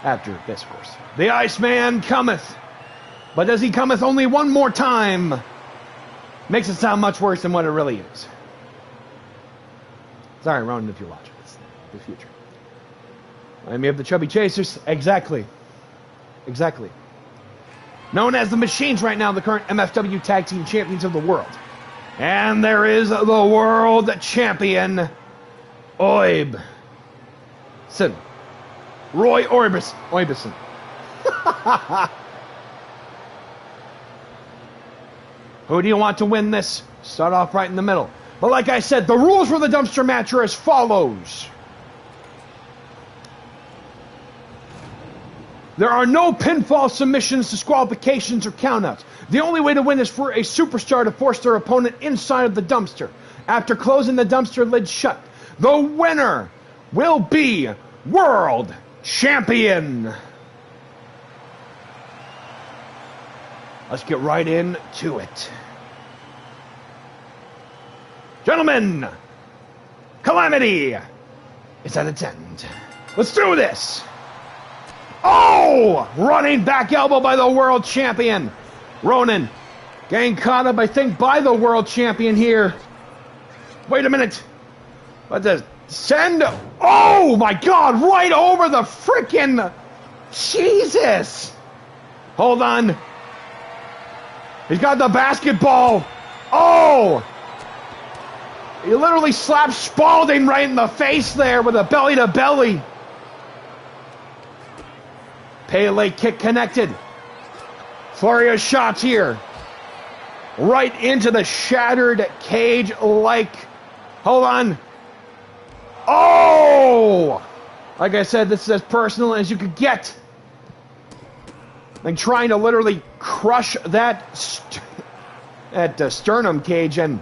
After this, of course. The Iceman cometh. But does he cometh only one more time? Makes it sound much worse than what it really is. Sorry, Ronin, if you're watching. It's the future. I mean, of the Chubby Chasers. Exactly. Exactly. Known as the Machines right now, the current MFW Tag Team Champions of the world. And there is the World Champion, Oib. Roy Orbison. Who do you want to win this? Start off right in the middle. But like I said, the rules for the dumpster match are as follows. There are no pinfall submissions, disqualifications, or countouts. The only way to win is for a superstar to force their opponent inside of the dumpster. After closing the dumpster lid shut, the winner will be World Champion. Let's get right into it. Gentlemen, Calamity is at its end. Let's do this. Oh! Running back elbow by the World Champion. Ronin getting caught up, I think, by the World Champion here. Wait a minute. But the send... Oh, my God. Right over the frickin'... Jesus. Hold on. He's got the basketball. Oh! He literally slapped Spalding right in the face there with a belly-to-belly. Pele kick connected. Flurry of shots here. Right into the shattered cage like... Hold on. Oh! Like I said, this is as personal as you could get. Like trying to literally crush that sternum cage and...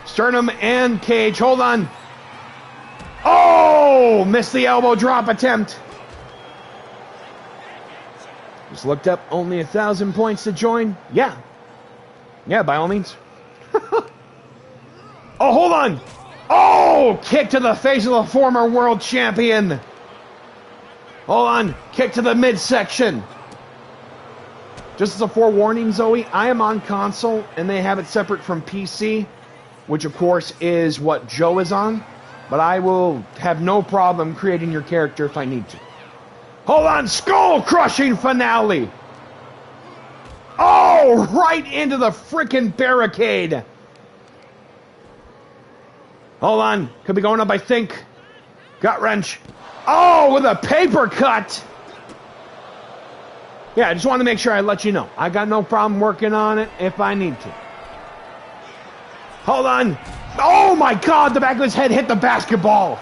Sternum and cage. Hold on. Oh! Missed the elbow drop attempt. Just looked up, only 1,000 points to join. Yeah. Yeah, by all means. Oh, hold on. Oh! Kick to the face of the former world champion. Hold on. Kick to the midsection. Just as a forewarning, Zoe, I am on console, and they have it separate from PC, which of course is what Joe is on, but I will have no problem creating your character if I need to. Hold on, skull-crushing finale! Oh, right into the frickin' barricade! Hold on, could be going up, I think. Gut wrench. Oh, with a paper cut! Yeah, I just wanted to make sure I let you know. I got no problem working on it if I need to. Hold on. Oh my God, the back of his head hit the basketball.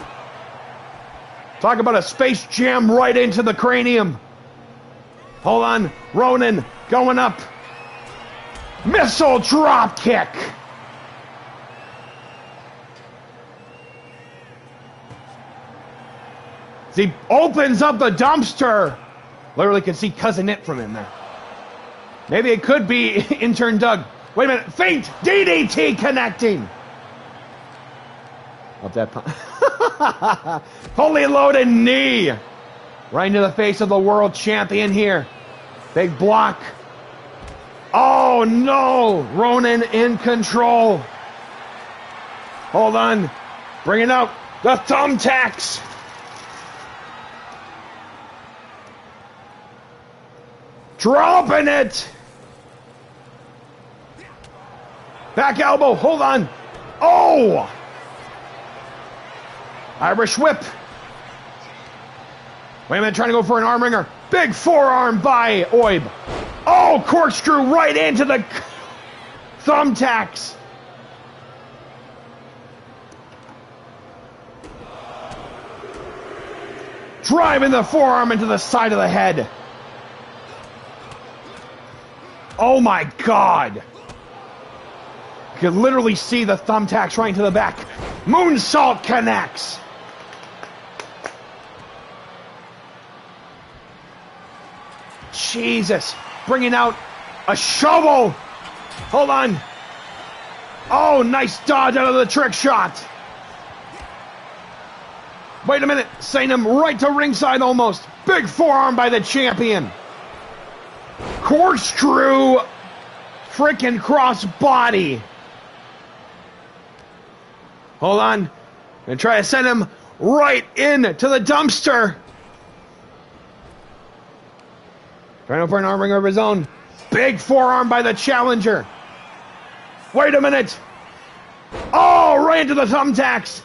Talk about a space jam right into the cranium. Hold on, Ronin going up. Missile drop kick. He opens up the dumpster. Literally can see Cousin It from in there. Maybe it could be intern Doug. Wait a minute. Feint DDT connecting. Up that pump. Fully loaded knee. Right into the face of the world champion here. Big block. Oh no. Ronin in control. Hold on. Bringing out the thumbtacks. Dropping it. Back elbow. Hold on. Oh. Irish whip. Wait a minute. Trying to go for an arm wringer. Big forearm by Oib. Oh, corkscrew right into the thumbtacks. Driving the forearm into the side of the head. Oh my God. You can literally see the thumbtacks right into the back. Moonsault connects. Jesus. Bringing out a shovel. Hold on. Oh, nice dodge out of the trick shot. Wait a minute. Sending him right to ringside almost. Big forearm by the champion. Corkscrew frickin' cross body. Hold on. Gonna try to send him right into the dumpster. Trying for an arm wringer of his own. Big forearm by the challenger. Wait a minute. Oh, right into the thumbtacks.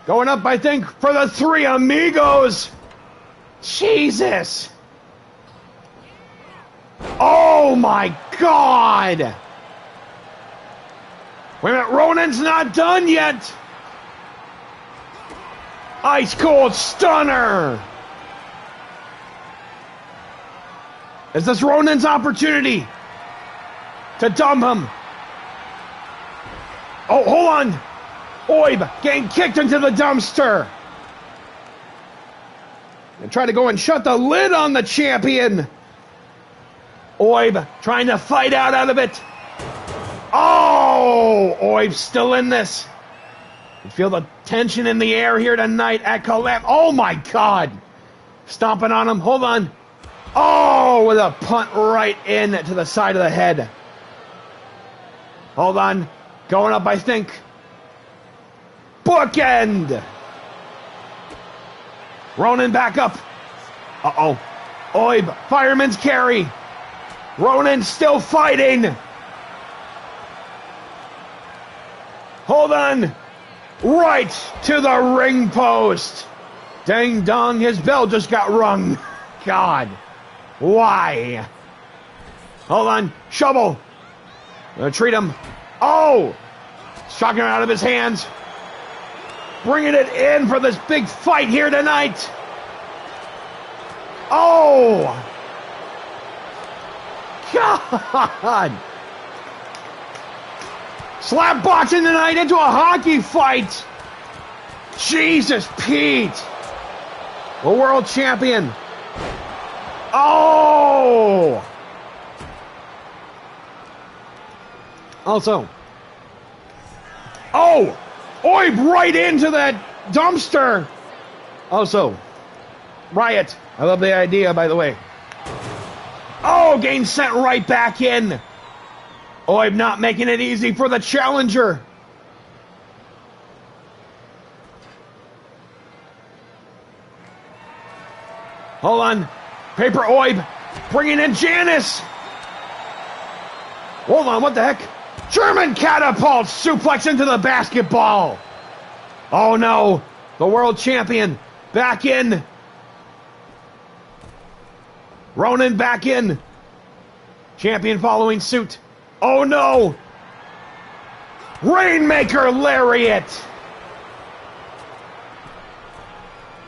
Going up, I think, for the Three Amigos. Jesus. Oh my God! Wait a minute, Ronin's not done yet! Ice cold stunner! Is this Ronin's opportunity to dump him? Oh, hold on! Oib getting kicked into the dumpster! And try to go and shut the lid on the champion! Oib trying to fight out of it. Oh, Oib's still in this. You feel the tension in the air here tonight at Calamity. Oh my God. Stomping on him. Hold on. Oh, with a punt right in to the side of the head. Hold on. Going up, I think. Bookend. Ronin back up. Uh-oh. Oib, fireman's carry. Ronin still fighting. Hold on. Right to the ring post. Dang dong, his bell just got rung. God. Why? Hold on. Shovel. Gonna treat him. Oh! Shocking him out of his hands. Bringing it in for this big fight here tonight. Oh! God! Slap boxing tonight into a hockey fight. Jesus, Pete. The world champion. Oh! Also. Oh! Oib right into that dumpster. Also. Riot. I love the idea, by the way. Oh! Oh, getting sent right back in. Oib not making it easy for the challenger. Hold on. Paper Oib bringing in Janice. Hold on, what the heck? German catapult suplex into the basketball. Oh no, the world champion back in. Ronin back in. Champion following suit. Oh no. Rainmaker Lariat.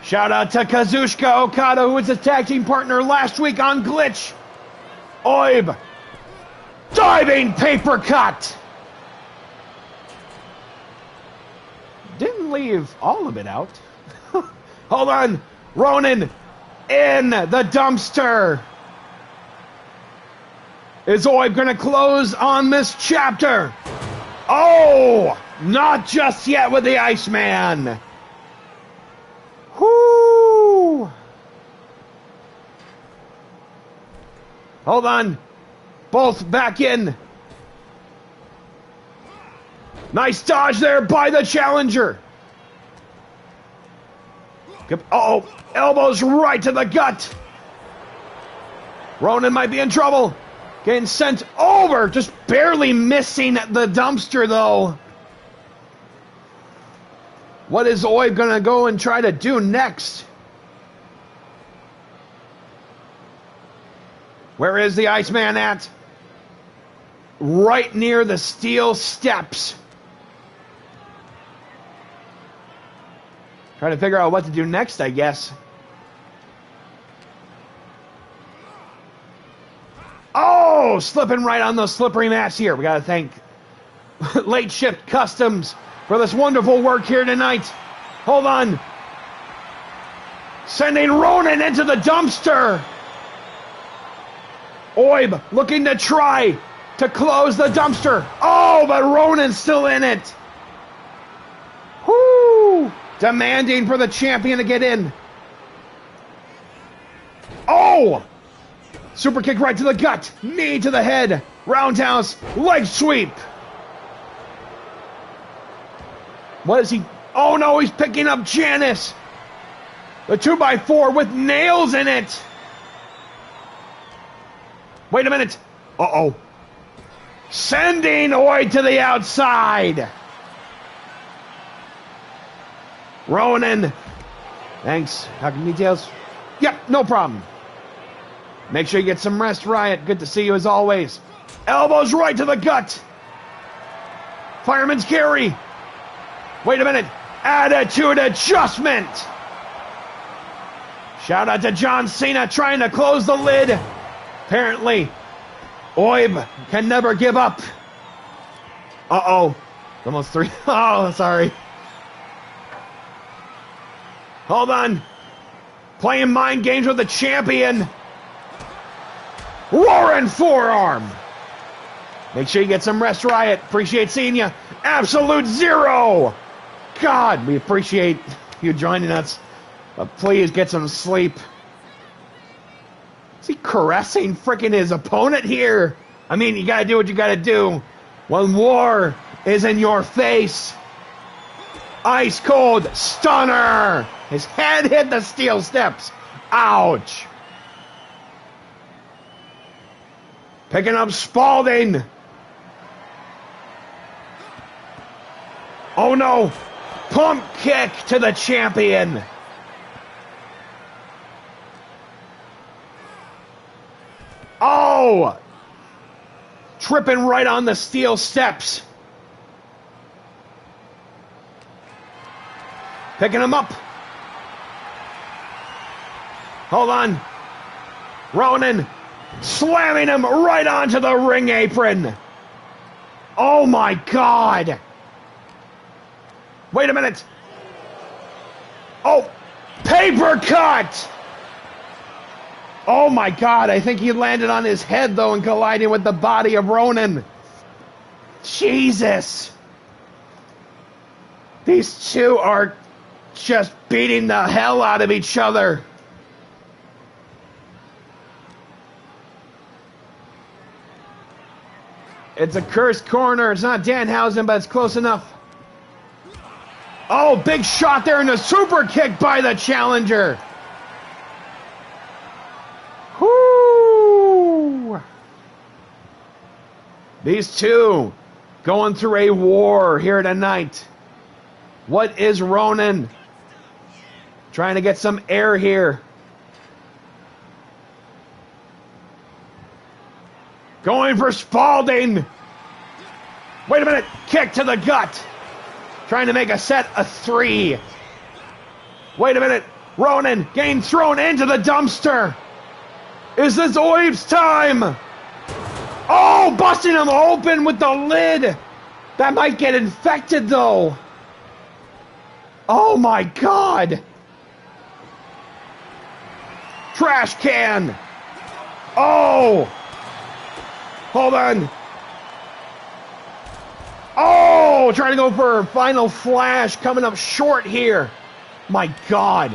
Shout out to Kazuchika Okada, who was a tag team partner last week on Glitch. Oib. Diving paper cut. Didn't leave all of it out. Hold on. Ronin in the dumpster. Is Oib going to close on this chapter? Oh, not just yet with the Iceman. Whoo! Hold on. Both back in. Nice dodge there by the challenger. Uh-oh. Elbows right to the gut. Ronin might be in trouble. Getting sent over. Just barely missing the dumpster, though. What is Oib going to go and try to do next? Where is the Iceman at? Right near the steel steps. Trying to figure out what to do next, I guess. Oh, slipping right on those slippery mats here. We got to thank Late Shift Customs for this wonderful work here tonight. Hold on. Sending Ronin into the dumpster. Oib looking to try to close the dumpster. Oh, but Ronin's still in it. Whoo! Demanding for the champion to get in. Oh! Super kick right to the gut. Knee to the head. Roundhouse. Leg sweep. What is he? Oh no, he's picking up Janice. The 2x4 with nails in it. Wait a minute. Uh-oh. Sending Oib to the outside. Ronin. Thanks. Talking details? Yep, no problem. Make sure you get some rest, Riot. Good to see you as always. Elbows right to the gut. Fireman's carry. Wait a minute. Attitude adjustment. Shout out to John Cena trying to close the lid. Apparently, Oib can never give up. Uh-oh. Almost 3. Oh, sorry. Hold on. Playing mind games with the champion. Roaring forearm. Make sure you get some rest, Riot. Appreciate seeing you. Absolute Zero. God, we appreciate you joining us. But please get some sleep. Is he caressing freaking his opponent here? I mean, you gotta do what you gotta do when war is in your face. Ice cold stunner. His head hit the steel steps. Ouch. Picking up Spalding. Oh no. Pump kick to the champion. Oh! Tripping right on the steel steps. Picking him up. Hold on. Ronin slamming him right onto the ring apron. Oh my God. Wait a minute. Oh, paper cut. Oh my God, I think he landed on his head though and colliding with the body of Ronin. Jesus. These two are just beating the hell out of each other. It's a cursed corner. It's not Danhausen, but it's close enough. Oh, big shot there and a super kick by the challenger. Whoo! These two going through a war here tonight. What is Ronin? Trying to get some air here. Going for Spalding. Wait a minute. Kick to the gut. Trying to make a set of 3. Wait a minute. Ronin getting thrown into the dumpster. Is this Oib's time? Oh, busting him open with the lid. That might get infected, though. Oh, my God. Trash can. Oh. Hold on. Oh, trying to go for a final flash. Coming up short here. My God.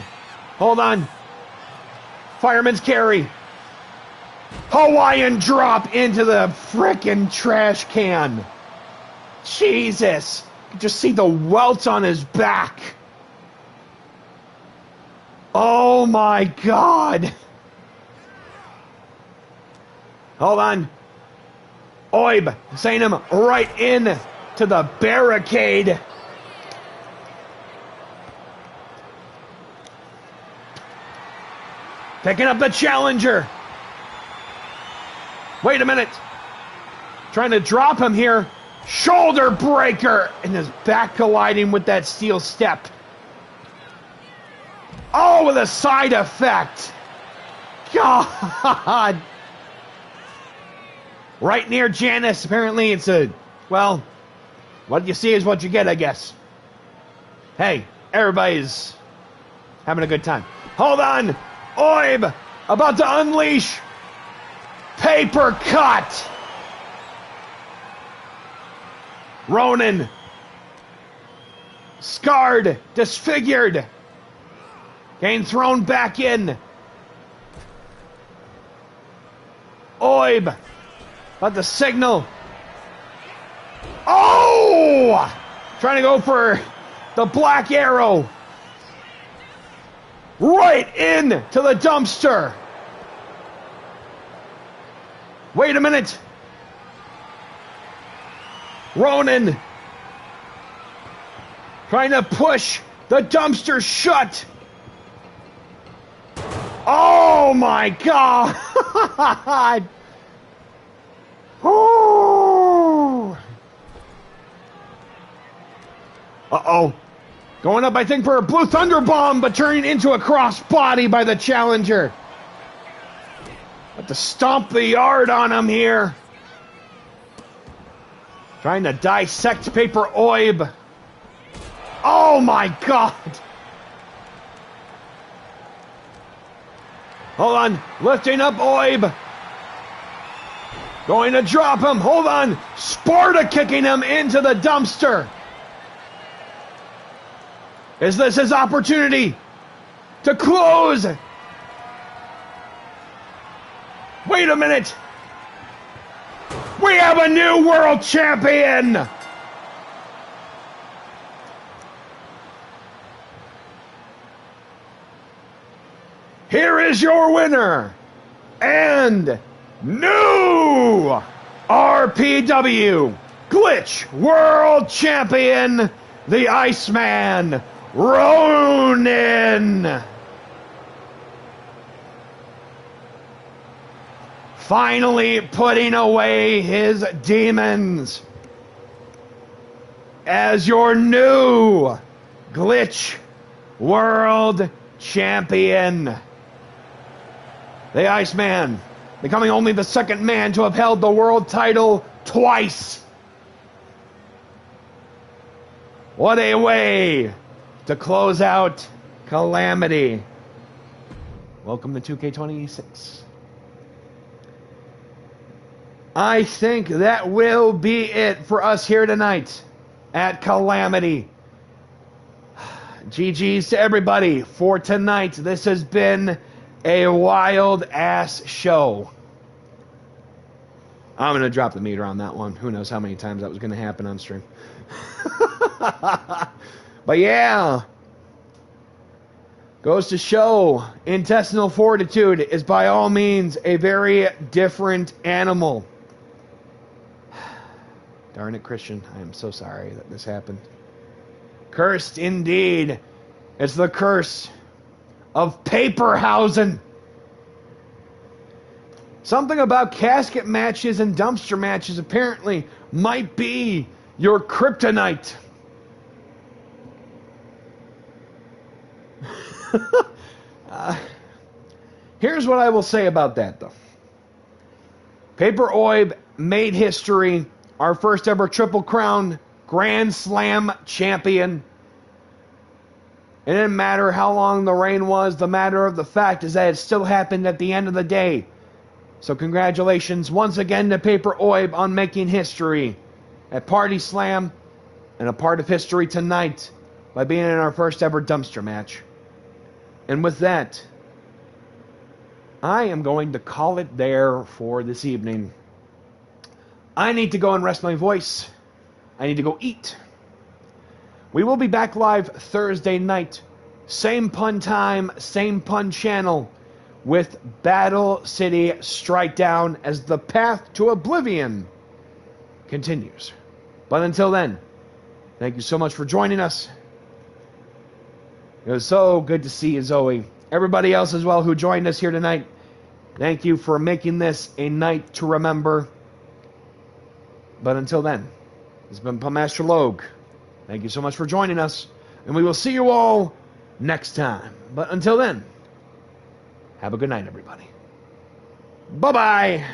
Hold on. Fireman's carry. Hawaiian drop into the frickin' trash can. Jesus. You can just see the welts on his back. Oh my God. Hold on. Oib sending him right in to the barricade. Picking up the challenger. Wait a minute. Trying to drop him here. Shoulder breaker. And his back colliding with that steel step. Oh, with a side effect. God. Right near Janice. Apparently it's a, well, what you see is what you get, I guess. Hey, everybody's having a good time. Hold on. Oib about to unleash. Paper cut. Ronin. Scarred. Disfigured. Getting thrown back in. Oib. About the signal. Oh! Trying to go for the black arrow. Right in to the dumpster. Wait a minute. Ronin. Trying to push the dumpster shut. Oh my God. Ooh. Uh-oh. Going up, I think, for a blue thunder bomb, but turning into a crossbody by the challenger. Have to stomp the yard on him here. Trying to dissect Paper Oib. Oh my God. Hold on. Lifting up Oib. Going to drop him. Hold on. Sparta kicking him into the dumpster. Is this his opportunity to close? Wait a minute. We have a new world champion. Here is your winner and new RPW Glitch World Champion, the Iceman, Ronin. Finally putting away his demons as your new Glitch World Champion. The Iceman, becoming only the second man to have held the world title twice. What a way to close out Calamity. Welcome to 2K26. I think that will be it for us here tonight at Calamity. GG's to everybody for tonight. This has been a wild ass show. I'm going to drop the meter on that one. Who knows how many times that was going to happen on stream. But yeah. Goes to show, intestinal fortitude is by all means a very different animal. Darn it, Christian. I am so sorry that this happened. Cursed indeed. It's the curse of Paperhausen. Something about casket matches and dumpster matches apparently might be your kryptonite. Here's what I will say about that, though. Paper Oib made history. Our first ever Triple Crown Grand Slam champion. It didn't matter how long the reign was. The matter of the fact is that it still happened at the end of the day. So congratulations once again to Paper Oib on making history at Party Slam and a part of history tonight by being in our first ever dumpster match. And with that, I am going to call it there for this evening. I need to go and rest my voice. I need to go eat. We will be back live Thursday night. Same pun time, same pun channel, with Battle City Strike Down as the path to oblivion continues. But until then, thank you so much for joining us. It was so good to see you, Zoe. Everybody else as well who joined us here tonight, thank you for making this a night to remember. But until then, this has been Pumpmaster Logue. Thank you so much for joining us, and we will see you all next time. But until then, have a good night, everybody. Bye-bye.